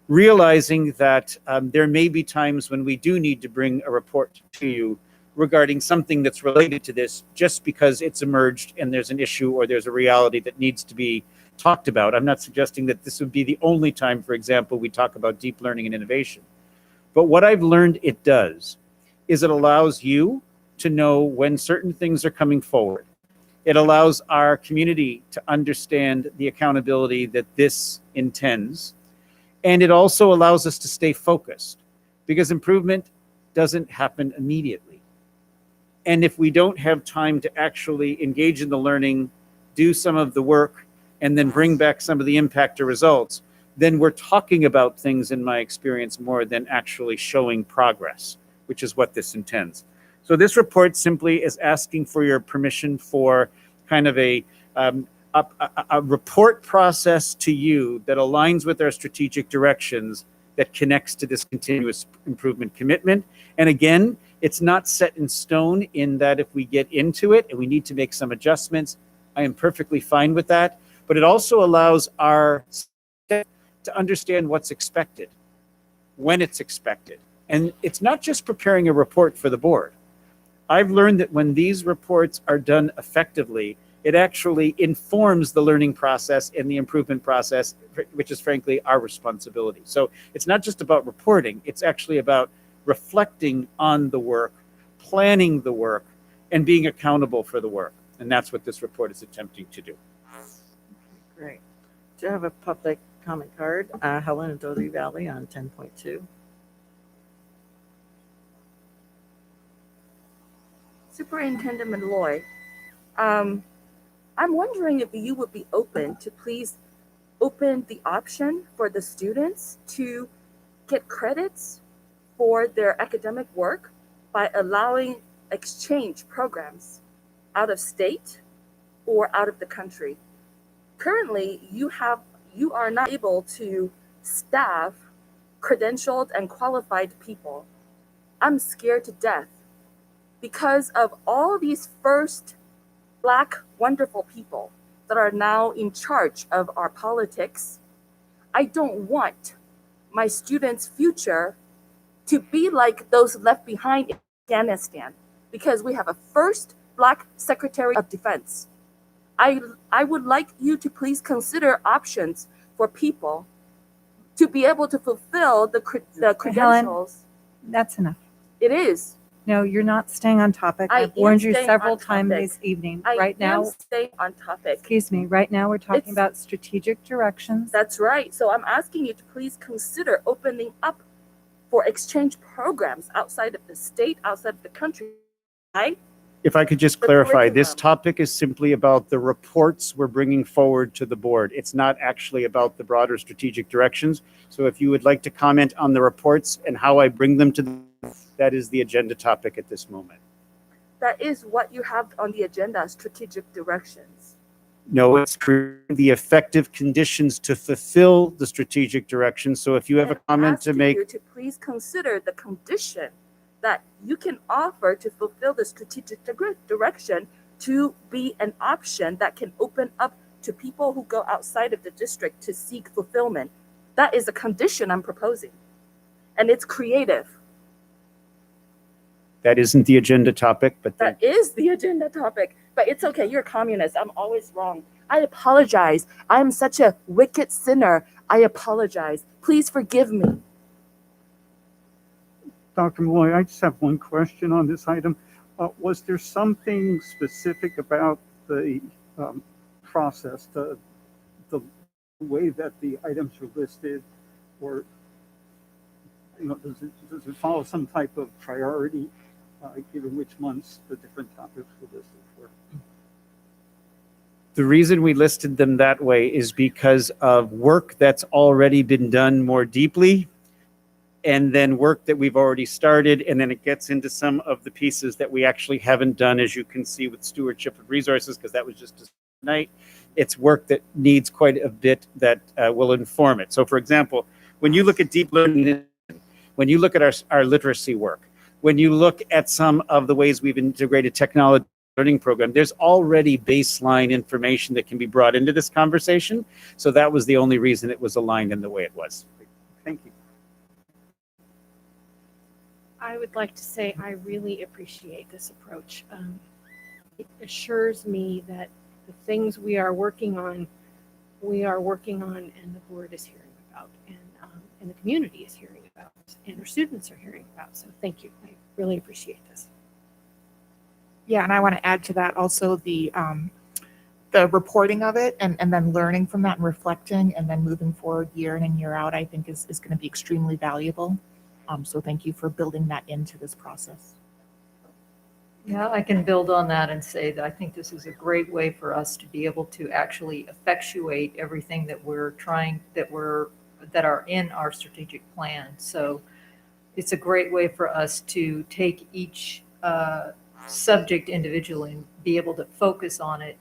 Realizing that there may be times when we do need to bring a report to you regarding something that's related to this, just because it's emerged and there's an issue or there's a reality that needs to be talked about. I'm not suggesting that this would be the only time, for example, we talk about deep learning and innovation. But what I've learned it does is it allows you to know when certain things are coming forward. It allows our community to understand the accountability that this intends. And it also allows us to stay focused, because improvement doesn't happen immediately. And if we don't have time to actually engage in the learning, do some of the work, and then bring back some of the impact or results, then we're talking about things, in my experience, more than actually showing progress, which is what this intends. So this report simply is asking for your permission for kind of a report process to you that aligns with our strategic directions, that connects to this continuous improvement commitment. And again, it's not set in stone, in that if we get into it and we need to make some adjustments, I am perfectly fine with that. But it also allows our staff to understand what's expected, when it's expected. And it's not just preparing a report for the board. I've learned that when these reports are done effectively, it actually informs the learning process and the improvement process, which is frankly our responsibility. So it's not just about reporting, it's actually about reflecting on the work, planning the work, and being accountable for the work. And that's what this report is attempting to do.
Great. Do you have a public comment card? Helen and Doty Valley on 10.2.
Superintendent Malloy, I'm wondering if you would be open to please open the option for the students to get credits for their academic work by allowing exchange programs out of state or out of the country. Currently, you are not able to staff credentialed and qualified people. I'm scared to death because of all these first Black wonderful people that are now in charge of our politics. I don't want my students' future to be like those left behind in Afghanistan, because we have a first Black Secretary of Defense. I would like you to please consider options for people to be able to fulfill the credentials.
Helen, that's enough.
It is.
No, you're not staying on topic.
I
I've warned
am
you
staying
several
on
times
topic.
this evening.
I
Right
am
now,
staying on topic.
excuse me, right now we're talking
It's-
about strategic directions.
That's right. So I'm asking you to please consider opening up for exchange programs outside of the state, outside of the country. Right?
If I could just
The
clarify, this
curriculum.
topic is simply about the reports we're bringing forward to the board. It's not actually about the broader strategic directions. So if you would like to comment on the reports and how I bring them to the, that is the agenda topic at this moment.
That is what you have on the agenda, strategic directions.
No, it's creating the effective conditions to fulfill the strategic directions. So if you have a comment to
Asking
make,
you to please consider the condition that you can offer to fulfill the strategic direction to be an option that can open up to people who go outside of the district to seek fulfillment. That is a condition I'm proposing. And it's creative.
that isn't the agenda topic, but
That is the agenda topic. But it's okay. You're a communist. I'm always wrong. I apologize. I'm such a wicked sinner. I apologize. Please forgive me.
Dr. Malloy, I just have one question on this item. Was there something specific about the process, the way that the items are listed, or does it follow some type of priority, given which months the different topics were listed for?
the reason we listed them that way is because of work that's already been done more deeply, and then work that we've already started, and then it gets into some of the pieces that we actually haven't done, as you can see with stewardship of resources, because that was just tonight, it's work that needs quite a bit that will inform it. So for example, when you look at deep learning, when you look at our literacy work, when you look at some of the ways we've integrated technology learning program, there's already baseline information that can be brought into this conversation. So that was the only reason it was aligned in the way it was. Thank you.
I would like to say I really appreciate this approach. It assures me that the things we are working on, and the board is hearing about, and the community is hearing about, and our students are hearing about. So thank you. I really appreciate this.
Yeah, and I want to add to that also the reporting of it and then learning from that and reflecting and then moving forward year in and year out, I think is going to be extremely valuable. So thank you for building that into this process.
Yeah, I can build on that and say that I think this is a great way for us to be able to actually effectuate everything that that are in our strategic plan. So it's a great way for us to take each subject individually and be able to focus on it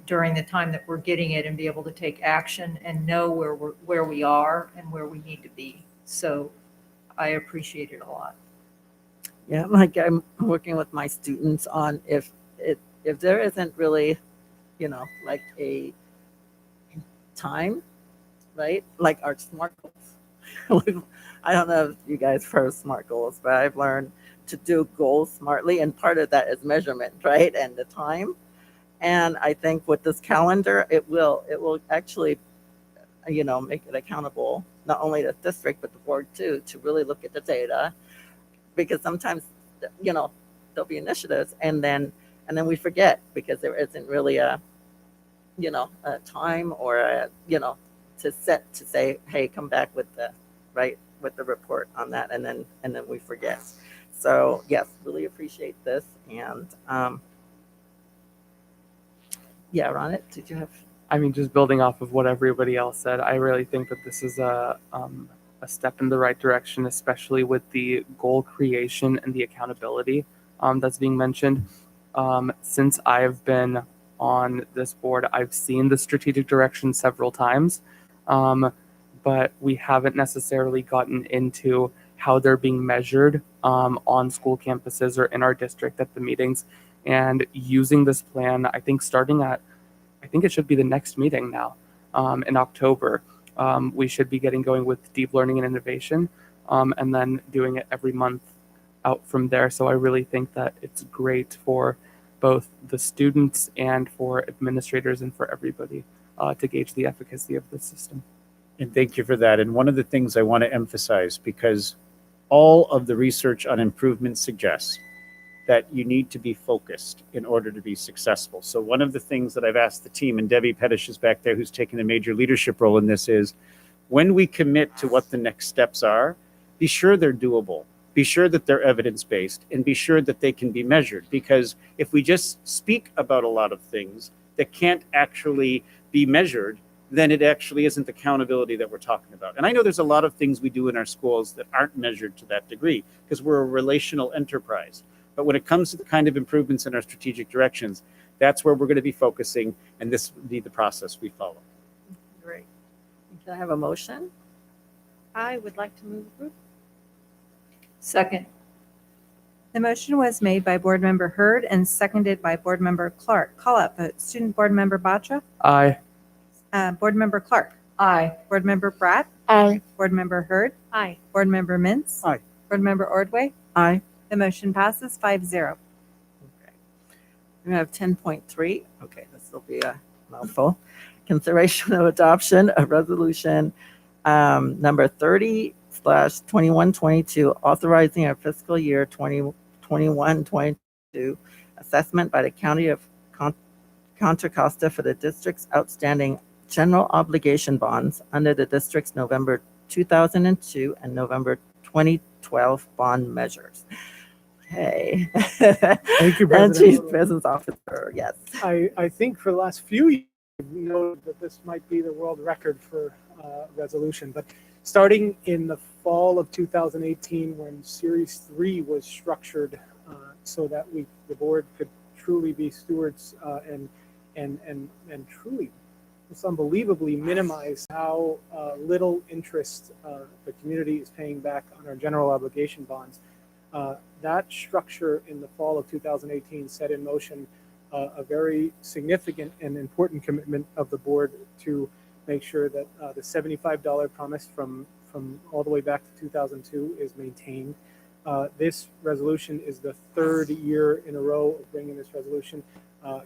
during the time that we're getting it and be able to take action and know where we are and where we need to be. So I appreciate it a lot.
Yeah, like I'm working with my students on if there isn't really, like a time, right? Like our SMART goals. I don't know if you guys have heard of SMART goals, but I've learned to do goals smartly, and part of that is measurement, right? And the time. And I think with this calendar, it will actually, make it accountable, not only the district, but the board too, to really look at the data. Because sometimes, there'll be initiatives and then we forget because there isn't really a time or to say, hey, come back with the report on that. And then we forget. So yes, really appreciate this. And yeah, Ronit, did you have?
I mean, just building off of what everybody else said, I really think that this is a step in the right direction, especially with the goal creation and the accountability that's being mentioned. Since I've been on this board, I've seen the strategic direction several times, but we haven't necessarily gotten into how they're being measured on school campuses or in our district at the meetings. And using this plan, I think it should be the next meeting now in October. We should be getting going with deep learning and innovation, and then doing it every month out from there. So I really think that it's great for both the students and for administrators and for everybody to gauge the efficacy of the system.
And thank you for that. And one of the things I want to emphasize, because all of the research on improvement suggests that you need to be focused in order to be successful. So one of the things that I've asked the team, and Debbie Pettish is back there who's taken a major leadership role in this, is when we commit to what the next steps are, be sure they're doable, be sure that they're evidence-based, and be sure that they can be measured. Because if we just speak about a lot of things that can't actually be measured, then it actually isn't accountability that we're talking about. And I know there's a lot of things we do in our schools that aren't measured to that degree because we're a relational enterprise. But when it comes to the kind of improvements in our strategic directions, that's where we're going to be focusing, and this would be the process we follow.
Great. Can I have a motion?
I would like to move approval.
Second.
The motion was made by Board Member Hurd and seconded by Board Member Clark. Call out vote. Student Board Member Bacha?
Aye.
Board Member Clark?
Aye.
Board Member Pratt?
Aye.
Board Member Hurd?
Aye.
Board Member Mintz?
Aye.
Board Member Ordway?
Aye.
The motion passes 5-0.
Okay. We have 10.3. Okay, this will be a mouthful. Consideration of adoption of resolution number 30/2122, authorizing a fiscal year 2021-22 assessment by the County of Contra Costa for the district's outstanding general obligation bonds under the district's November 2002 and November 2012 bond measures. Okay.
Thank you,
And
President.
Chief Business Officer, yes.
I think for the last few years, we've noted that this might be the world record for resolution. But starting in the fall of 2018, when Series 3 was structured so that the board could truly be stewards and truly, it's unbelievably minimize how little interest the community is paying back on our general obligation bonds. That structure in the fall of 2018 set in motion a very significant and important commitment of the board to make sure that the $75 promise from all the way back to 2002 is maintained. This resolution is the third year in a row of bringing this resolution,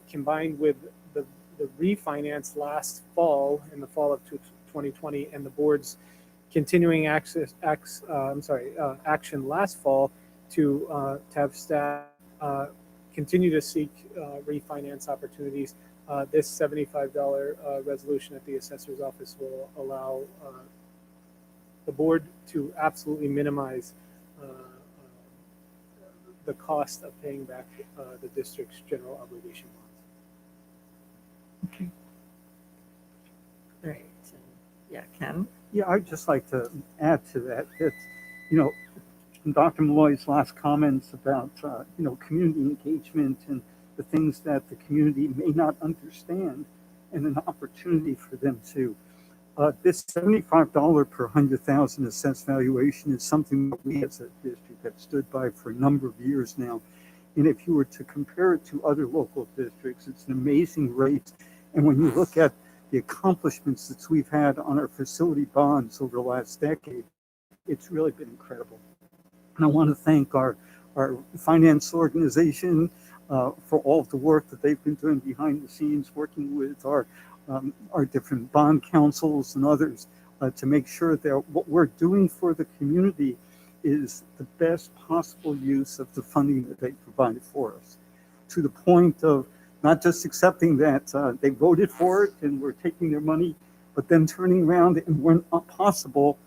combined with the refinance last fall, in the fall of 2020, and the board's continuing action last fall to have staff continue to seek refinance opportunities. This $75 resolution at the assessor's office will allow the board to absolutely minimize the cost of paying back the district's general obligation bonds.
Great. Yeah, Ken?
Yeah, I'd just like to add to that, you know, Dr. Malloy's last comments about, you know, community engagement and the things that the community may not understand, and an opportunity for them to. This $75 per 100,000 assessed valuation is something that we as a district have stood by for a number of years now. And if you were to compare it to other local districts, it's an amazing rate. And when you look at the accomplishments that we've had on our facility bonds over the last decade, it's really been incredible. And I want to thank our finance organization for all of the work that they've been doing behind the scenes, working with our different bond councils and others to make sure that what we're doing for the community is the best possible use of the funding that they provided for us, to the point of not just accepting that they voted for it and we're taking their money, but then turning around and when possible,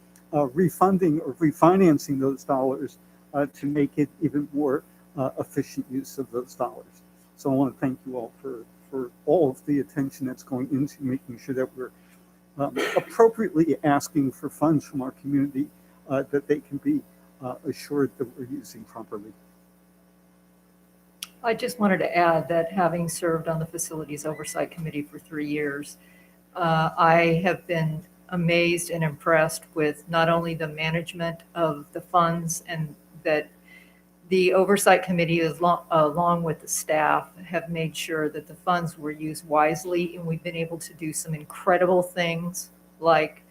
refunding or refinancing those dollars to make it even more efficient use of those dollars. So I want to thank you all for all of the attention that's going into making sure that we're appropriately asking for funds from our community that they can be assured that we're using properly.
I just wanted to add that having served on the Facilities Oversight Committee for 3 years, I have been amazed and impressed with not only the management of the funds, and that the Oversight Committee, along with the staff, have made sure that the funds were used wisely, and we've been able to do some incredible things like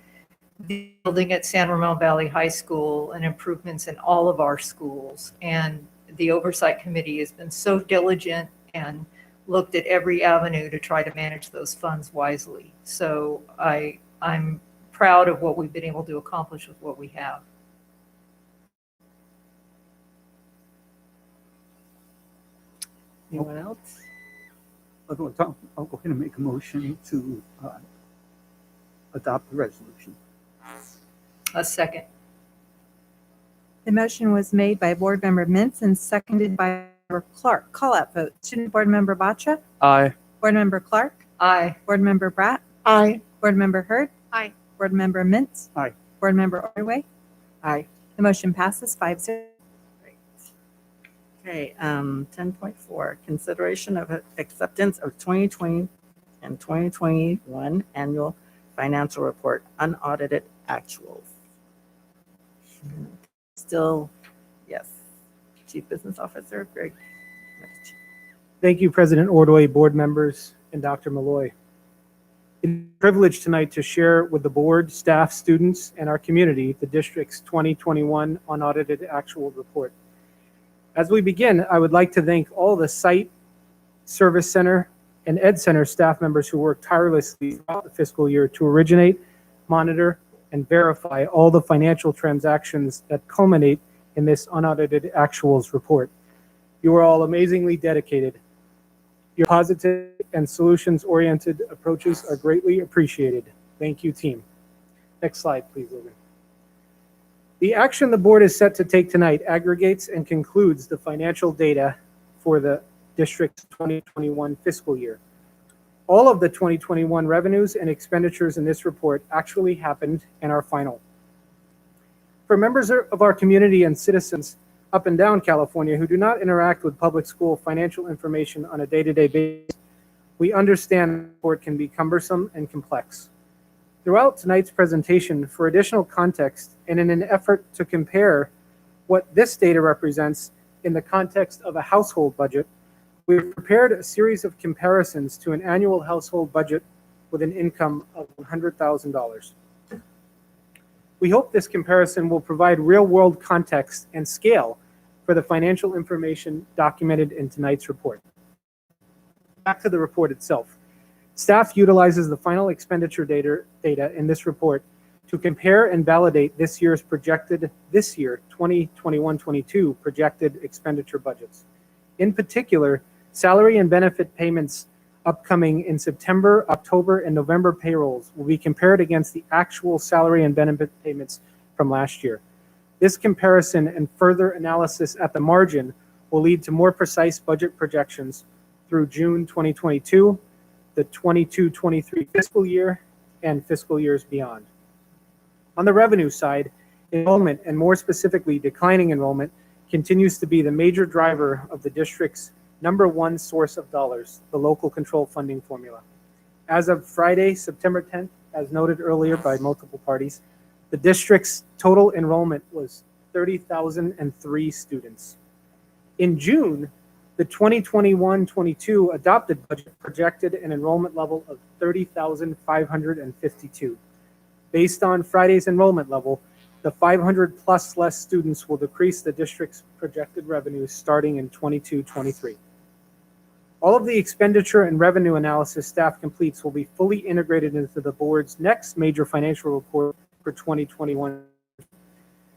the building at San Ramon Valley High School and improvements in all of our schools. And the Oversight Committee has been so diligent and looked at every avenue to try to manage those funds wisely. So I'm proud of what we've been able to accomplish with what we have.
Anyone else?
I'll go ahead and make a motion to adopt the resolution.
A second.
The motion was made by Board Member Mintz and seconded by Member Clark. Call out vote. Student Board Member Batcha?
Aye.
Board Member Clark?
Aye.
Board Member Bratt?
Aye.
Board Member Hurd?
Aye.
Board Member Mintz?
Aye.
Board Member Ordway?
Aye.
The motion passes 5-0.
Okay, 10.4, consideration of acceptance of 2020 and 2021 annual financial report, unaudited actuals. Still, yes. Chief Business Officer Greg.
Thank you, President Ordway, board members, and Dr. Malloy. It's a privilege tonight to share with the board, staff, students, and our community the district's 2021 unaudited actual report. As we begin, I would like to thank all the site, service center, and ed center staff members who worked tirelessly throughout the fiscal year to originate, monitor, and verify all the financial transactions that culminate in this unaudited actuals report. You are all amazingly dedicated. Your positive and solutions-oriented approaches are greatly appreciated. Thank you, team. Next slide, please, Logan. The action the board is set to take tonight aggregates and concludes the financial data for the district's 2021 fiscal year. All of the 2021 revenues and expenditures in this report actually happened and are final. For members of our community and citizens up and down California who do not interact with public school financial information on a day-to-day basis, We understand the report can be cumbersome and complex. Throughout tonight's presentation, for additional context and in an effort to compare what this data represents in the context of a household budget, we've prepared a series of comparisons to an annual household budget with an income of $100,000. We hope this comparison will provide real-world context and scale for the financial information documented in tonight's report. Back to the report itself. Staff utilizes the final expenditure data in this report to compare and validate this year 2021-22 projected expenditure budgets. In particular, salary and benefit payments upcoming in September, October, and November payrolls will be compared against the actual salary and benefit payments from last year. This comparison and further analysis at the margin will lead to more precise budget projections through June 2022, the 22-23 fiscal year, and fiscal years beyond. On the revenue side, enrollment, and more specifically declining enrollment, continues to be the major driver of the district's #1 source of dollars, the local control funding formula. As of Friday, September 10th, as noted earlier by multiple parties, the district's total enrollment was 30,003 students. In June, the 2021-22 adopted budget projected an enrollment level of 30,552. Based on Friday's enrollment level, the 500 plus less students will decrease the district's projected revenues starting in 22-23. All of the expenditure and revenue analysis staff completes will be fully integrated into the board's next major financial report for 2021.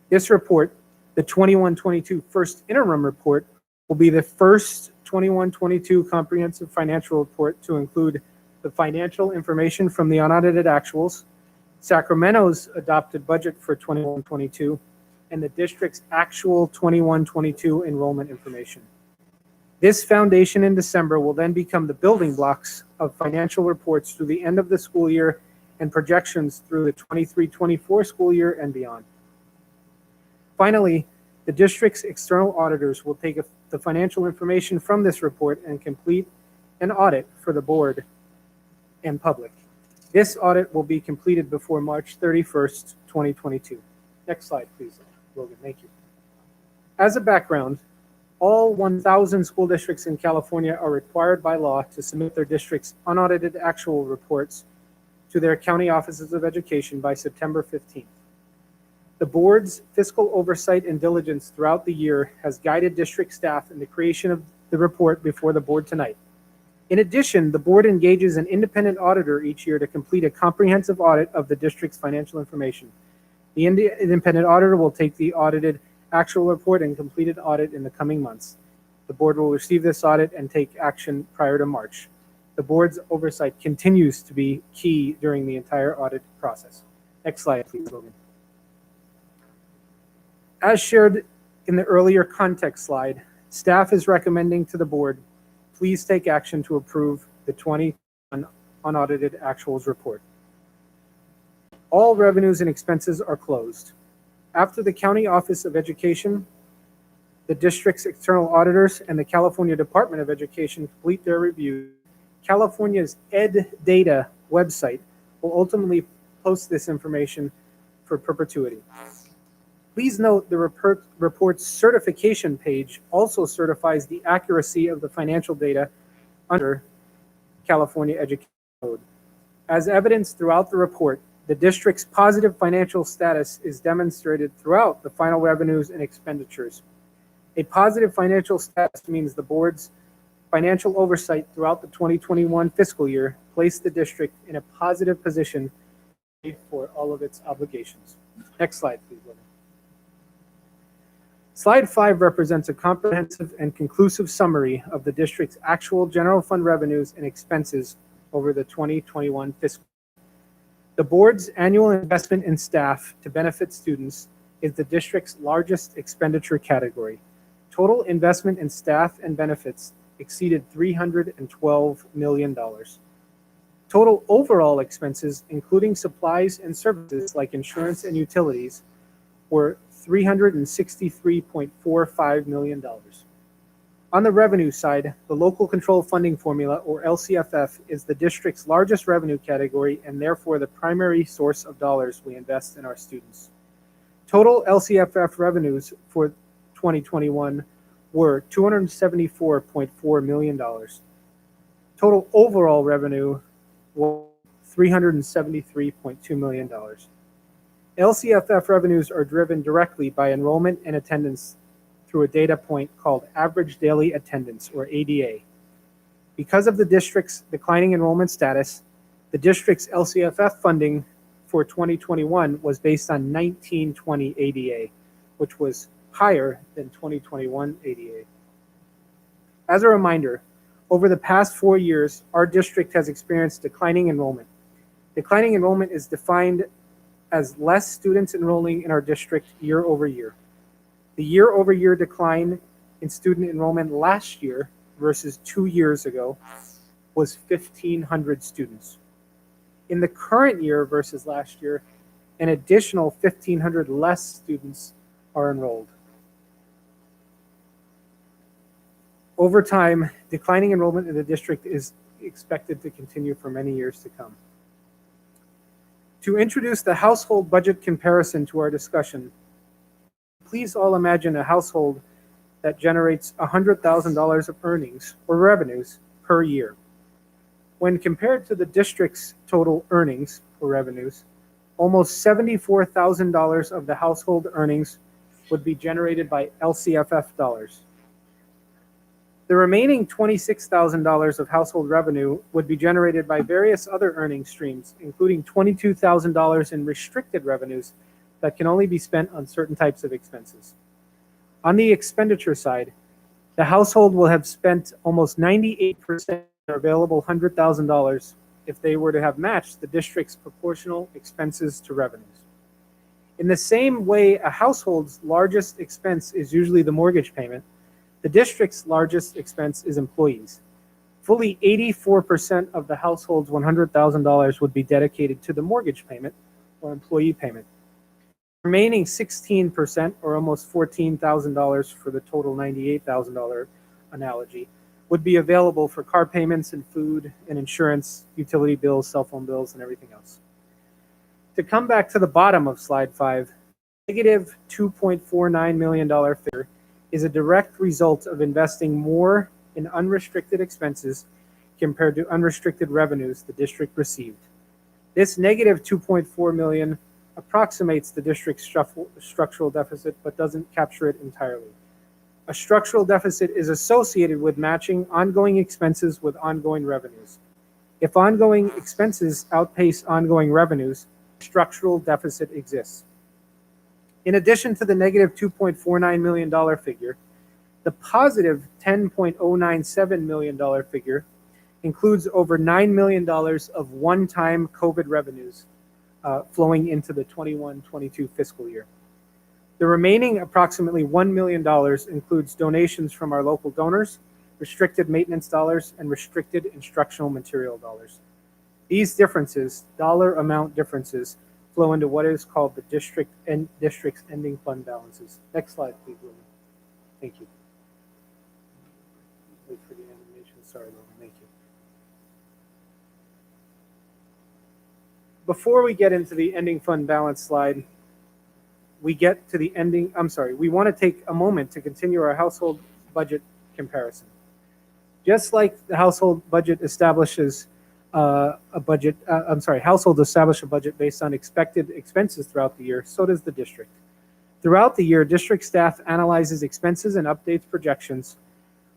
This report, the 21-22 first interim report, will be the first 21-22 comprehensive financial report to include the financial information from the unaudited actuals, Sacramento's adopted budget for 21-22, and the district's actual 21-22 enrollment information. This foundation in December will then become the building blocks of financial reports through the end of the school year and projections through the 23-24 school year and beyond. Finally, the district's external auditors will take the financial information from this report and complete an audit for the board and public. This audit will be completed before March 31st, 2022. Next slide, please, Logan. Thank you. As a background, all 1,000 school districts in California are required by law to submit their district's unaudited actual reports to their county offices of education by September 15th. The board's fiscal oversight and diligence throughout the year has guided district staff in the creation of the report before the board tonight. In addition, the board engages an independent auditor each year to complete a comprehensive audit of the district's financial information. The independent auditor will take the audited actual report and completed audit in the coming months. The board will receive this audit and take action prior to March. The board's oversight continues to be key during the entire audit process. Next slide, please, Logan. As shared in the earlier context slide, staff is recommending to the board, please take action to approve the 2021 unaudited actuals report. All revenues and expenses are closed. After the County Office of Education, the district's external auditors, and the California Department of Education complete their review, California's EdData website will ultimately post this information for perpetuity. Please note the report's certification page also certifies the accuracy of the financial data under California Education Code. As evidenced throughout the report, the district's positive financial status is demonstrated throughout the final revenues and expenditures. A positive financial status means the board's financial oversight throughout the 2021 fiscal year placed the district in a positive position for all of its obligations. Next slide, please, William. Slide 5 represents a comprehensive and conclusive summary of the district's actual general fund revenues and expenses over the 2021 fiscal year. The board's annual investment in staff to benefit students is the district's largest expenditure category. Total investment in staff and benefits exceeded $312 million. Total overall expenses, including supplies and services like insurance and utilities, were $363.45 million. On the revenue side, the Local Control Funding Formula, or LCFF, is the district's largest revenue category and therefore the primary source of dollars we invest in our students. Total LCFF revenues for 2021 were $274.4 million. Total overall revenue was $373.2 million. LCFF revenues are driven directly by enrollment and attendance through a data point called average daily attendance, or ADA. Because of the district's declining enrollment status, the district's LCFF funding for 2021 was based on 1920 ADA, which was higher than 2021 ADA. As a reminder, over the past 4 years, our district has experienced declining enrollment. Declining enrollment is defined as less students enrolling in our district year over year. The year-over-year decline in student enrollment last year versus 2 years ago was 1,500 students. In the current year versus last year, an additional 1,500 less students are enrolled. Over time, declining enrollment in the district is expected to continue for many years to come. To introduce the household budget comparison to our discussion, please all imagine a household that generates $100,000 of earnings or revenues per year. When compared to the district's total earnings or revenues, almost $74,000 of the household earnings would be generated by LCFF dollars. The remaining $26,000 of household revenue would be generated by various other earning streams, including $22,000 in restricted revenues that can only be spent on certain types of expenses. On the expenditure side, the household will have spent almost 98% of their available $100,000 if they were to have matched the district's proportional expenses to revenues. In the same way a household's largest expense is usually the mortgage payment, the district's largest expense is employees. Fully 84% of the household's $100,000 would be dedicated to the mortgage payment or employee payment. Remaining 16%, or almost $14,000 for the total $98,000 analogy, would be available for car payments and food and insurance, utility bills, cell phone bills, and everything else. To come back to the bottom of slide 5, negative $2.49 million figure is a direct result of investing more in unrestricted expenses compared to unrestricted revenues the district received. This negative $2.4 million approximates the district's structural deficit, but doesn't capture it entirely. A structural deficit is associated with matching ongoing expenses with ongoing revenues. If ongoing expenses outpace ongoing revenues, structural deficit exists. In addition to the negative $2.49 million figure, the positive $10.097 million figure includes over $9 million of one-time COVID revenues flowing into the 21-22 fiscal year. The remaining approximately $1 million includes donations from our local donors, restricted maintenance dollars, and restricted instructional material dollars. These differences, dollar amount differences, flow into what is called the district's ending fund balances. Next slide, please, William. Thank you. Wait for the animation. Sorry, William. Thank you. Before we get into the ending fund balance slide, we want to take a moment to continue our household budget comparison. Just like the household budget establishes households establish a budget based on expected expenses throughout the year, so does the district. Throughout the year, district staff analyzes expenses and updates projections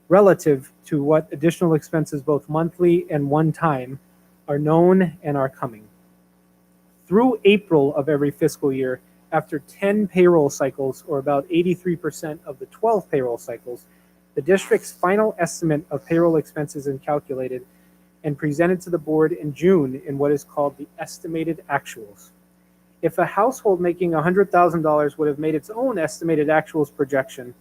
relative to what additional expenses, both monthly and one time, are known and are coming. Through April of every fiscal year, after 10 payroll cycles, or about 83% of the 12 payroll cycles, the district's final estimate of payroll expenses is calculated and presented to the board in June in what is called the estimated actuals. If a household making $100,000 would have made its own estimated actuals projection,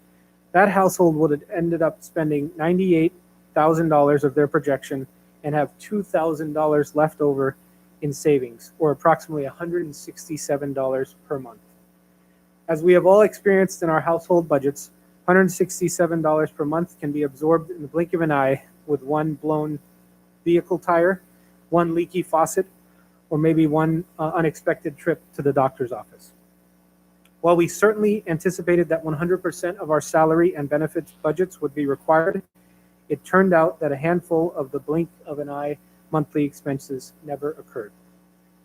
that household would have ended up spending $98,000 of their projection and have $2,000 left over in savings, or approximately $167 per month. As we have all experienced in our household budgets, $167 per month can be absorbed in the blink of an eye with one blown vehicle tire, one leaky faucet, or maybe one unexpected trip to the doctor's office. While we certainly anticipated that 100% of our salary and benefits budgets would be required, it turned out that a handful of the blink of an eye monthly expenses never occurred.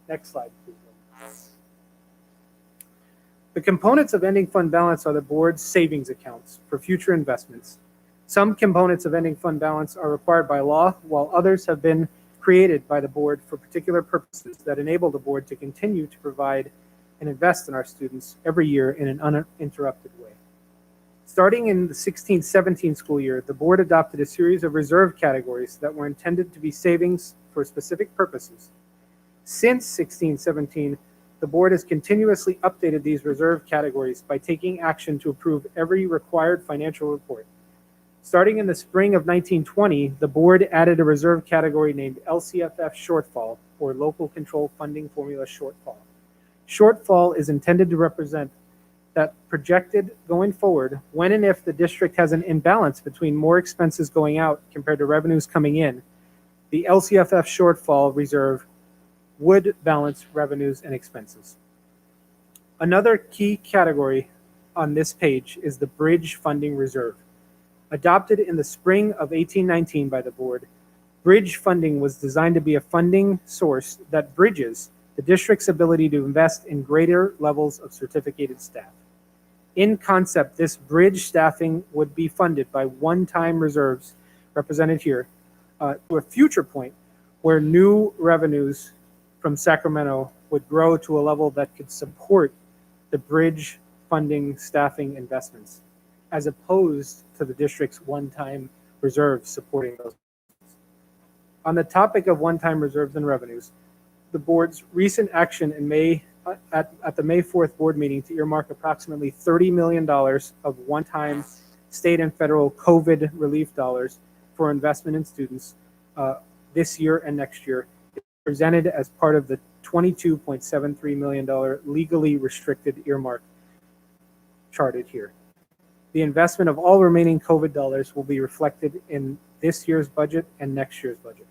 Next slide, please. The components of ending fund balance are the board's savings accounts for future investments. Some components of ending fund balance are required by law, while others have been created by the board for particular purposes that enable the board to continue to provide and invest in our students every year in an uninterrupted way. Starting in the 16-17 school year, the board adopted a series of reserve categories that were intended to be savings for specific purposes. Since 16-17, the board has continuously updated these reserve categories by taking action to approve every required financial report. Starting in the spring of 1920, the board added a reserve category named LCFF shortfall, or Local Control Funding Formula Shortfall. Shortfall is intended to represent that projected going forward when and if the district has an imbalance between more expenses going out compared to revenues coming in, the LCFF shortfall reserve would balance revenues and expenses. Another key category on this page is the Bridge Funding Reserve. Adopted in the spring of 1819 by the board, bridge funding was designed to be a funding source that bridges the district's ability to invest in greater levels of certificated staff. In concept, this bridge staffing would be funded by one-time reserves, represented here, to a future point where new revenues from Sacramento would grow to a level that could support the bridge funding staffing investments, as opposed to the district's one-time reserves supporting those. On the topic of one-time reserves and revenues, the board's recent action in May at the May 4th board meeting to earmark approximately $30 million of one-time state and federal COVID relief dollars for investment in students this year and next year is presented as part of the $22.73 million legally restricted earmark charted here. The investment of all remaining COVID dollars will be reflected in this year's budget and next year's budget.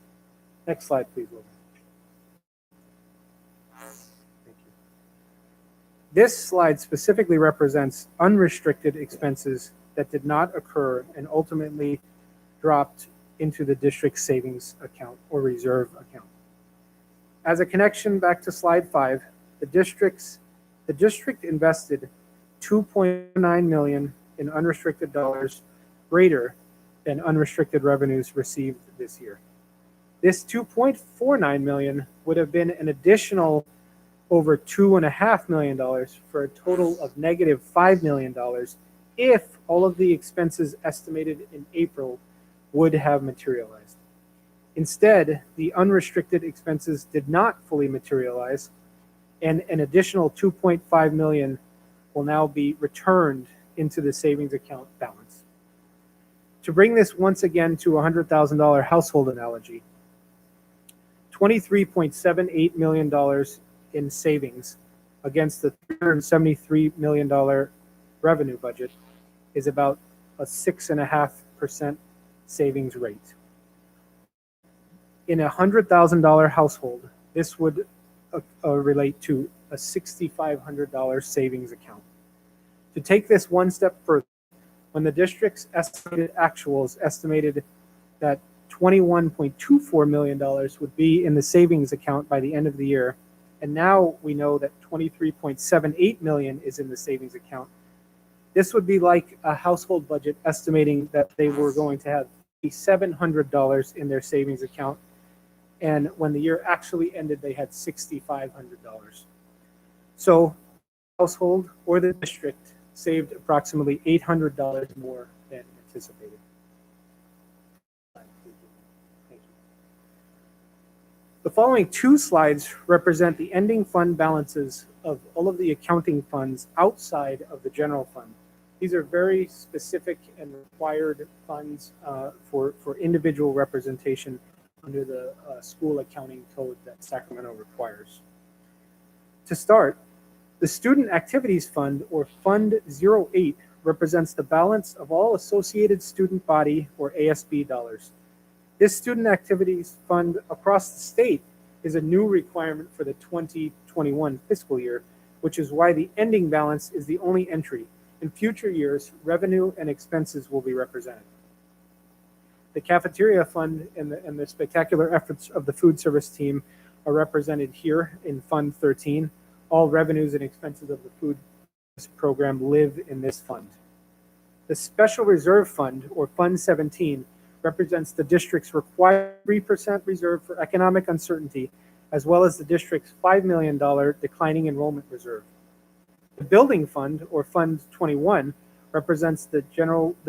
Next slide, please, Logan. Thank you. This slide specifically represents unrestricted expenses that did not occur and ultimately dropped into the district savings account or reserve account. As a connection back to slide 5, the district invested $2.9 million in unrestricted dollars greater than unrestricted revenues received this year. This $2.49 million would have been an additional over $2.5 million for a total of negative $5 million if all of the expenses estimated in April would have materialized. Instead, the unrestricted expenses did not fully materialize, and an additional $2.5 million will now be returned into the savings account balance. To bring this once again to a $100,000 household analogy, $23.78 million in savings against the $373 million revenue budget is about a 6.5% savings rate. In a $100,000 household, this would relate to a $6,500 savings account. To take this one step further, when the district's estimated actuals estimated that $21.24 million would be in the savings account by the end of the year, and now we know that $23.78 million is in the savings account, this would be like a household budget estimating that they were going to have $700 in their savings account, and when the year actually ended, they had $6,500. So household or the district saved approximately $800 more than anticipated. Thank you. The following two slides represent the ending fund balances of all of the accounting funds outside of the general fund. These are very specific and required funds for individual representation under the school accounting code that Sacramento requires. To start, the Student Activities Fund, or Fund 08, represents the balance of all associated student body or ASB dollars. This student activities fund across the state is a new requirement for the 2021 fiscal year, which is why the ending balance is the only entry. In future years, revenue and expenses will be represented. The cafeteria fund and the spectacular efforts of the food service team are represented here in Fund 13. All revenues and expenses of the food program live in this fund. The Special Reserve Fund, or Fund 17, represents the district's required 3% reserve for economic uncertainty, as well as the district's $5 million declining enrollment reserve. The Building Fund, or Fund 21, represents the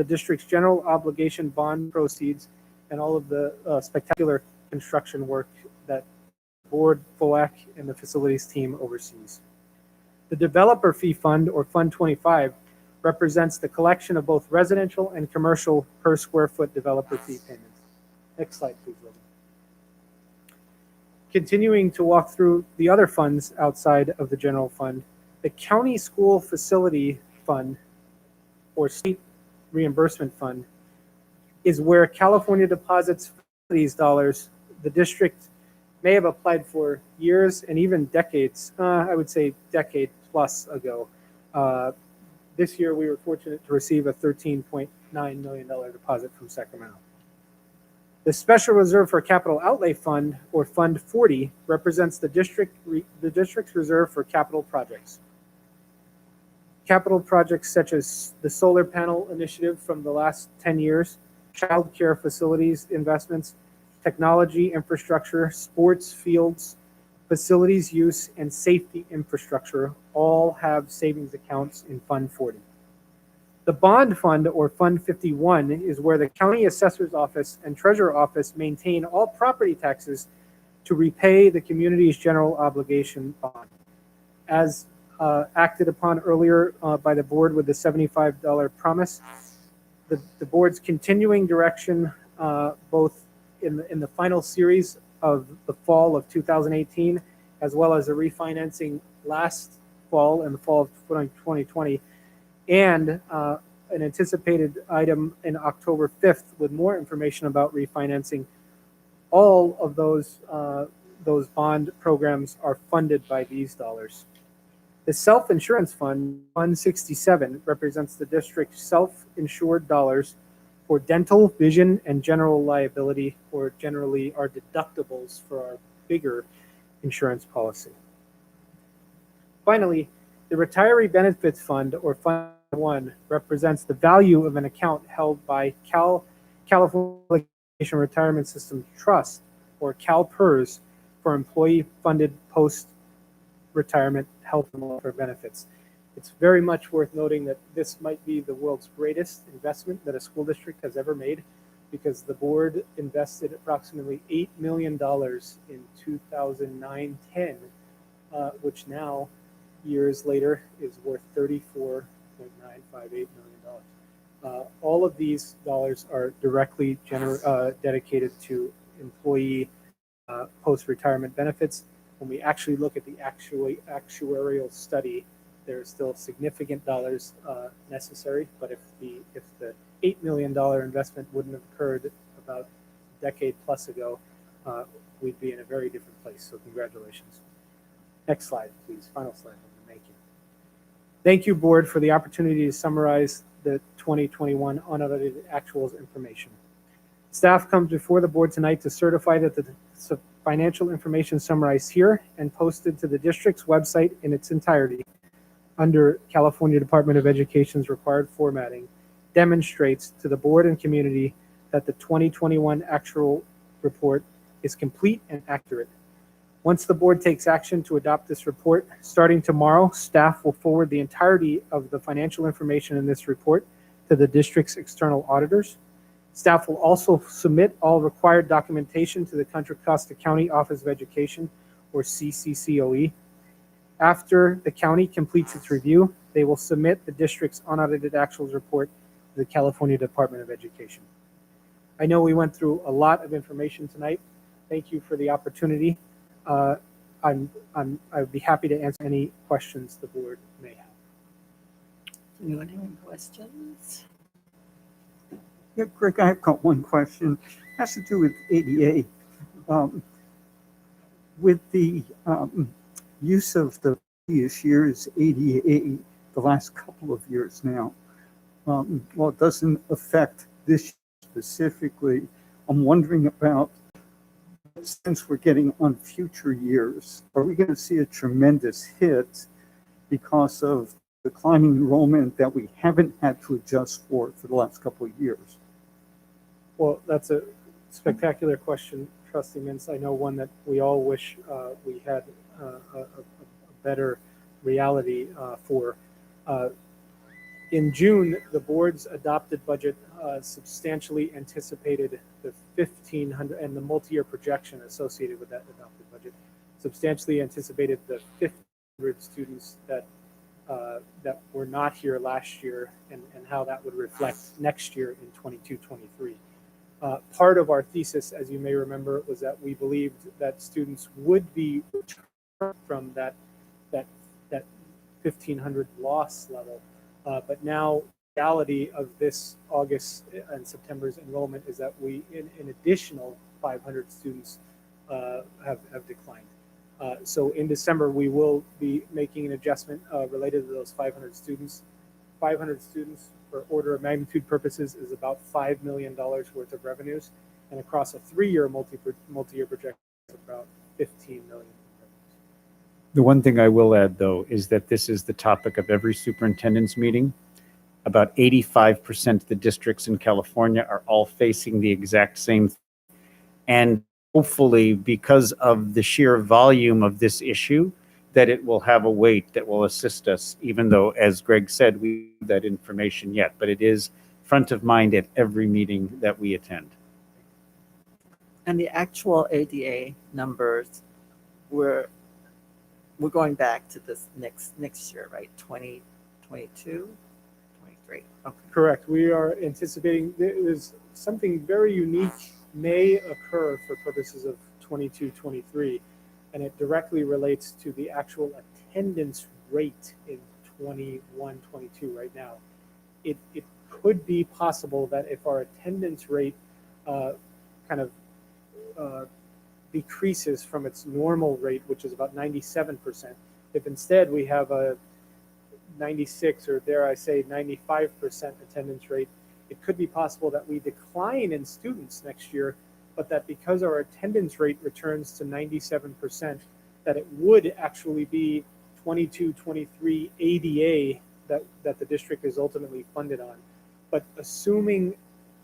district's general obligation bond proceeds and all of the spectacular construction work that the board, FOAC, and the facilities team oversees. The Developer Fee Fund, or Fund 25, represents the collection of both residential and commercial per square foot developer fee payments. Next slide, please, Logan. Continuing to walk through the other funds outside of the general fund, the County School Facility Fund, or State Reimbursement Fund, is where California deposits these dollars. The district may have applied for years and even decades, I would say decade plus ago. This year, we were fortunate to receive a $13.9 million deposit from Sacramento. The Special Reserve for Capital Outlay Fund, or Fund 40, represents the district's reserve for capital projects. Capital projects such as the solar panel initiative from the last 10 years, child care facilities investments, technology infrastructure, sports fields, facilities use, and safety infrastructure all have savings accounts in Fund 40. The Bond Fund, or Fund 51, is where the County Assessor's Office and Treasurer Office maintain all property taxes to repay the community's general obligation bond. As acted upon earlier by the board with the $75 promise, the board's continuing direction, both in the final series of the fall of 2018, as well as a refinancing last fall and the fall of 2020, and an anticipated item in October 5th with more information about refinancing. All of those bond programs are funded by these dollars. The Self-Insurance Fund, Fund 67, represents the district's self-insured dollars for dental, vision, and general liability, or generally our deductibles for our bigger insurance policy. Finally, the Retiree Benefits Fund, or Fund 1, represents the value of an account held by California Retirement System Trust, or CalPERS, for employee-funded post-retirement health and welfare benefits. It's very much worth noting that this might be the world's greatest investment that a school district has ever made, because the board invested approximately $8 million in 2009-10, which now, years later, is worth $34.958 million. All of these dollars are directly dedicated to employee post-retirement benefits. When we actually look at the actuarial study, there are still significant dollars necessary, but if the $8 million investment wouldn't have occurred about a decade plus ago, we'd be in a very different place. So congratulations. Next slide, please. Final slide. Thank you. Thank you, board, for the opportunity to summarize the 2021 unaudited actuals information. Staff comes before the board tonight to certify that the financial information summarized here and posted to the district's website in its entirety under California Department of Education's required formatting demonstrates to the board and community that the 2021 actual report is complete and accurate. Once the board takes action to adopt this report, starting tomorrow, staff will forward the entirety of the financial information in this report to the district's external auditors. Staff will also submit all required documentation to the Contra Costa County Office of Education, or CCCOE. After the county completes its review, they will submit the district's unaudited actuals report to the California Department of Education. I know we went through a lot of information tonight. Thank you for the opportunity. I'd be happy to answer any questions the board may have.
Anyone have any questions?
Yeah, Greg, I've got one question. It has to do with ADA. With the use of the previous year's ADA, the last couple of years now, well, it doesn't affect this year specifically. I'm wondering about, since we're getting on future years, are we going to see a tremendous hit because of declining enrollment that we haven't had to adjust for the last couple of years?
Well, that's a spectacular question, Trustee Mintz. I know one that we all wish we had a better reality for. In June, the board's adopted budget substantially anticipated the 1,500 and the multi-year projection associated with that adopted budget substantially anticipated the 1,500 students that were not here last year and how that would reflect next year in 22-23. Part of our thesis, as you may remember, was that we believed that students would be returned from that 1,500 loss level. But now, the reality of this August and September's enrollment is that an additional 500 students have declined. So in December, we will be making an adjustment related to those 500 students. 500 students, for order of magnitude purposes, is about $5 million worth of revenues, and across a 3-year multi-year projection, it's about $15 million.
The one thing I will add, though, is that this is the topic of every superintendent's meeting. About 85% of the districts in California are all facing the exact same thing. And hopefully, because of the sheer volume of this issue, that it will have a weight that will assist us, even though, as Greg said, we don't have that information yet. But it is front of mind at every meeting that we attend.
And the actual ADA numbers we're going back to this next year, right? 2022, 23. Okay.
Correct. We are anticipating there's something very unique may occur for purposes of 22-23, and it directly relates to the actual attendance rate in 21-22 right now. It could be possible that if our attendance rate kind of decreases from its normal rate, which is about 97%, if instead we have a 96 or dare I say 95% attendance rate, it could be possible that we decline in students next year, but that because our attendance rate returns to 97%, that it would actually be 22-23 ADA that the district is ultimately funded on. But assuming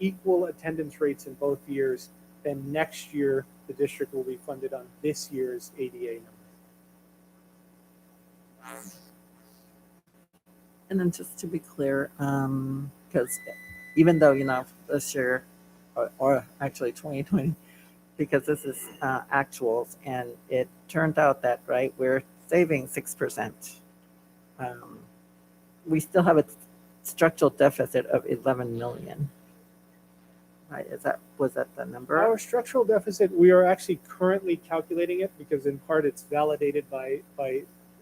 equal attendance rates in both years, then next year the district will be funded on this year's ADA number.
And then just to be clear, because even though, this year, or actually 2020, because this is actuals, and it turned out that, right, we're saving 6%. We still have a structural deficit of 11 million. Right, was that the number?
Our structural deficit, we are actually currently calculating it because in part it's validated by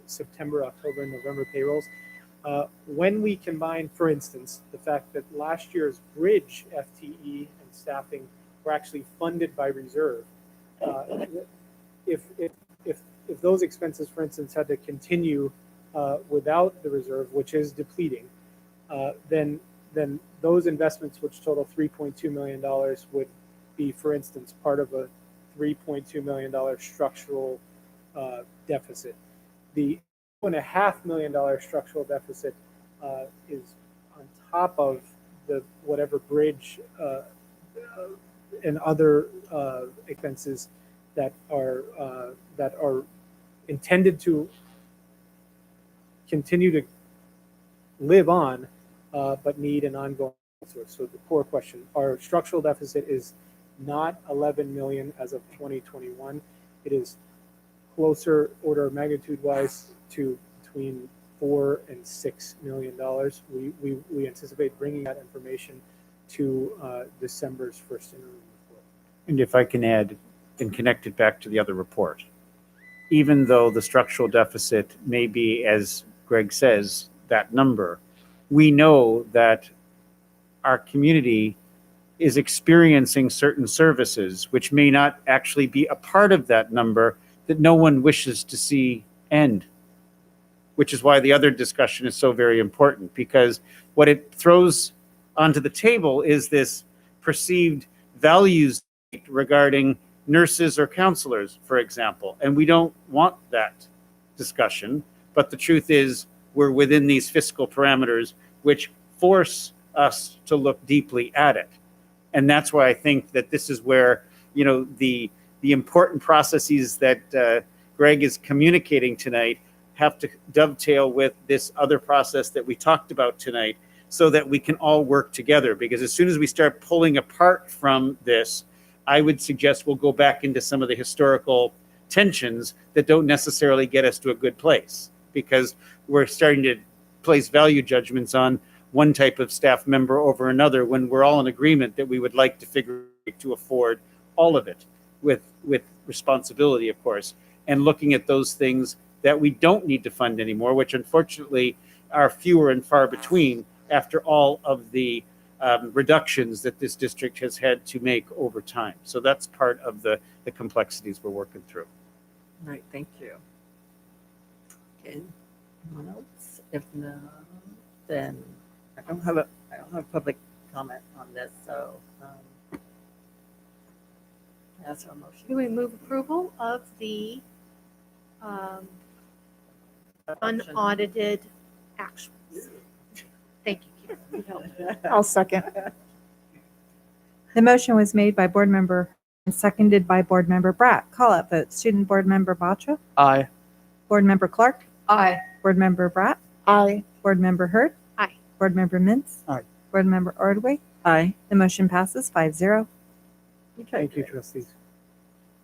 September, October, and November payrolls. When we combine, for instance, the fact that last year's bridge FTE and staffing were actually funded by reserve, if those expenses, for instance, had to continue without the reserve, which is depleting, then those investments, which total $3.2 million, would be, for instance, part of a $3.2 million structural deficit. The $2.5 million structural deficit is on top of the whatever bridge and other expenses that are intended to continue to live on, but need an ongoing source. So the core question, our structural deficit is not 11 million as of 2021. It is closer order of magnitude wise to between $4 and $6 million. We anticipate bringing that information to December's first interim report.
And if I can add and connect it back to the other report, even though the structural deficit may be, as Greg says, that number, we know that our community is experiencing certain services which may not actually be a part of that number that no one wishes to see end. Which is why the other discussion is so very important, because what it throws onto the table is this perceived values regarding nurses or counselors, for example. And we don't want that discussion. But the truth is, we're within these fiscal parameters which force us to look deeply at it. And that's why I think that this is where, you know, the important processes that Greg is communicating tonight have to dovetail with this other process that we talked about tonight, so that we can all work together. Because as soon as we start pulling apart from this, I would suggest we'll go back into some of the historical tensions that don't necessarily get us to a good place, because we're starting to place value judgments on one type of staff member over another, when we're all in agreement that we would like to figure to afford all of it with responsibility, of course, and looking at those things that we don't need to fund anymore, which unfortunately are fewer and far between after all of the reductions that this district has had to make over time. So that's part of the complexities we're working through.
All right, thank you. Okay, anyone else? If not, then I don't have public comment on this, so that's our motion.
Do we move approval of the unaudited actuals? Thank you, Keith.
I'll second.
The motion was made by Board Member and seconded by Board Member Bratt. Call out vote. Student Board Member Bacha.
Aye.
Board Member Clark.
Aye.
Board Member Bratt.
Aye.
Board Member Hurd.
Aye.
Board Member Mintz.
Aye.
Board Member Ordway.
Aye.
The motion passes 5-0.
Okay.
Thank you, trustees.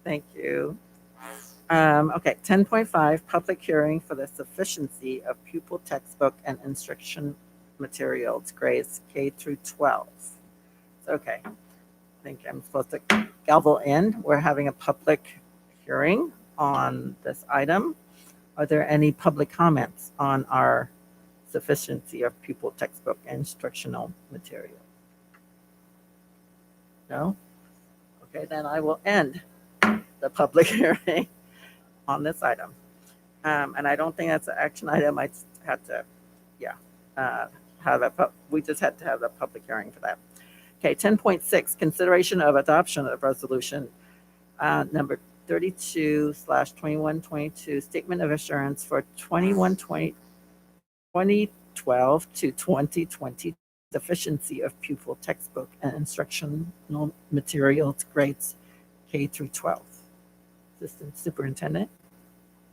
Thank you. Okay, 10.5, public hearing for the sufficiency of pupil textbook and instruction materials, grades K through 12. Okay, I think I'm supposed to gavel in. We're having a public hearing on this item. Are there any public comments on our sufficiency of pupil textbook and instructional material? No? Okay, then I will end the public hearing on this item. And I don't think that's an action item. I just had to, we just had to have a public hearing for that. Okay, 10.6, consideration of adoption of resolution number 32/2122, statement of assurance for 2012 to 2020 sufficiency of pupil textbook and instructional materials, grades K through 12. Assistant Superintendent.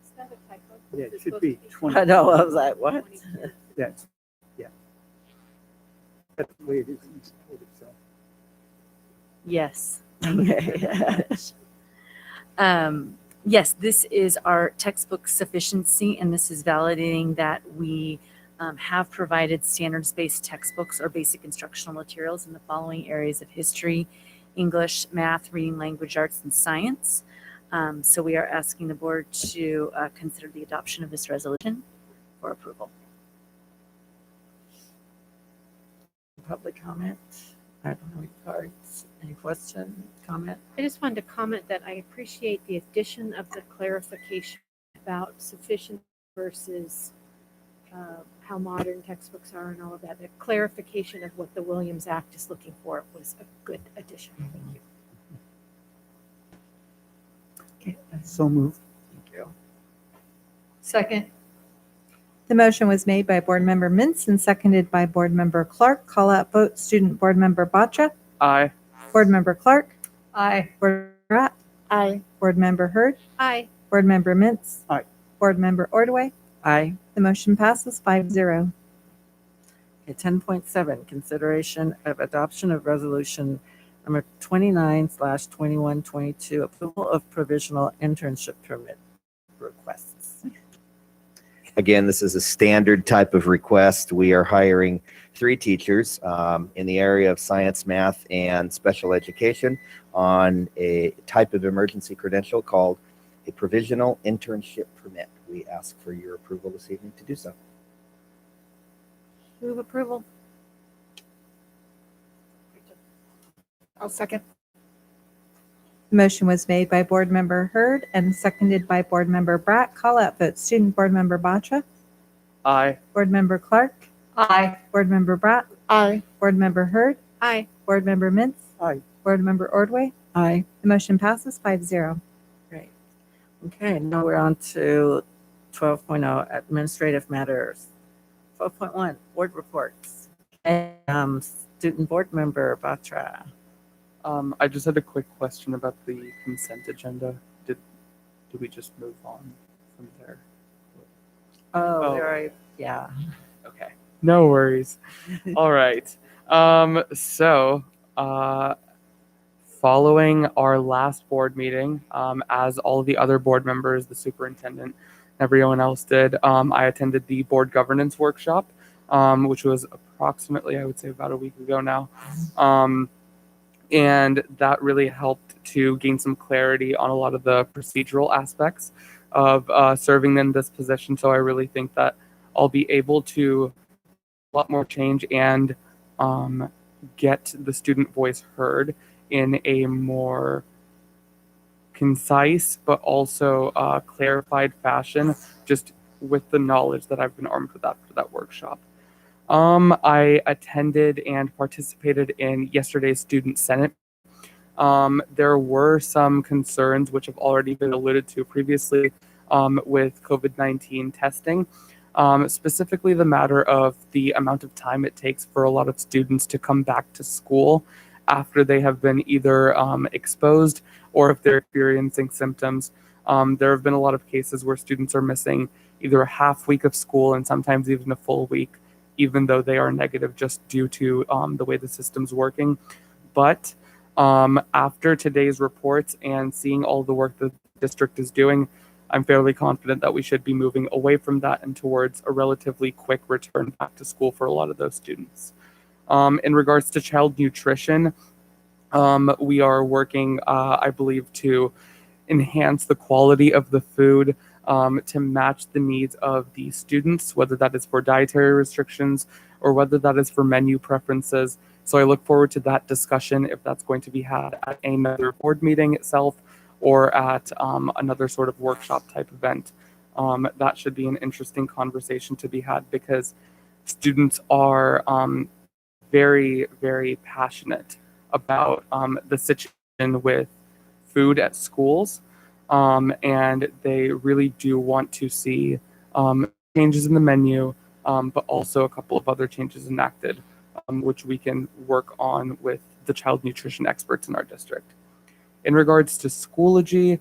Is that a typo?
Yeah,
Is
it
it
should
supposed
be
to
20.
I know, I was like, what?
22?
That's, yeah. That's the way it is in support itself.
Yes.
Okay.
Yes, this is our textbook sufficiency, and this is validating that we have provided standards-based textbooks or basic instructional materials in the following areas of history, English, math, reading, language arts, and science. So we are asking the board to consider the adoption of this resolution for approval.
Public comment. I don't have any cards. Any question, comment?
I just wanted to comment that I appreciate the addition of the clarification about sufficient versus how modern textbooks are and all of that. The clarification of what the Williams Act is looking for was a good addition. Thank you.
Okay.
So moved.
Thank you.
Second.
The motion was made by Board Member Mintz and seconded by Board Member Clark. Call out vote. Student Board Member Bacha.
Aye.
Board Member Clark.
Aye.
Board Member Bratt.
Aye.
Board Member Hurd.
Aye.
Board Member Mintz.
Aye.
Board Member Ordway.
Aye.
The motion passes 5-0.
Okay, 10.7, consideration of adoption of resolution number 29/2122, approval of provisional internship permit requests.
Again, this is a standard type of request. We are hiring 3 teachers in the area of science, math, and special education on a type of emergency credential called a provisional internship permit. We ask for your approval this evening to do so.
Move approval.
I'll second.
The motion was made by Board Member Hurd and seconded by Board Member Bratt. Call out vote. Student Board Member Batra.
Aye.
Board Member Clark.
Aye.
Board Member Bratt.
Aye.
Board Member Hurd.
Aye.
Board Member Mintz.
Aye.
Board Member Ordway.
Aye.
The motion passes 5-0.
Great. Okay, now we're on to 12.0 administrative matters. 12.1 board reports. Student Board Member Batra.
I just had a quick question about the consent agenda. Did we just move on from there?
Oh, right. Yeah.
Okay. No worries. All right. Following our last board meeting, as all of the other board members, the superintendent, everyone else did, I attended the board governance workshop, which was approximately, I would say, about a week ago now. And that really helped to gain some clarity on a lot of the procedural aspects of serving in this position. So I really think that I'll be able to a lot more change and get the student voice heard in a more concise but also clarified fashion, just with the knowledge that I've been armed with that for that workshop. I attended and participated in yesterday's Student Senate. There were some concerns which have already been alluded to previously with COVID-19 testing, specifically the matter of the amount of time it takes for a lot of students to come back to school after they have been either exposed or if they're experiencing symptoms. There have been a lot of cases where students are missing either a half week of school and sometimes even a full week, even though they are negative just due to the way the system's working. But after today's reports and seeing all the work that the district is doing, I'm fairly confident that we should be moving away from that and towards a relatively quick return back to school for a lot of those students. In regards to child nutrition, we are working, I believe, to enhance the quality of the food to match the needs of the students, whether that is for dietary restrictions or whether that is for menu preferences. So I look forward to that discussion if that's going to be had at another board meeting itself or at another sort of workshop type event. That should be an interesting conversation to be had because students are very, very passionate about the situation with food at schools. And they really do want to see changes in the menu, but also a couple of other changes enacted, which we can work on with the child nutrition experts in our district. In regards to Schoology,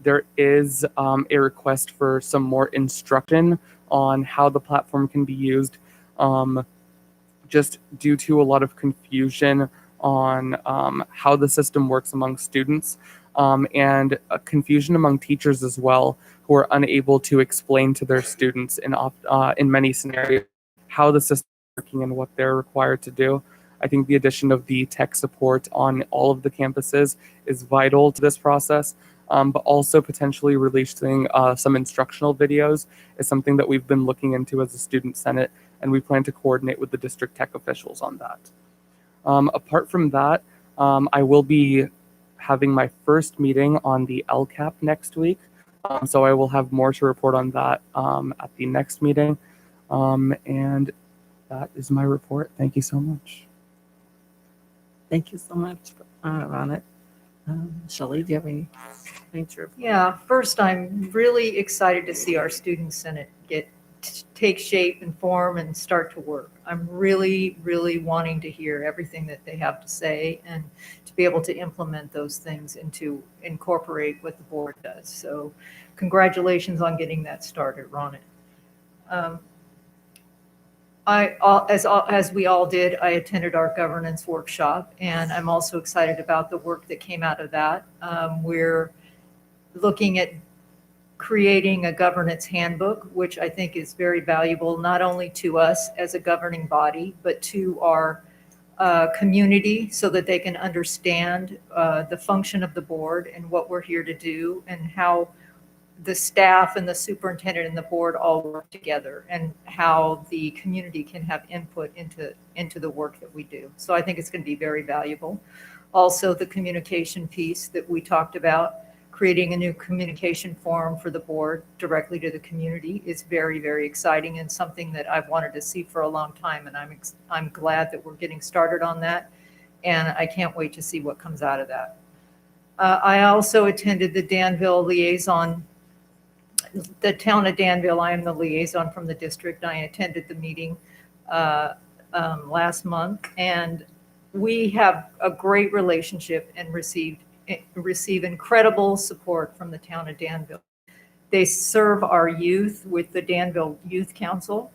there is a request for some more instruction on how the platform can be used, just due to a lot of confusion on how the system works among students. And a confusion among teachers as well, who are unable to explain to their students in many scenarios how the system is working and what they're required to do. I think the addition of the tech support on all of the campuses is vital to this process, but also potentially releasing some instructional videos is something that we've been looking into as a student senate, and we plan to coordinate with the district tech officials on that. Apart from that, I will be having my first meeting on the LCAP next week. So I will have more to report on that at the next meeting. And that is my report. Thank you so much.
Thank you so much, Ronit. Shelley, do you have anything to report?
Yeah, first, I'm really excited to see our Student Senate take shape and form and start to work. I'm really, really wanting to hear everything that they have to say and to be able to implement those things and to incorporate what the board does. So congratulations on getting that started, Ronit. As we all did, I attended our governance workshop, and I'm also excited about the work that came out of that. We're looking at creating a governance handbook, which I think is very valuable, not only to us as a governing body, but to our community so that they can understand the function of the board and what we're here to do and how the staff and the superintendent and the board all work together, and how the community can have input into the work that we do. So I think it's going to be very valuable. Also, the communication piece that we talked about, creating a new communication forum for the board directly to the community, is very, very exciting and something that I've wanted to see for a long time. And I'm glad that we're getting started on that. And I can't wait to see what comes out of that. I also attended the Danville liaison, the town of Danville. I am the liaison from the district. I attended the meeting last month, and we have a great relationship and receive incredible support from the town of Danville. They serve our youth with the Danville Youth Council.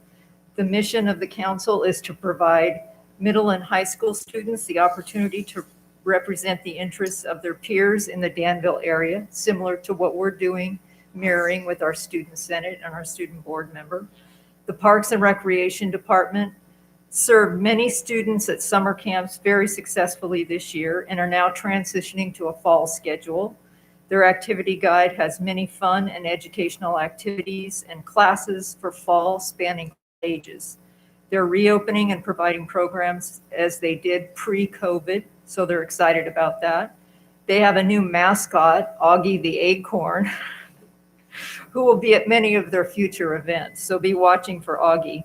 The mission of the council is to provide middle and high school students the opportunity to represent the interests of their peers in the Danville area, similar to what we're doing, mirroring with our student senate and our student board member. The Parks and Recreation Department served many students at summer camps very successfully this year and are now transitioning to a fall schedule. Their activity guide has many fun and educational activities and classes for fall spanning ages. They're reopening and providing programs as they did pre-COVID, so they're excited about that. They have a new mascot, Augie the Acorn, who will be at many of their future events, so be watching for Augie.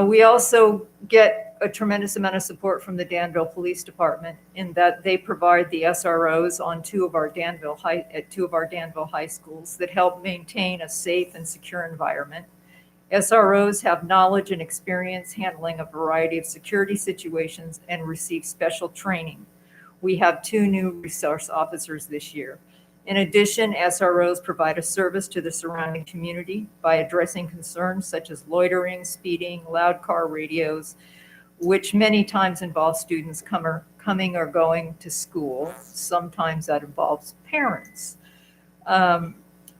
We also get a tremendous amount of support from the Danville Police Department in that they provide the SROs on two of our Danville high schools that help maintain a safe and secure environment. SROs have knowledge and experience handling a variety of security situations and receive special training. We have 2 new resource officers this year. In addition, SROs provide a service to the surrounding community by addressing concerns such as loitering, speeding, loud car radios, which many times involve students coming or going to school. Sometimes that involves parents.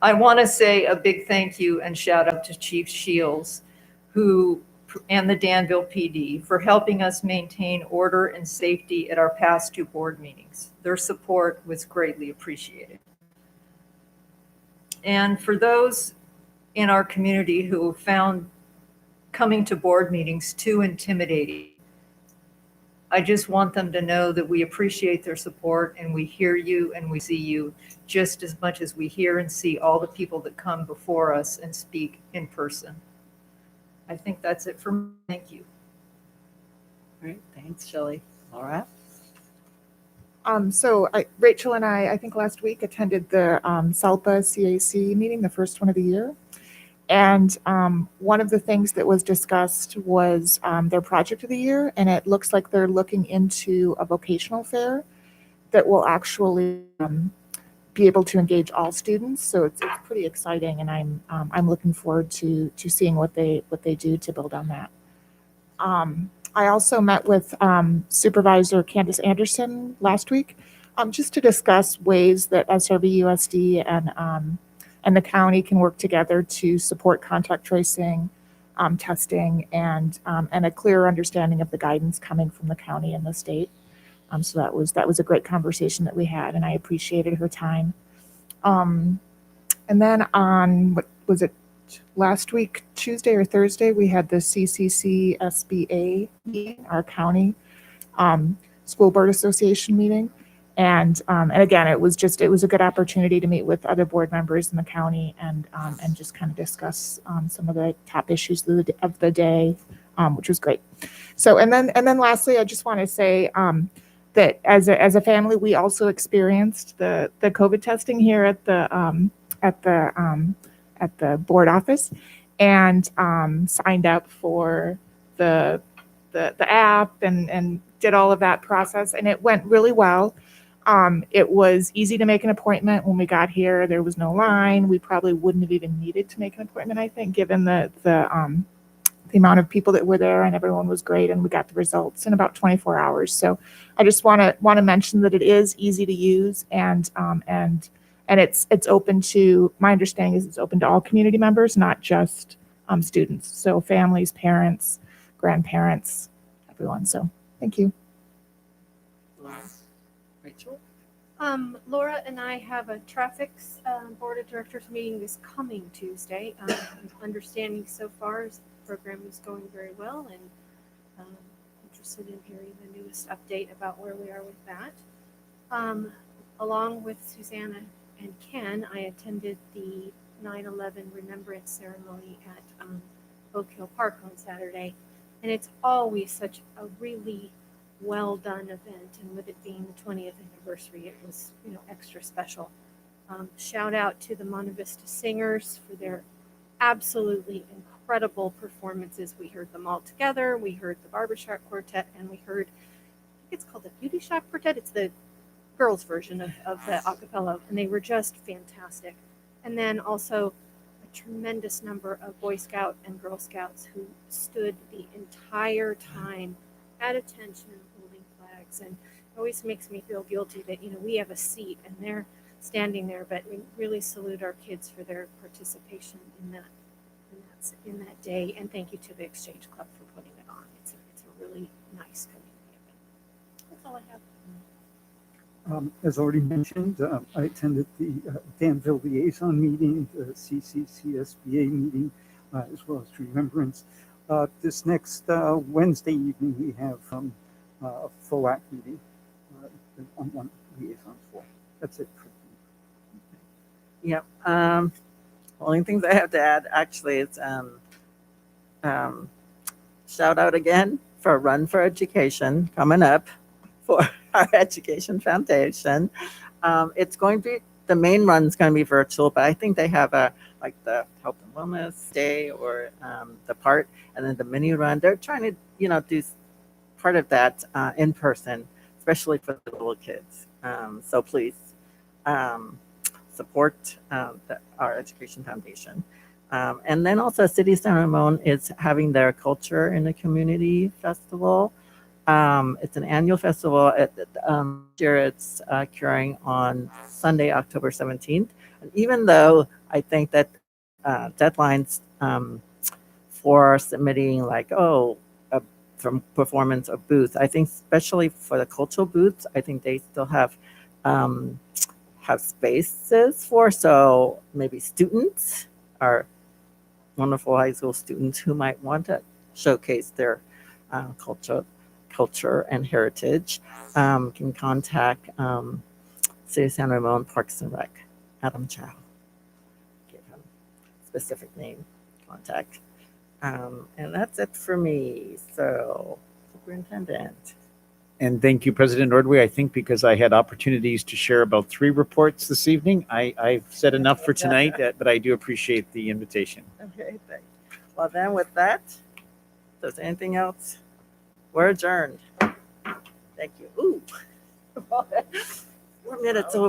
I want to say a big thank you and shout out to Chief Shields and the Danville PD for helping us maintain order and safety at our past 2 board meetings. Their support was greatly appreciated. And for those in our community who found coming to board meetings too intimidating, I just want them to know that we appreciate their support and we hear you and we see you just as much as we hear and see all the people that come before us and speak in person. I think that's it for me. Thank you.
All right, thanks, Shelley. All right.
Rachel and I think last week attended the SALPA CAC meeting, the first one of the year. And one of the things that was discussed was their project of the year. And it looks like they're looking into a vocational fair that will actually be able to engage all students. So it's pretty exciting. And I'm looking forward to seeing what they do to build on that. I also met with Supervisor Candace Anderson last week just to discuss ways that SRVUSD and the county can work together to support contact tracing, testing, and a clearer understanding of the guidance coming from the county and the state. So that was a great conversation that we had, and I appreciated her time. And then on, what was it, last week, Tuesday or Thursday, we had the CCC SBA meeting, our county school board association meeting. And again, it was a good opportunity to meet with other board members in the county and just kind of discuss some of the top issues of the day, which was great. So, and then lastly, I just want to say that as a family, we also experienced the COVID testing here at the board office, and signed up for the app and did all of that process, and it went really well. It was easy to make an appointment when we got here. There was no line. We probably wouldn't have even needed to make an appointment, I think, given the amount of people that were there, and everyone was great, and we got the results in about 24 hours. So I just want to mention that it is easy to use, and it's open to, my understanding is it's open to all community members, not just students. So families, parents, grandparents, everyone. So thank you.
Rachel?
Laura and I have a traffic board of directors meeting this coming Tuesday. Understanding so far is the program is going very well, and interested in hearing the newest update about where we are with that. Along with Susanna and Ken, I attended the 9/11 Remembrance Ceremony at Oak Hill Park on Saturday, and it's always such a really well done event, and with it being the 20th anniversary, it was extra special. Shout out to the Monte Vista Singers for their absolutely incredible performances. We heard them all together. We heard the Barbershop Quartet, and we heard, I think it's called the Beauty Shop Quartet. It's the girls' version of the a cappella, and they were just fantastic. And then also a tremendous number of Boy Scout and Girl Scouts who stood the entire time at attention holding flags, and it always makes me feel guilty that we have a seat and they're standing there, but we really salute our kids for their participation in that day, and thank you to the Exchange Club for putting it on. It's a really nice community event. That's all I have.
As already mentioned, I attended the Danville Liaison meeting, the CCCSBA meeting, as well as Remembrance. This next Wednesday evening, we have a FOAC meeting on one liaisons for. That's it.
Yep. Only things I have to add actually is shout out again for Run for Education coming up for our Education Foundation. It's going to be, the main run's going to be virtual, but I think they have the Health and Wellness Day or the part, and then the mini run. They're trying to do part of that in person, especially for the little kids. So please support our Education Foundation. And then also City of San Ramon is having their Culture in the Community Festival. It's an annual festival. Here it's occurring on Sunday, October 17th. And even though I think that deadlines for submitting from performance of booths, I think especially for the cultural booths, I think they still have spaces for, so maybe students or wonderful high school students who might want to showcase their culture and heritage can contact City of San Ramon Parks and Rec, Adam Chow. Give him specific name, contact. And that's it for me. So, Superintendent.
And thank you, President Ordway. I think because I had opportunities to share about 3 reports this evening, I've said enough for tonight, but I do appreciate the invitation.
Okay, thanks. Well then with that, if there's anything else, we're adjourned. Thank you. Ooh. 4 minutes over.